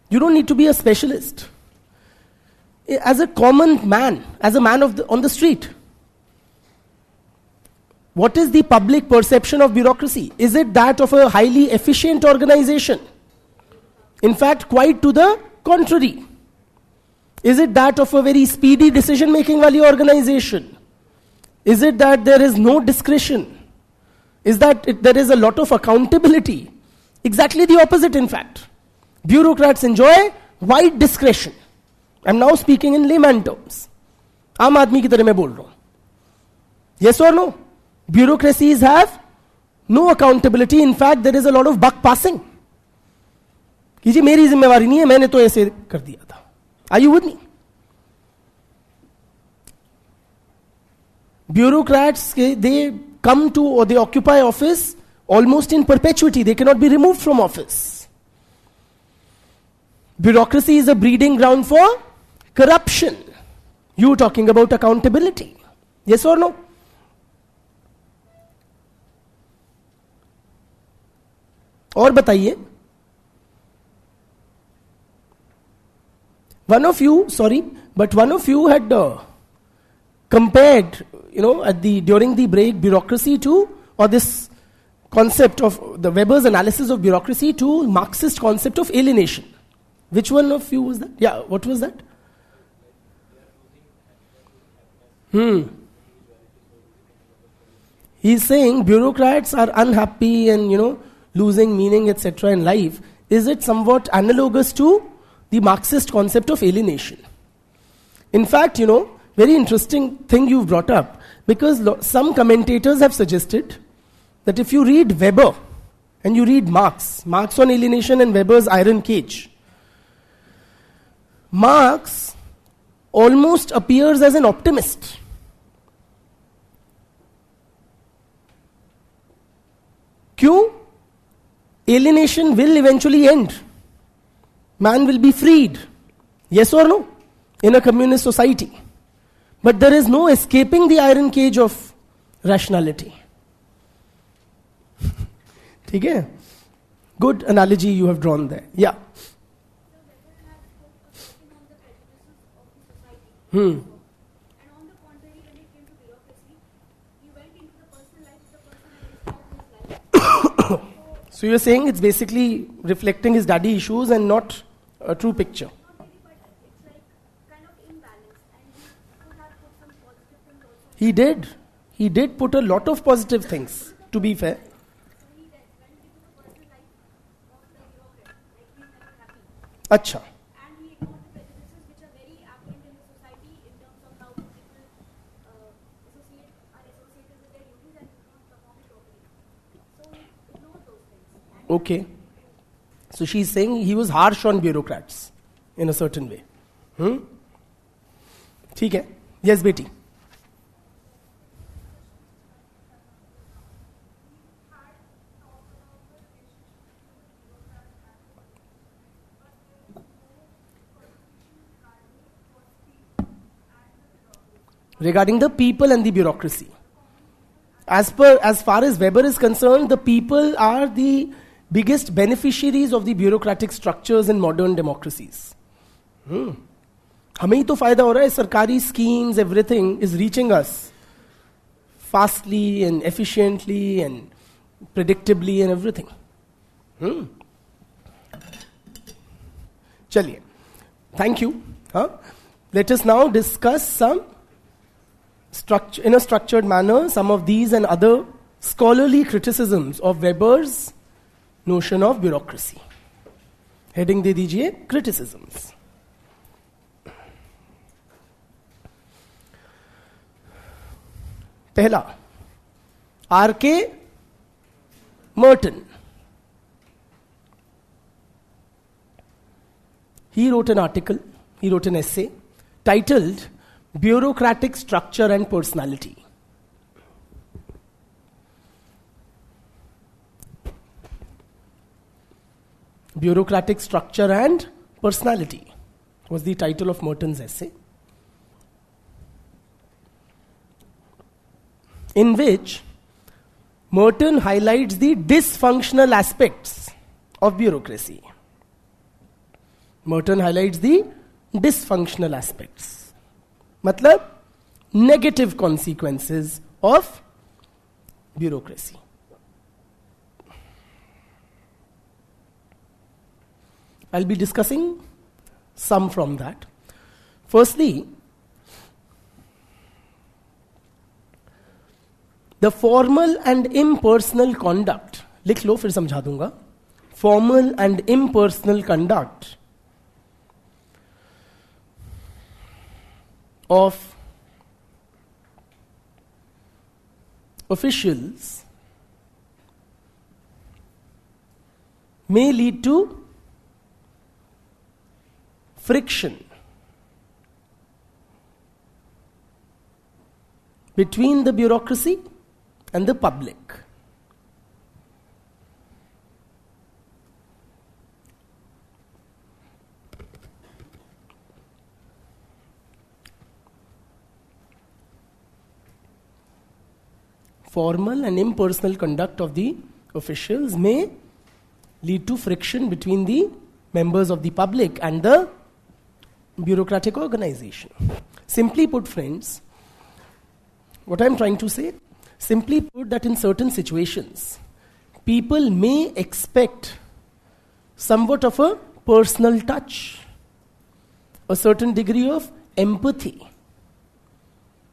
You don't need to be a specialist. As a common man, as a man on the street, What is the public perception of bureaucracy? Is it that of a highly efficient organization? In fact, quite to the contrary. Is it that of a very speedy decision-making wali organization? Is it that there is no discretion? Is that there is a lot of accountability? Exactly the opposite, in fact. Bureaucrats enjoy wide discretion. I'm now speaking in layman terms. आम आदमी की तरह मैं बोल रहा हूं. Yes or no? Bureaucracies have no accountability. In fact, there is a lot of buck passing. कि जी मेरी जिम्मेवारी नहीं है, मैंने तो ऐसे कर दिया था. Are you with me? Bureaucrats, they come to or they occupy office almost in perpetuity. They cannot be removed from office. Bureaucracy is a breeding ground for corruption. You talking about accountability. Yes or no? और बताइए. One of you had compared, during the break, bureaucracy to, or this concept of the Weber's analysis of bureaucracy to Marxist concept of alienation. Which one of you was that? Yeah, what was that? He's saying bureaucrats are unhappy and, losing meaning, etc. in life. Is it somewhat analogous to the Marxist concept of alienation? In fact, very interesting thing you've brought up, because some commentators have suggested that if you read Weber and you read Marx on alienation and Weber's Iron Cage, Marx almost appears as an optimist. क्यों? Alienation will eventually end. Man will be freed. Yes or no? In a communist society. But there is no escaping the iron cage of rationality. ठीक है? Good analogy you have drawn there. Yeah. And on the contrary, when it came to bureaucracy, he went into the personal life of the person and described his life. So you're saying it's basically reflecting his daddy issues and not a true picture. Not really, but it's like kind of imbalanced, and he could have put some positive things also. He did. He did put a lot of positive things, to be fair. So he went into the personal life of the bureaucrat, like he's never happy. Acha. And he ignored the prejudices which are very apparent in the society in terms of how people are associated with their duties and do not perform it properly. So he ignored those things. And Okay. So she's saying he was harsh on bureaucrats in a certain way. ठीक है. Yes, बेटी. Regarding the people and the bureaucracy. As far as Weber is concerned, the people are the biggest beneficiaries of the bureaucratic structures in modern democracies. हमें ही तो फायदा हो रहा है. सरकारी schemes, everything is reaching us fastly and efficiently and predictably and everything. चलिए. Thank you. Let us now discuss some in a structured manner some of these and other scholarly criticisms of Weber's notion of bureaucracy. Heading दे दीजिए criticisms. पहला, R.K. Merton. He wrote an article, he wrote an essay titled Bureaucratic Structure and Personality. Bureaucratic Structure and Personality was the title of Merton's essay, in which Merton highlights the dysfunctional aspects of bureaucracy. Merton highlights the dysfunctional aspects. मतलब negative consequences of bureaucracy. I'll be discussing some from that. Firstly, the formal and impersonal conduct, लिख लो फिर समझा दूंगा, formal and impersonal conduct of officials may lead to friction between the bureaucracy and the public. Formal and impersonal conduct of the officials may lead to friction between the members of the public and the bureaucratic organization. Simply put, friends, what I'm trying to say, simply put, that in certain situations, people may expect somewhat of a personal touch, a certain degree of empathy.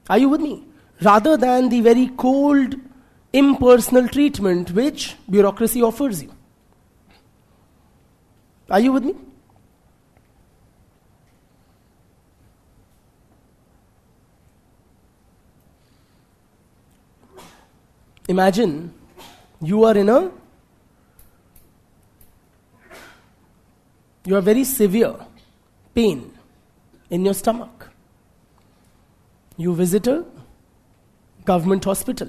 Are you with me? Rather than the very cold, impersonal treatment which bureaucracy offers you. Are you with me? Imagine you are very severe pain in your stomach. You visit a government hospital.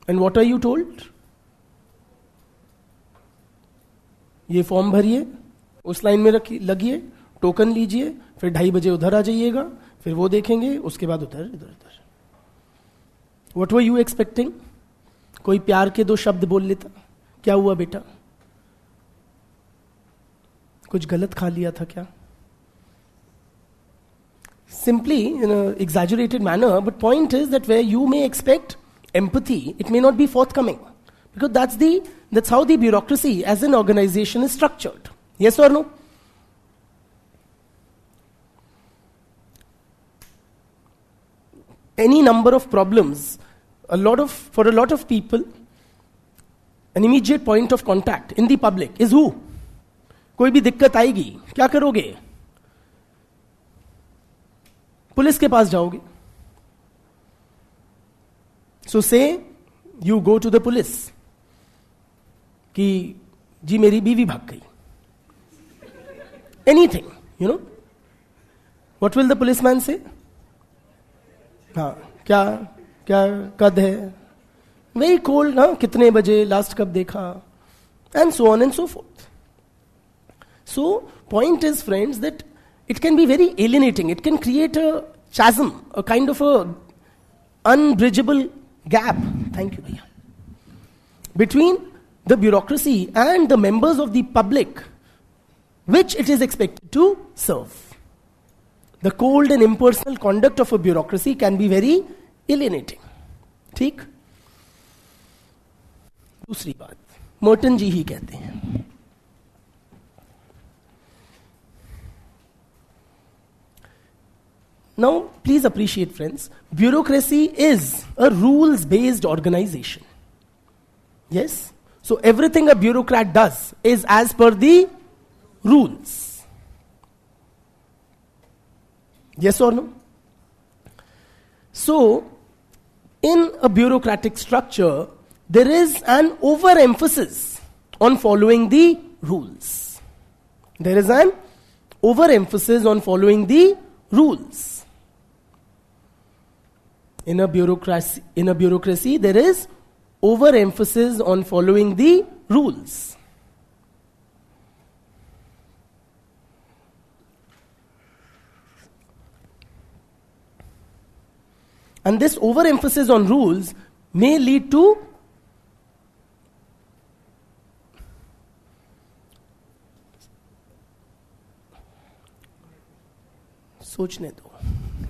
And what are you told? ये form भरिए, उस line में लगिए, token लीजिए, फिर 2:30 बजे उधर आ जाइएगा, फिर वो देखेंगे, उसके बाद उधर इधर उधर. What were you expecting? कोई प्यार के 2 शब्द बोल लेता, क्या हुआ बेटा? कुछ गलत खा लिया था क्या? Simply in an exaggerated manner, but point is that where you may expect empathy, it may not be forthcoming. Because that's how the bureaucracy as an organization is structured. Yes or no? Any number of problems, for a lot of people, an immediate point of contact in the public is who? कोई भी दिक्कत आएगी, क्या करोगे? Police के पास जाओगे. So say you go to the police कि जी मेरी बीवी भाग गई. Anything, What will the policeman say? हाँ, क्या कद है? Very cold, ना? कितने बजे? Last कब देखा? And so on and so forth. So, point is, friends, that it can be very alienating. It can create a chasm, a kind of a unbridgeable gap. Thank you, Bhaiya. Between the bureaucracy and the members of the public, which it is expected to serve. The cold and impersonal conduct of a bureaucracy can be very alienating. ठीक? दूसरी बात, Merton जी ही कहते हैं. Now, please appreciate, friends, bureaucracy is a rules-based organization. Yes? So everything a bureaucrat does is as per the rules. Yes or no? So, in a bureaucratic structure, there is an overemphasis on following the rules. There is an overemphasis on following the rules. In a bureaucracy, there is overemphasis on following the rules. And this overemphasis on rules may lead to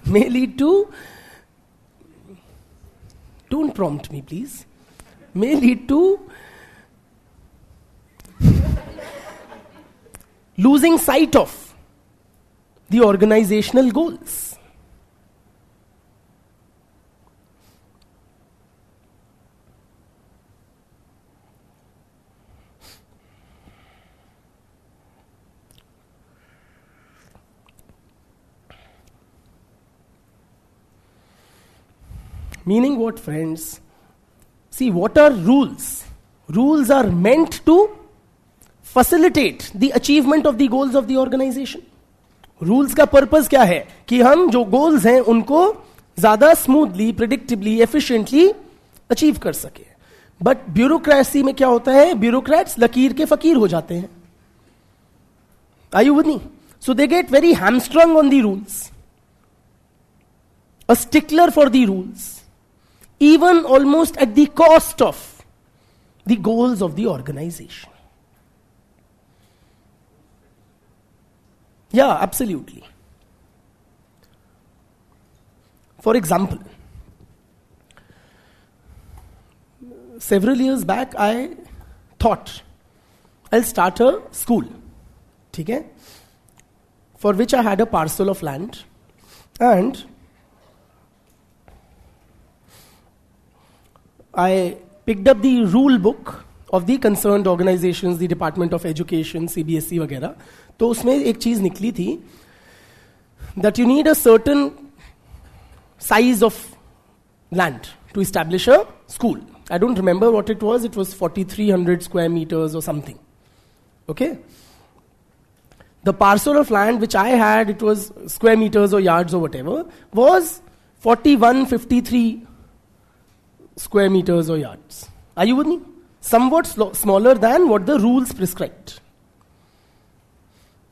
may lead to don't prompt me please, may lead to losing sight of the organizational goals. Meaning what, friends? See, what are rules? Rules are meant to facilitate the achievement of the goals of the organization. Rules का purpose क्या है कि हम जो goals हैं उनको ज्यादा smoothly, प्रिडिक्टिबली, efficiently achieve कर सके. बट ब्यूरोक्रेसी में क्या होता है? ब्यूरोक्रेट्स लकीर के फकीर हो जाते हैं. Are you with me? So they get very hamstrung on the rules, a stickler for the rules, even almost at the cost of the goals of the organization. Yeah, absolutely. For example, several years back I thought I'll start a school, ठीक है, for which I had a parcel of land, and I picked up the rule book of the concerned organizations, the Department of Education, CBSE वगैरह. तो उसमें एक चीज निकली थी that you need a certain size of land to establish a school. I don't remember what it was. It was 4,300 square meters or something. Okay? The parcel of land which I had, it was square meters or yards or whatever, was 4153 square meters or yards. Are you with me? Somewhat smaller than what the rules prescribed.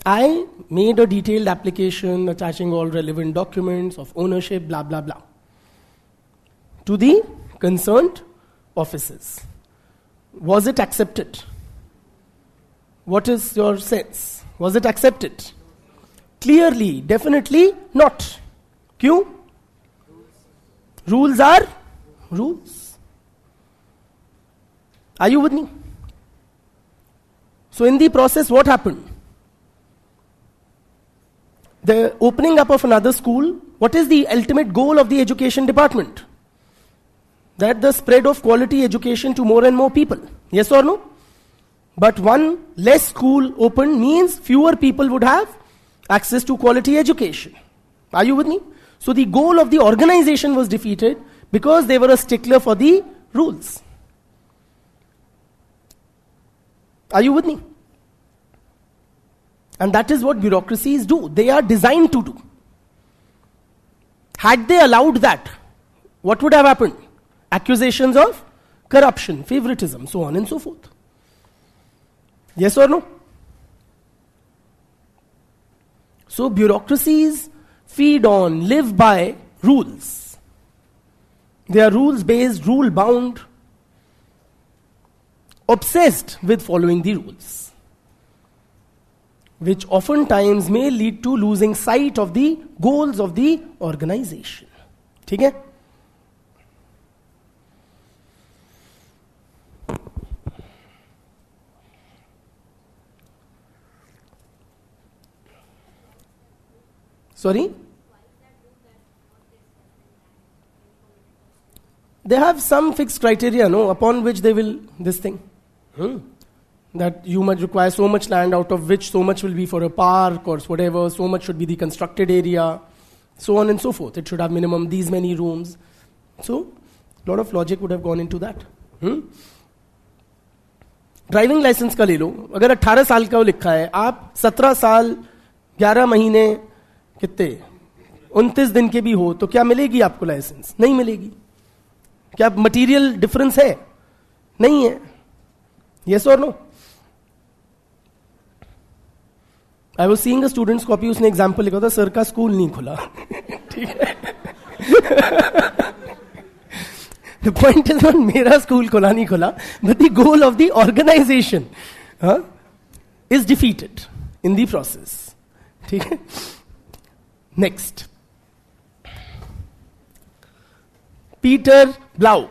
I made a detailed application attaching all relevant documents of ownership, blah, blah, blah, to the concerned offices. Was it accepted? What is your sense? Was it accepted? Clearly, definitely not. Kyun? Rules are rules. Are you with me? So in the process, what happened? The opening up of another school, what is the ultimate goal of the education department? That the spread of quality education to more and more people. Yes or no? But one less school opened means fewer people would have access to quality education. Are you with me? So the goal of the organization was defeated because they were a stickler for the rules. Are you with me? And that is what bureaucracies do. They are designed to do. Had they allowed that, what would have happened? Accusations of corruption, favoritism, so on and so forth. Yes or no? So bureaucracies feed on, live by rules. They are rules-based, rule-bound, obsessed with following the rules, which oftentimes may lead to losing sight of the goals of the organization. ठीक है? Sorry? They have some fixed criteria, no, upon which they will this thing. That you must require so much land, out of which so much will be for a park or whatever, so much should be the constructed area, so on and so forth. It should have minimum these many rooms. So, a lot of logic would have gone into that. Driving licence का ले लो, अगर 18 साल का लिखा है, आप 17 साल 11 महीने कितने 29 दिन के भी हो, तो क्या मिलेगी आपको लाइसेंस? नहीं मिलेगी. क्या मटीरियल डिफरेंस है? नहीं है. यस और no? I was seeing a student's copy, उसने एग्जाम्पल लिखा था, सर का स्कूल नहीं खुला. ठीक है. द पॉइंट इज नॉट मेरा स्कूल खुला नहीं खुला, but the goal of the organisation is defeated in the process. ठीक है. Next, Peter Blau.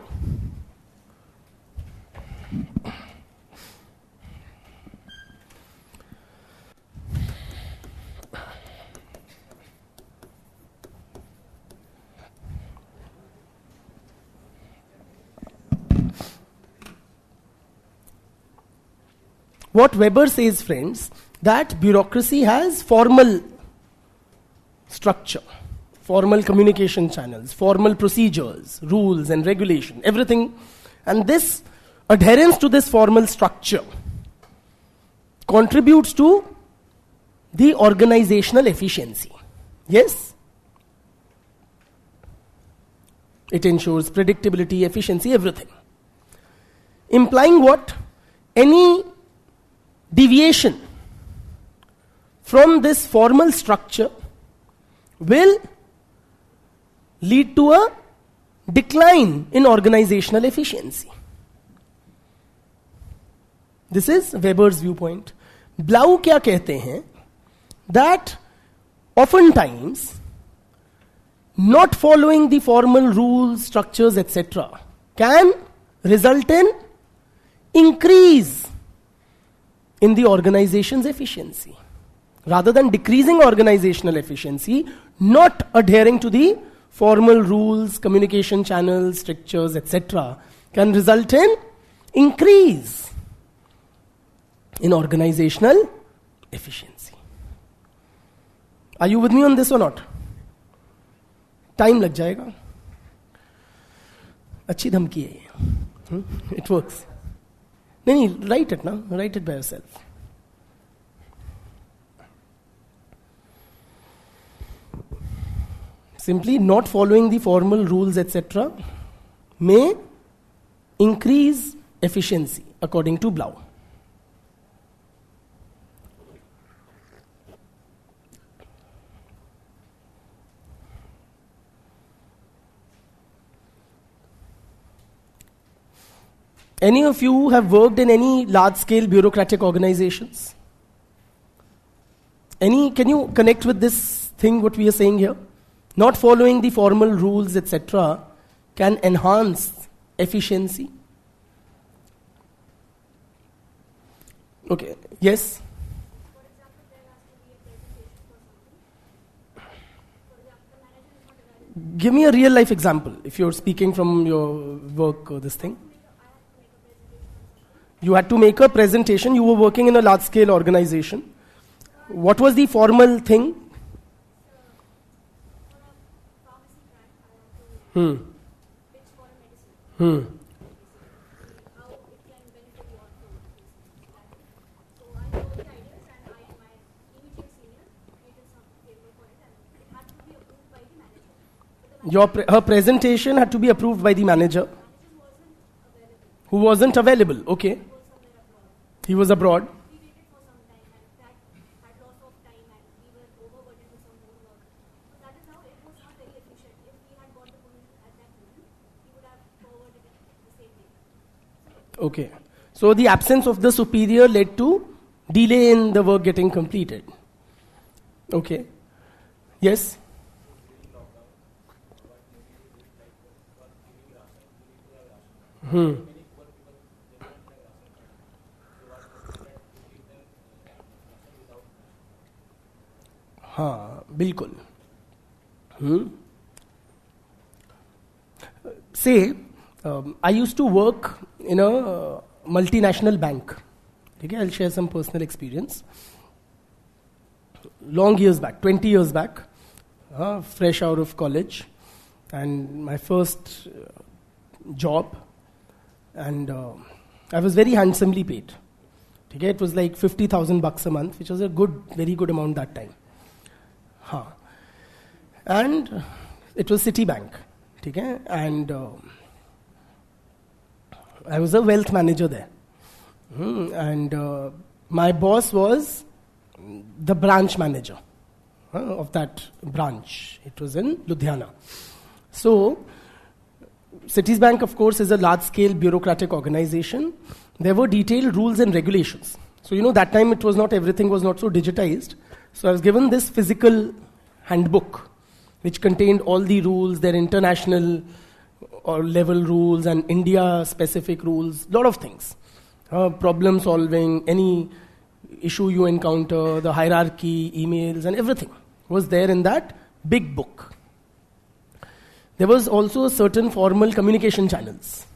What Weber says, friends, that bureaucracy has formal structure, formal communication channels, formal procedures, rules and regulation, everything. And this adherence to this formal structure contributes to the organizational efficiency. Yes? It ensures predictability, efficiency, everything. Implying what? Any deviation from this formal structure will lead to a decline in organizational efficiency. This is Weber's viewpoint. Blau क्या कहते हैं? That oftentimes not following the formal rules, structures, etc. can result in increase in the organization's efficiency. Rather than decreasing organizational efficiency, not adhering to the formal rules, communication channels, strictures, etc. can result in increase in organizational efficiency. Are you with me on this or not? Time lag jayega. अच्छी धमकी है ये. It works. नहीं, write it now. Write it by yourself. Simply not following the formal rules, etc. may increase efficiency, according to Blau. Any of you have worked in any large-scale bureaucratic organizations? Can you connect with this thing, what we are saying here? Not following the formal rules, etc. can enhance efficiency. Okay, yes? For example, there has to be a presentation for something. For example, the manager is not available. Give me a real-life example, if you're speaking from your work or this thing. You had to make a presentation. You were working in a large-scale organization. What was the formal thing? For a pharmacy brand, I have to pitch for a medicine. How it can benefit your food. So I wrote the ideas and I and my immediate senior created some paper for it and it had to be approved by the manager. Her presentation had to be approved by the manager. Who wasn't available? Okay. He was abroad. We waited for some time and that had loss of time and we were overburdened with some more work. So that is how it was not very efficient. If we had got the permission at that moment, we would have forwarded it the same day. Okay. So the absence of the superior led to delay in the work getting completed. Okay. Yes? हाँ बिल्कुल. Say, I used to work in a multinational bank. Okay, I'll share some personal experience. Long years back, 20 years back, fresh out of college, and my first job, and I was very handsomely paid. Okay, it was like $50,000 a month, which was a very good amount that time. And it was Citibank. Okay? And I was a wealth manager there. And my boss was the branch manager of that branch. It was in Ludhiana. So, Citibank, of course, is a large-scale bureaucratic organization. There were detailed rules and regulations. So, that time everything was not so digitized. So I was given this physical handbook, which contained all the rules, their international or level rules and India specific rules, lot of things. Problem solving, any issue you encounter, the hierarchy, emails and everything was there in that big book. There was also certain formal communication channels,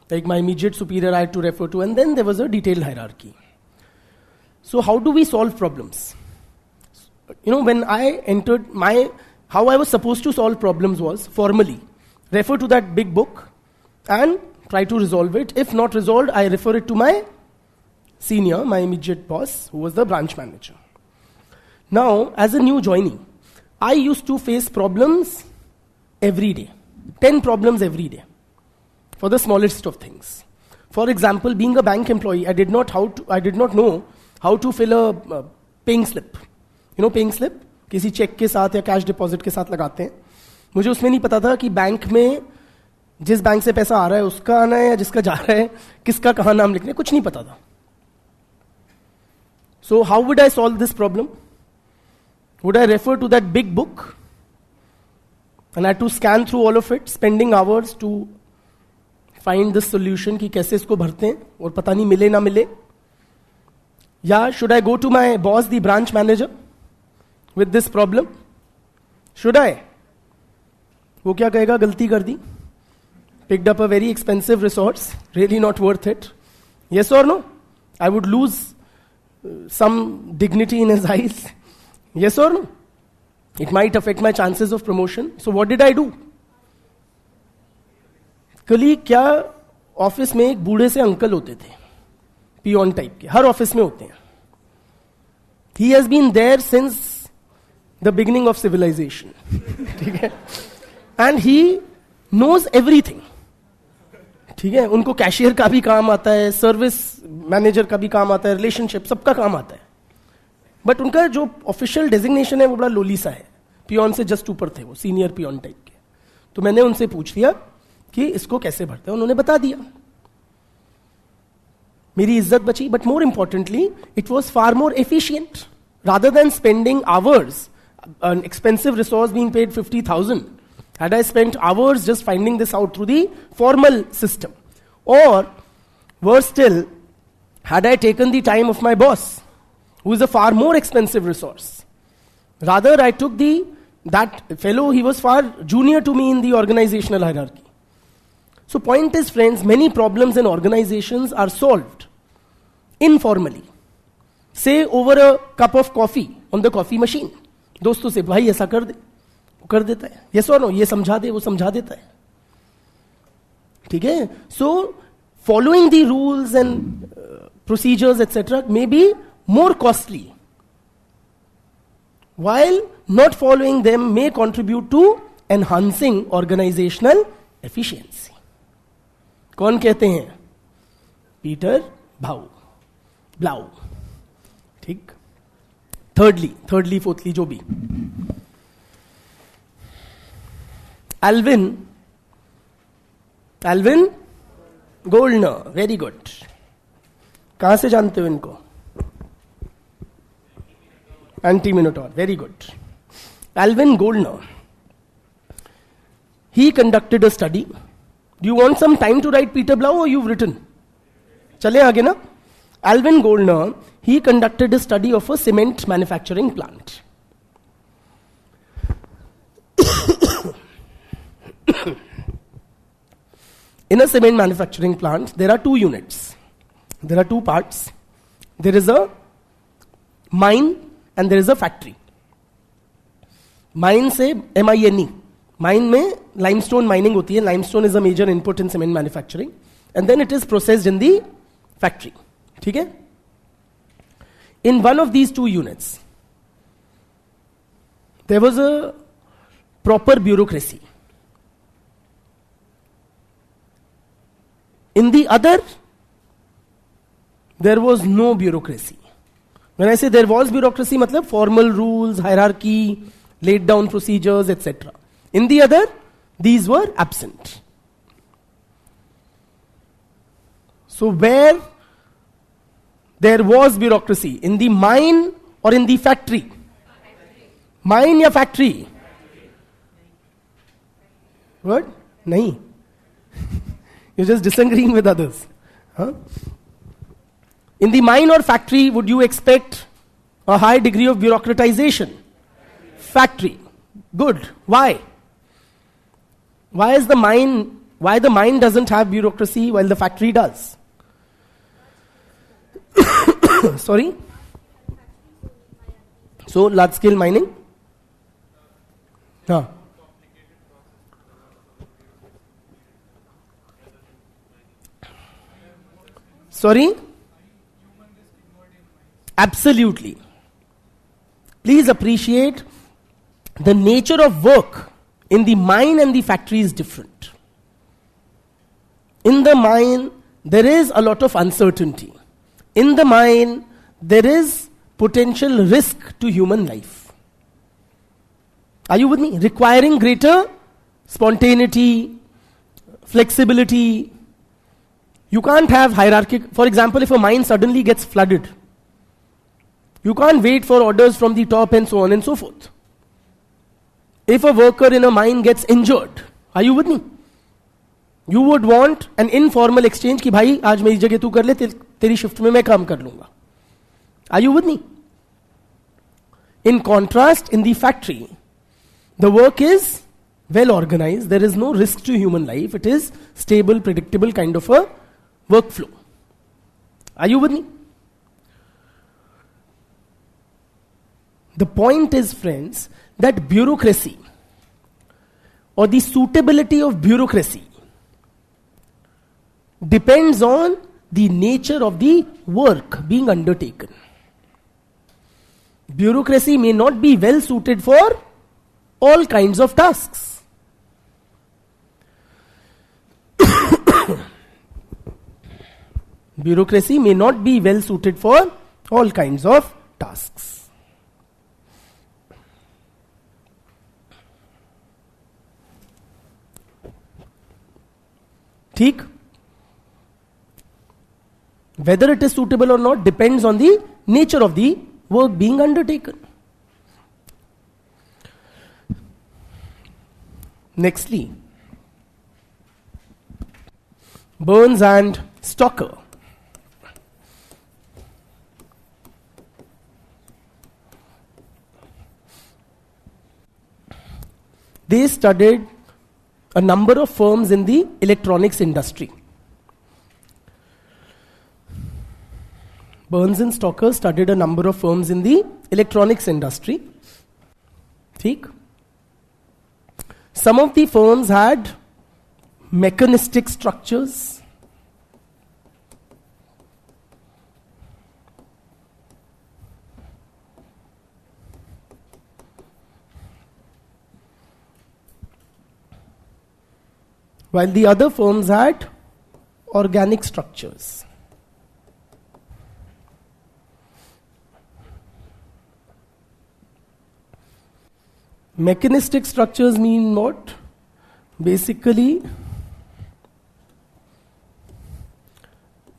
like my immediate superior I had to refer to, and then there was a detailed hierarchy. So how do we solve problems? When I entered how I was supposed to solve problems was formally refer to that big book and try to resolve it. If not resolved, I refer it to my senior, my immediate boss, who was the branch manager. Now, as a new joinee, I used to face problems every day. 10 problems every day. For the smallest of things. For example, being a bank employee, I did not know how to fill a paying slip. Paying slip? किसी check के साथ या cash deposit के साथ लगाते हैं. मुझे उसमें नहीं पता था कि बैंक में जिस बैंक से पैसा आ रहा है उसका आना है या जिसका जा रहा है, किसका कहाँ नाम लिखना है, कुछ नहीं पता था. So how would I solve this problem? Would I refer to that big book? And I had to scan through all of it, spending hours to find this solution कि कैसे इसको भरते हैं और पता नहीं मिले ना मिले. या should I go to my boss, the branch manager, with this problem? Should I? वो क्या कहेगा, गलती कर दी. Picked up a very expensive resource, really not worth it. Yes or no? I would lose some dignity in his eyes. Yes or no? It might affect my chances of promotion. So what did I do? कल क्या office में एक बूढ़े से uncle होते थे, peon type के, हर office में होते हैं. He has been there since the beginning of civilization. ठीक है? And he knows everything. ठीक है? उनको कैशियर का भी काम आता है, सर्विस मैनेजर का भी काम आता है, रिलेशनशिप सबका काम आता है. बट उनका जो ऑफिशियल डेजिग्नेशन है वो बड़ा लोली सा है. पियोन से जस्ट ऊपर थे वो, सीनियर पियोन टाइप के. तो मैंने उनसे पूछ लिया कि इसको कैसे भरते हैं. उन्होंने बता दिया. मेरी इज्जत बची. But more importantly it was far more efficient. Rather than spending hours, an expensive resource being paid 50,000, had I spent hours just finding this out through the formal system, or worse still, had I taken the time of my boss, who is a far more expensive resource. Rather, I took that fellow, he was far junior to me in the organizational hierarchy. So point is, friends, many problems in organizations are solved informally. Say over a cup of coffee on the coffee machine. दोस्तों से, भाई ऐसा कर दे, वो कर देता है. Yes और नो, ये समझा दे, वो समझा देता है. ठीक है? So following the rules and procedures etcetera may be more costly, while not following them may contribute to enhancing organizational efficiency. कौन कहते हैं? पीटर ब्लाउ. ठीक. Thirdly, fourthly, जो भी. Alvin Goldner, very good. कहां से जानते हो इनको? Anti-Minotaur, very good. Alvin Goldner, he conducted a study. Do you want some time to write Peter Blau or you've written? चले आगे ना. Alvin Goldner, he conducted a study of a cement manufacturing plant. In a cement manufacturing plant, there are two units. There are two parts. There is a mine and there is a factory. Mine से MINE. Mine में limestone mining होती है. Limestone is a major input in cement manufacturing. And then it is processed in the factory. ठीक है? In one of these two units, there was a proper bureaucracy. In the other, there was no bureaucracy. When I say there was bureaucracy, matlab formal rules, hierarchy, laid down procedures, etc. In the other, these were absent. So where there was bureaucracy, in the mine or in the factory? Mine या factory? What? नहीं. You're just disagreeing with others. Huh? In the mine or factory, would you expect a high degree of bureaucratization? Factory. Good. Why? Why the mine doesn't have bureaucracy while the factory does? Sorry? So, large scale mining? Huh. Sorry? Absolutely. Please appreciate the nature of work in the mine and the factory is different. In the mine, there is a lot of uncertainty. In the mine, there is potential risk to human life. Are you with me? Requiring greater spontaneity, flexibility. You can't have hierarchy. For example, if a mine suddenly gets flooded, you can't wait for orders from the top and so on and so forth. If a worker in a mine gets injured, are you with me? You would want an informal exchange कि भाई आज मेरी जगह तू कर ले, तेरी shift में मैं काम कर लूंगा. Are you with me? In contrast, in the factory, the work is well organized. There is no risk to human life. It is stable, predictable kind of a workflow. Are you with me? The point is, friends, that bureaucracy or the suitability of bureaucracy depends on the nature of the work being undertaken. Bureaucracy may not be well suited for all kinds of tasks. Bureaucracy may not be well suited for all kinds of tasks. ठीक? Whether it is suitable or not depends on the nature of the work being undertaken. Nextly, Burns and Stoker. They studied a number of firms in the electronics industry. Burns and Stoker studied a number of firms in the electronics industry. ठीक? Some of the firms had mechanistic structures. While the other firms had organic structures. Mechanistic structures mean what? Basically,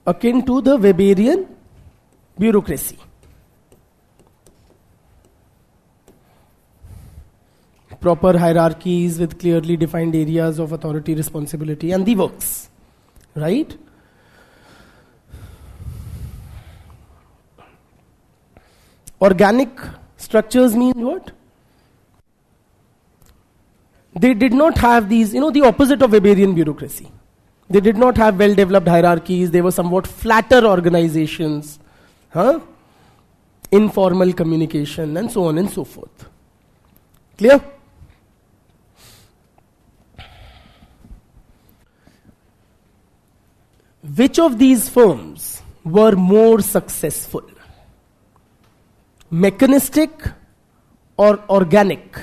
akin to the Weberian bureaucracy. Proper hierarchies with clearly defined areas of authority, responsibility, and the works. Right? Organic structures mean what? They did not have these, the opposite of Weberian bureaucracy. They did not have well-developed hierarchies. They were somewhat flatter organizations. Informal communication and so on and so forth. Clear? Which of these firms were more successful? Mechanistic or organic?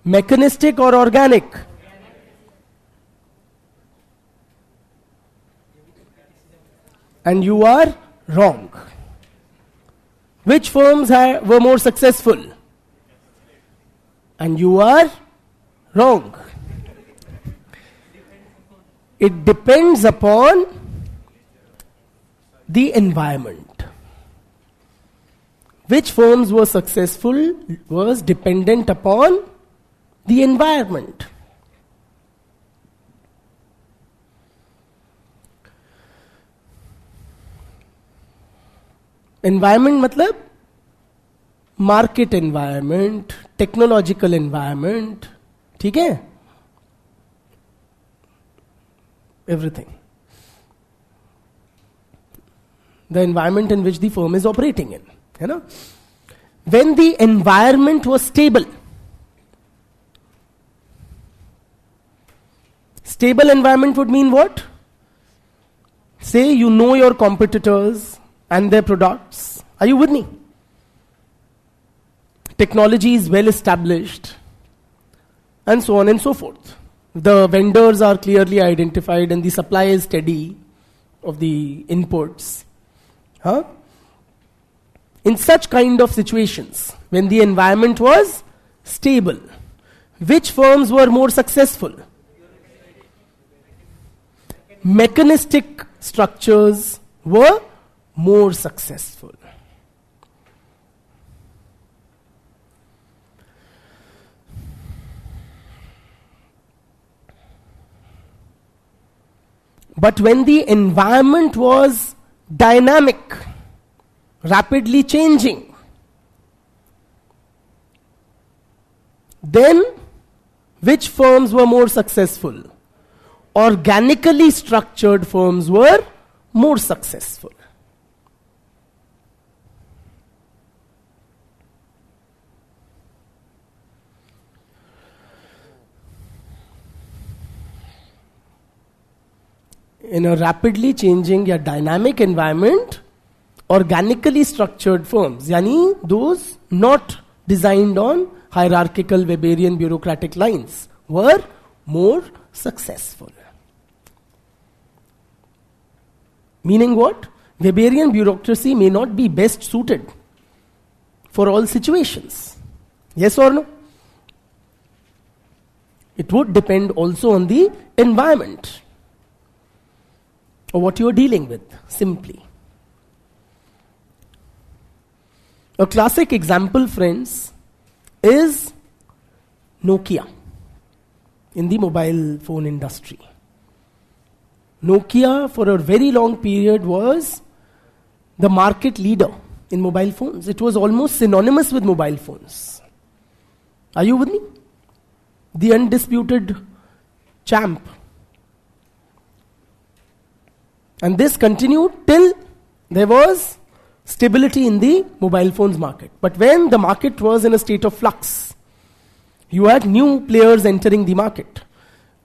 Mechanistic or organic? And you are wrong. Which firms were more successful? And you are wrong. It depends upon the environment. Which firms were successful was dependent upon the environment. Environment मतलब market environment, technological environment, ठीक है, everything, the environment in which the firm is operating in, है ना. When the environment was stable, stable environment would mean what? Say you know your competitors and their products. Are you with me? Technology is well established, and so on and so forth. The vendors are clearly identified and the supply is steady of the inputs. Huh? In such kind of situations, when the environment was stable, which firms were more successful? Mechanistic structures were more successful. But when the environment was dynamic, rapidly changing, then which firms were more successful? Organically structured firms were more successful. In a rapidly changing or dynamic environment, organically structured firms, yani those not designed on hierarchical Weberian bureaucratic lines, were more successful. Meaning what? Weberian bureaucracy may not be best suited for all situations. Yes or no? It would depend also on the environment or what you are dealing with, simply. A classic example, friends, is Nokia in the mobile phone industry. Nokia, for a very long period, was the market leader in mobile phones. It was almost synonymous with mobile phones. Are you with me? The undisputed champ. And this continued till there was stability in the mobile phones market. But when the market was in a state of flux, you had new players entering the market.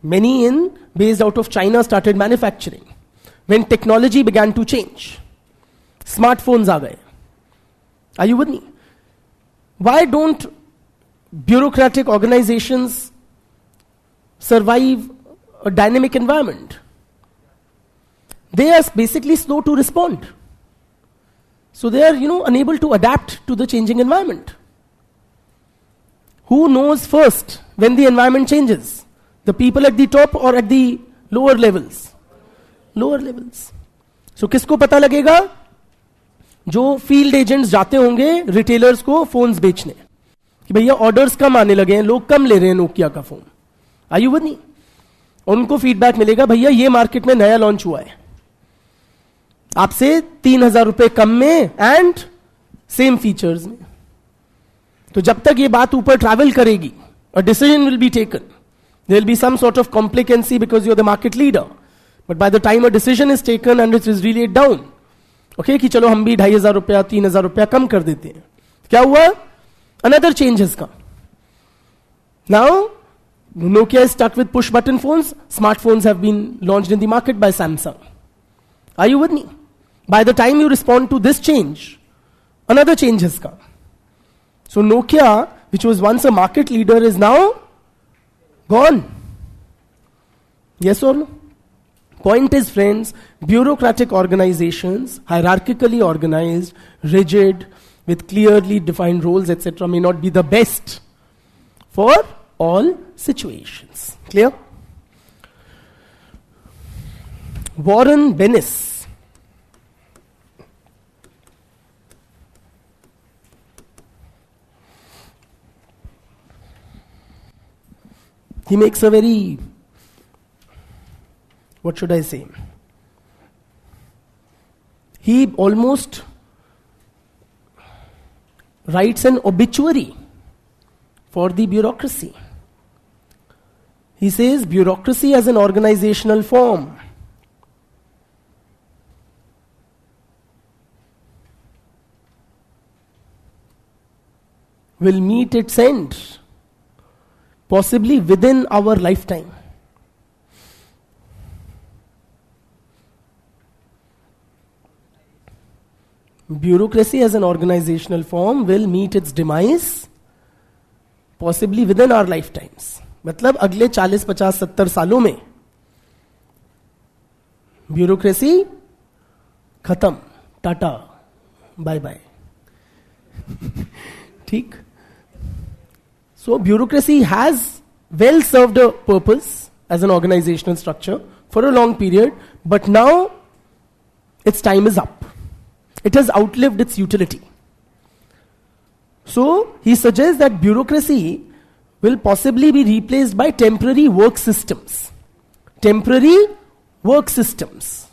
Many based out of China started manufacturing. When technology began to change, smartphones are there. Are you with me? Why don't bureaucratic organizations survive a dynamic environment? They are basically slow to respond. So they are, unable to adapt to the changing environment. Who knows first when the environment changes? The people at the top or at the lower levels? Lower levels. So किसको पता लगेगा? जो field agents जाते होंगे retailers को phones बेचने कि भैया ऑर्डर्स कम आने लगे हैं, लोग कम ले रहे हैं नोकिया का phone. Are you with me? उनको फीडबैक मिलेगा, भैया ये मार्केट में नया लॉन्च हुआ है, आपसे 3,000 रुपए कम में एंड सेम फीचर्स में. तो जब तक ये बात ऊपर ट्रैवल करेगी, a decision will be taken. There will be some sort of complacency because you are the market leader, but by the time a decision is taken and it is relayed down, okay, कि चलो हम भी 2,500 रुपया 3,000 रुपया कम कर देते हैं. क्या हुआ? अनदर चेंजेस का. Now Nokia is stuck with push button phones. Smartphones have been launched in the market by Samsung. Are you with me? By the time you respond to this change, another change has come. So Nokia, which was once a market leader, is now gone. Yes or no? Point is, friends, bureaucratic organizations, hierarchically organized, rigid, with clearly defined roles, etc., may not be the best for all situations. Clear? Warren Bennis, he makes a very, what should I say? He almost writes an obituary for the bureaucracy. He says bureaucracy as an organizational form will meet its end, possibly within our lifetime. Bureaucracy as an organizational form will meet its demise, possibly within our lifetimes. मतलब अगले 40, 50, 70 सालों में bureaucracy खत्म, Tata, bye bye. ठीक. So bureaucracy has well served a purpose as an organizational structure for a long period, but now its time is up. It has outlived its utility. So he suggests that bureaucracy will possibly be replaced by temporary work systems. Temporary work systems.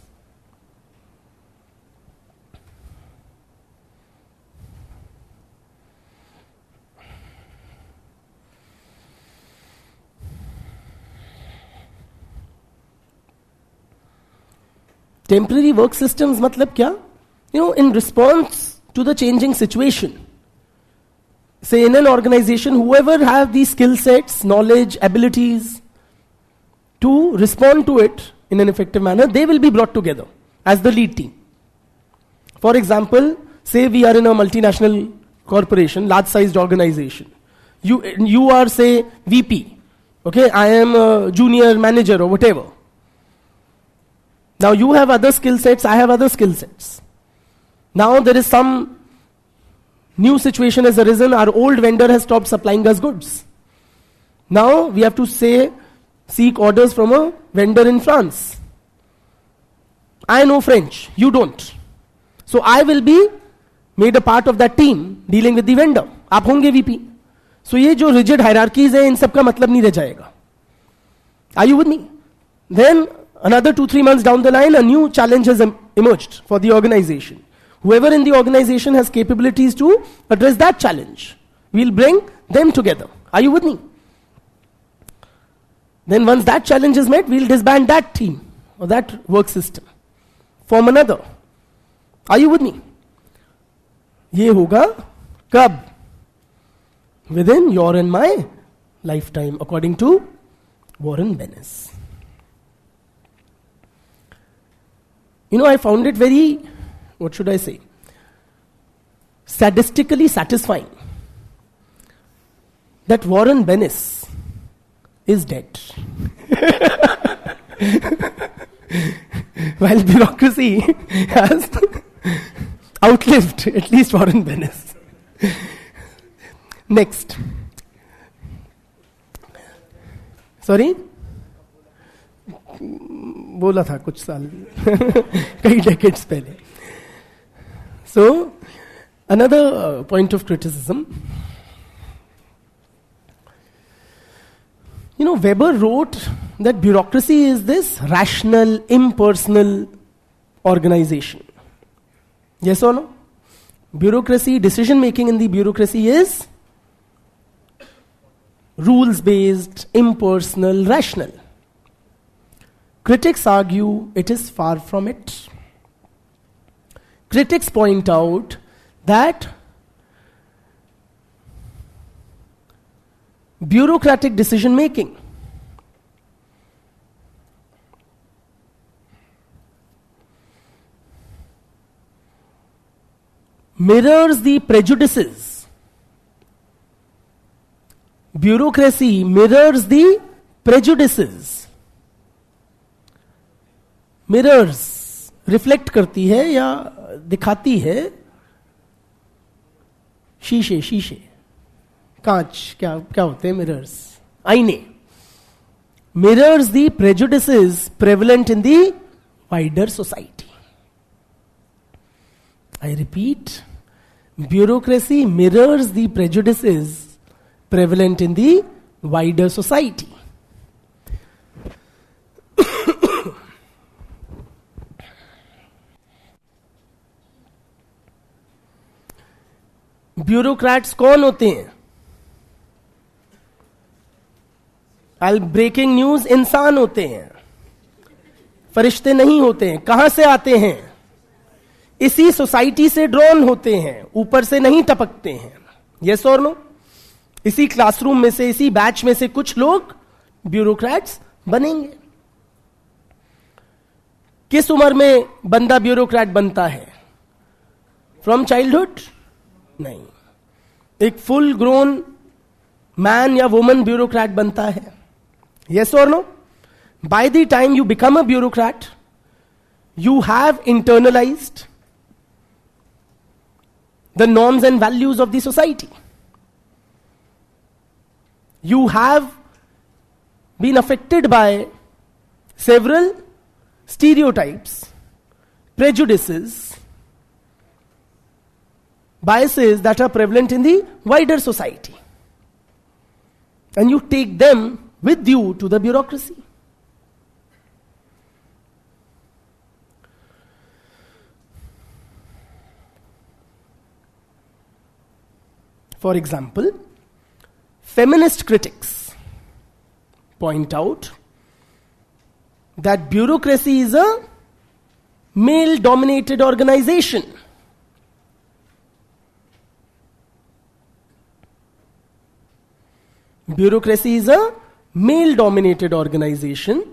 Temporary work systems मतलब क्या? In response to the changing situation. Say in an organization, whoever have these skill sets, knowledge, abilities to respond to it in an effective manner, they will be brought together as the lead team. For example, say we are in a multinational corporation, large-sized organization. You are, say, VP. Okay, I am a junior manager or whatever. Now you have other skill sets, I have other skill sets. Now there is some new situation has arisen, our old vendor has stopped supplying us goods. Now we have to seek orders from a vendor in France. I know French, you don't. So I will be made a part of that team dealing with the vendor. आप होंगे VP. So ये जो rigid hierarchies है, इन सब का मतलब नहीं रह जाएगा. Are you with me? Then another 2-3 months down the line, a new challenge has emerged for the organization. Whoever in the organization has capabilities to address that challenge, we'll bring them together. Are you with me? Then once that challenge is met, we'll disband that team or that work system. Form another. Are you with me? ये होगा कब? Within your and my lifetime, according to Warren Bennis. I found it very, what should I say, sadistically satisfying that Warren Bennis is dead. While bureaucracy has outlived at least Warren Bennis. Next. Sorry? बोला था कुछ साल कई decades पहले. So, another point of criticism. Weber wrote that bureaucracy is this rational, impersonal organization. Yes or no? Bureaucracy, decision making in the bureaucracy is rules-based, impersonal, rational. Critics argue it is far from it. Critics point out that bureaucratic decision making mirrors the prejudices. Bureaucracy mirrors the prejudices. Mirrors, reflect करती है या दिखाती है शीशे कांच क्या होते हैं मिरर्स आईने mirrors the prejudices prevalent in the wider society. I repeat, bureaucracy mirrors the prejudices prevalent in the wider society. Bureaucrats कौन होते हैं? ब्रेकिंग न्यूज, इंसान होते हैं, फरिश्ते नहीं होते हैं. कहां से आते हैं? इसी सोसाइटी से ड्रॉन होते हैं, ऊपर से नहीं टपकते हैं. यस और नो? इसी क्लासरूम में से, इसी बैच में से कुछ लोग ब्यूरोक्रेट्स बनेंगे. किस उम्र में बंदा ब्यूरोक्रेट बनता है? From childhood? नहीं. एक फुल ग्रोन मैन या वुमन ब्यूरोक्रेट बनता है. यस और no? By the time you become a bureaucrat, you have internalized the norms and values of the society. You have been affected by several stereotypes, prejudices, biases that are prevalent in the wider society. And you take them with you to the bureaucracy. For example, feminist critics point out that bureaucracy is a male-dominated organization. Bureaucracy is a male-dominated organization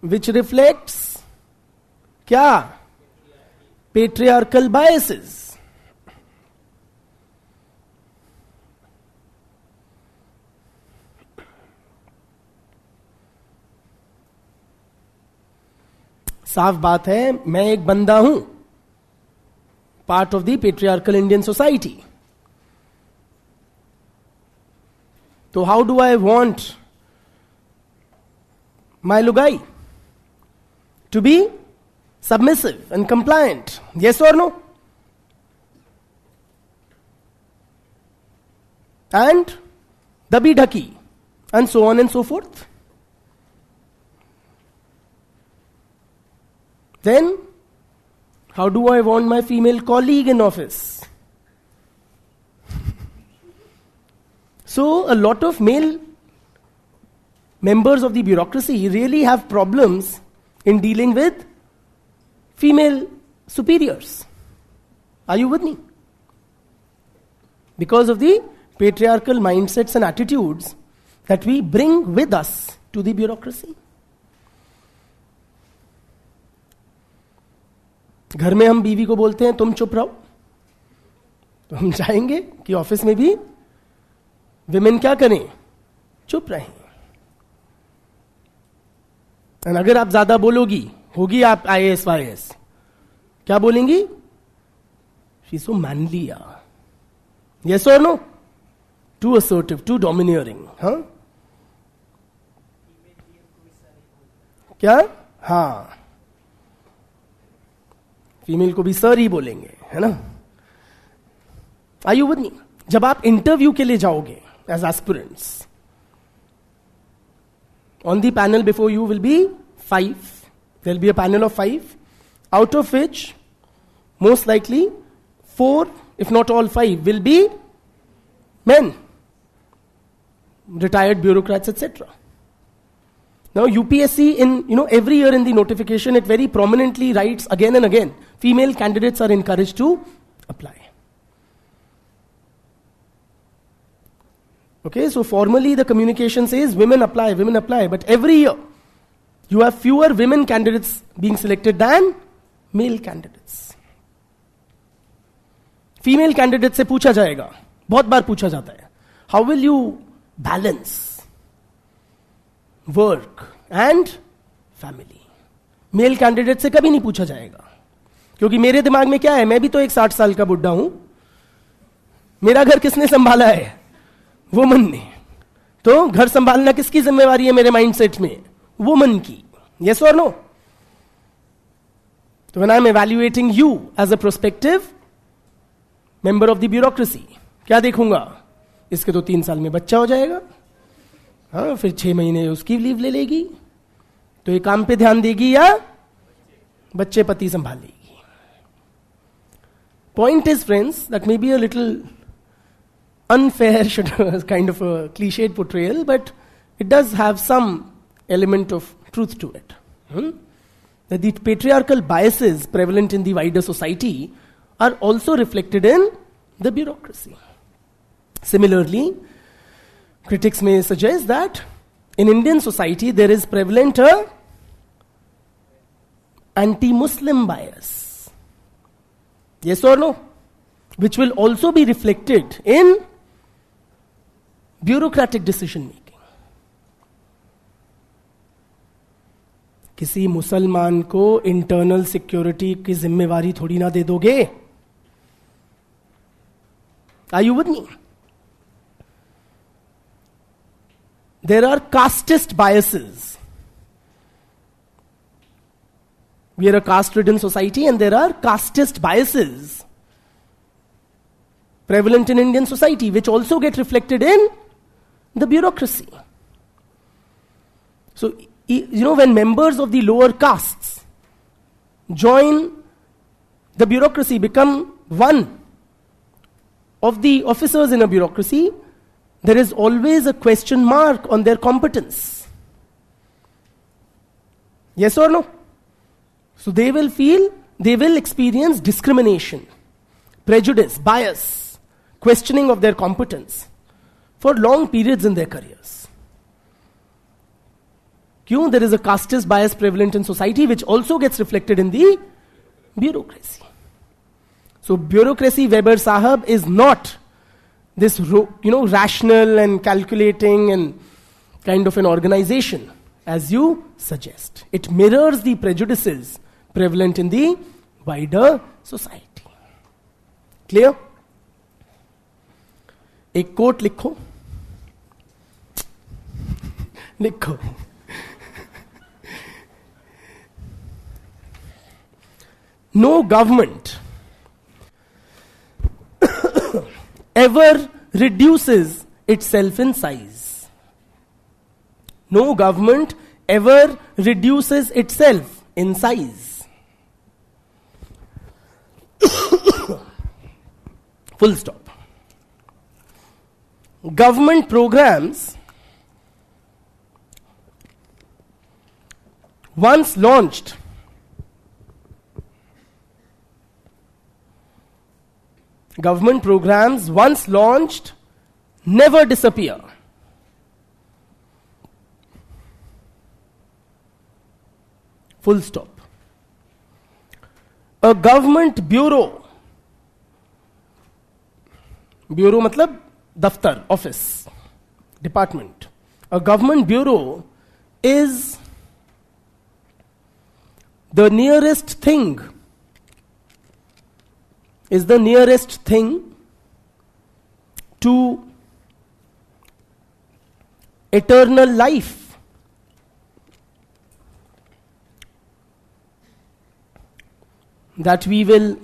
which reflects क्या? Patriarchal biases. साफ बात है, मैं एक बंदा हूं, part of the patriarchal Indian society. तो how do I want my लुगाई to be submissive and compliant? Yes or no? And dabi dhaki, and so on and so forth. Then, how do I want my female colleague in office? So, a lot of male members of the bureaucracy really have problems in dealing with female superiors. Are you with me? Because of the patriarchal mindsets and attitudes that we bring with us to the bureaucracy. घर में हम बीवी को बोलते हैं तुम चुप रहो, तो हम चाहेंगे कि ऑफिस में भी विमेन क्या करें? चुप रहें. और अगर आप ज्यादा बोलोगी, होगी आप IAS वाईएस, क्या बोलेंगी? She so manly. यस और no? Too assertive, too domineering. हाँ क्या? हाँ, फीमेल को भी सर ही बोलेंगे, है ना? Are you with me? जब आप इंटरव्यू के लिए जाओगे as aspirants, on the panel before you will be 5. There will be a panel of 5, out of which most likely 4, if not all 5, will be men, retired bureaucrats, etc. Now UPSC, in every year in the notification, it very prominently writes again and again, female candidates are encouraged to apply. Okay, so formally the communication says women apply, but every year you have fewer women candidates being selected than male candidates. Female candidates से पूछा जाएगा, बहुत बार पूछा जाता है, how will you balance work and family? Male candidate से कभी नहीं पूछा जाएगा, क्योंकि मेरे दिमाग में क्या है, मैं भी तो एक 60 साल का बुड्ढा हूं, मेरा घर किसने संभाला है? वुमन ने. तो घर संभालना किसकी जिम्मेवारी है मेरे माइंडसेट में? वुमन की. यस और नो? तो when I am evaluating you as a prospective member of the bureaucracy, क्या देखूंगा? इसके तो 3 साल में बच्चा हो जाएगा, हाँ, फिर 6 महीने उसकी लीव ले लेगी, तो ये काम पे ध्यान देगी या बच्चे पति संभालेगी? Point is, friends, that may be a little unfair, kind of a cliched portrayal, but it does have some element of truth to it. That the patriarchal biases prevalent in the wider society are also reflected in the bureaucracy. Similarly, critics may suggest that in Indian society there is prevalent a anti-Muslim bias. Yes or no? Which will also be reflected in bureaucratic decision making. किसी मुसलमान को internal security की जिम्मेवारी थोड़ी ना दे दोगे. Are you with me? There are casteist biases. We are a caste-ridden society and there are casteist biases prevalent in Indian society which also get reflected in the bureaucracy. So, when members of the lower castes join the bureaucracy, become one of the officers in a bureaucracy, there is always a question mark on their competence. Yes or no? So they will experience discrimination, prejudice, bias, questioning of their competence for long periods in their careers. There is a casteist bias prevalent in society which also gets reflected in the bureaucracy. So bureaucracy, Weber Sahab, is not this rational and calculating and kind of an organization as you suggest. It mirrors the prejudices prevalent in the wider society. Clear? एक coat लिखो. लिखो. No government ever reduces itself in size. No government ever reduces itself in size. Full stop. Government programs once launched never disappear. Full stop. A government bureau matlab daftar, office, department. A government bureau is the nearest thing to eternal life. That we will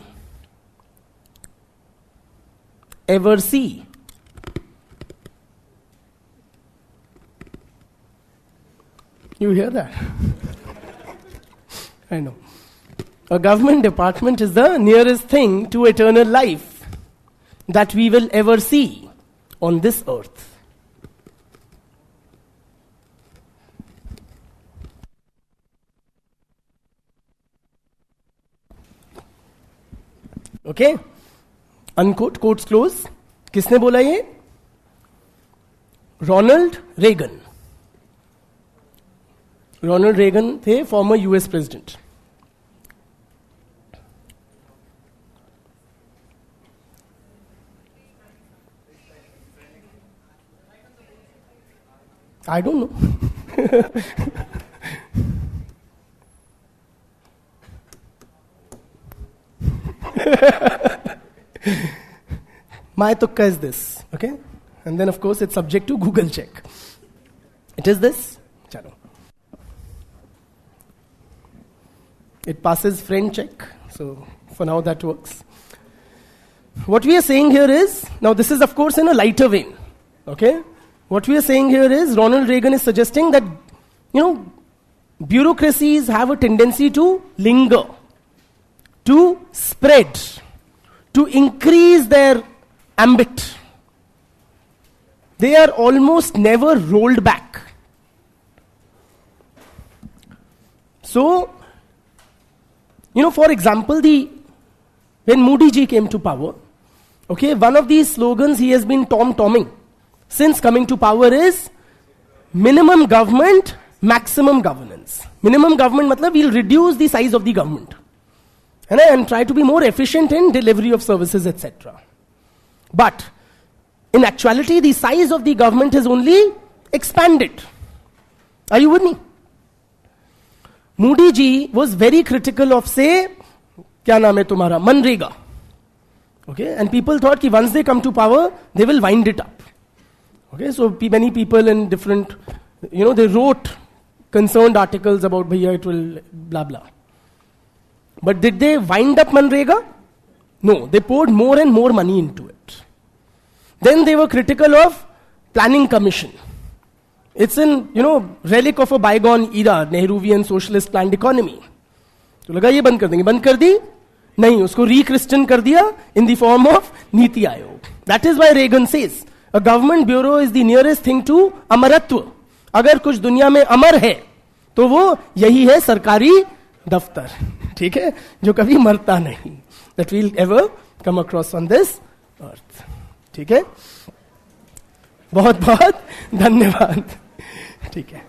ever see. You hear that? I know. A government department is the nearest thing to eternal life that we will ever see on this earth. Okay? Unquote, quotes close. किसने बोला ये? Ronald Reagan. Ronald Reagan थे former US president. I don't know. My tukka is this, okay? And then of course it's subject to Google check. It is this. Chalo. It passes friend check. So for now that works. What we are saying here is, now this is of course in a lighter vein, okay? What we are saying here is, Ronald Reagan is suggesting that, bureaucracies have a tendency to linger, to spread, to increase their ambit, they are almost never rolled back. So, for example, when Modi ji came to power, okay, one of these slogans he has been tom-tomming since coming to power is minimum government, maximum governance. Minimum government matlab we'll reduce the size of the government and try to be more efficient in delivery of services, etc. But in actuality, the size of the government has only expanded. Are you with me? Modi ji was very critical of, say, kya naam hai tumhara, Manrega. Okay, and people thought that once they come to power, they will wind it up. Okay, so many people in different, they wrote concerned articles about, bhaiya, it will blah blah. But did they wind up Manrega? No, they poured more and more money into it. Then they were critical of planning commission. It's an, relic of a bygone era, Nehruvian socialist planned economy. तो लगा ये बंद कर देंगे, बंद कर दी नहीं, उसको रीक्रिस्टन कर दिया in the form of NITI Aayog. That is why Reagan says a government bureau is the nearest thing to अमरत्व. अगर कुछ दुनिया में अमर है तो वो यही है सरकारी दफ्तर, ठीक है, जो कभी मरता नहीं, that we'll ever come across on this earth. ठीक है, बहुत बहुत धन्यवाद. ठीक है.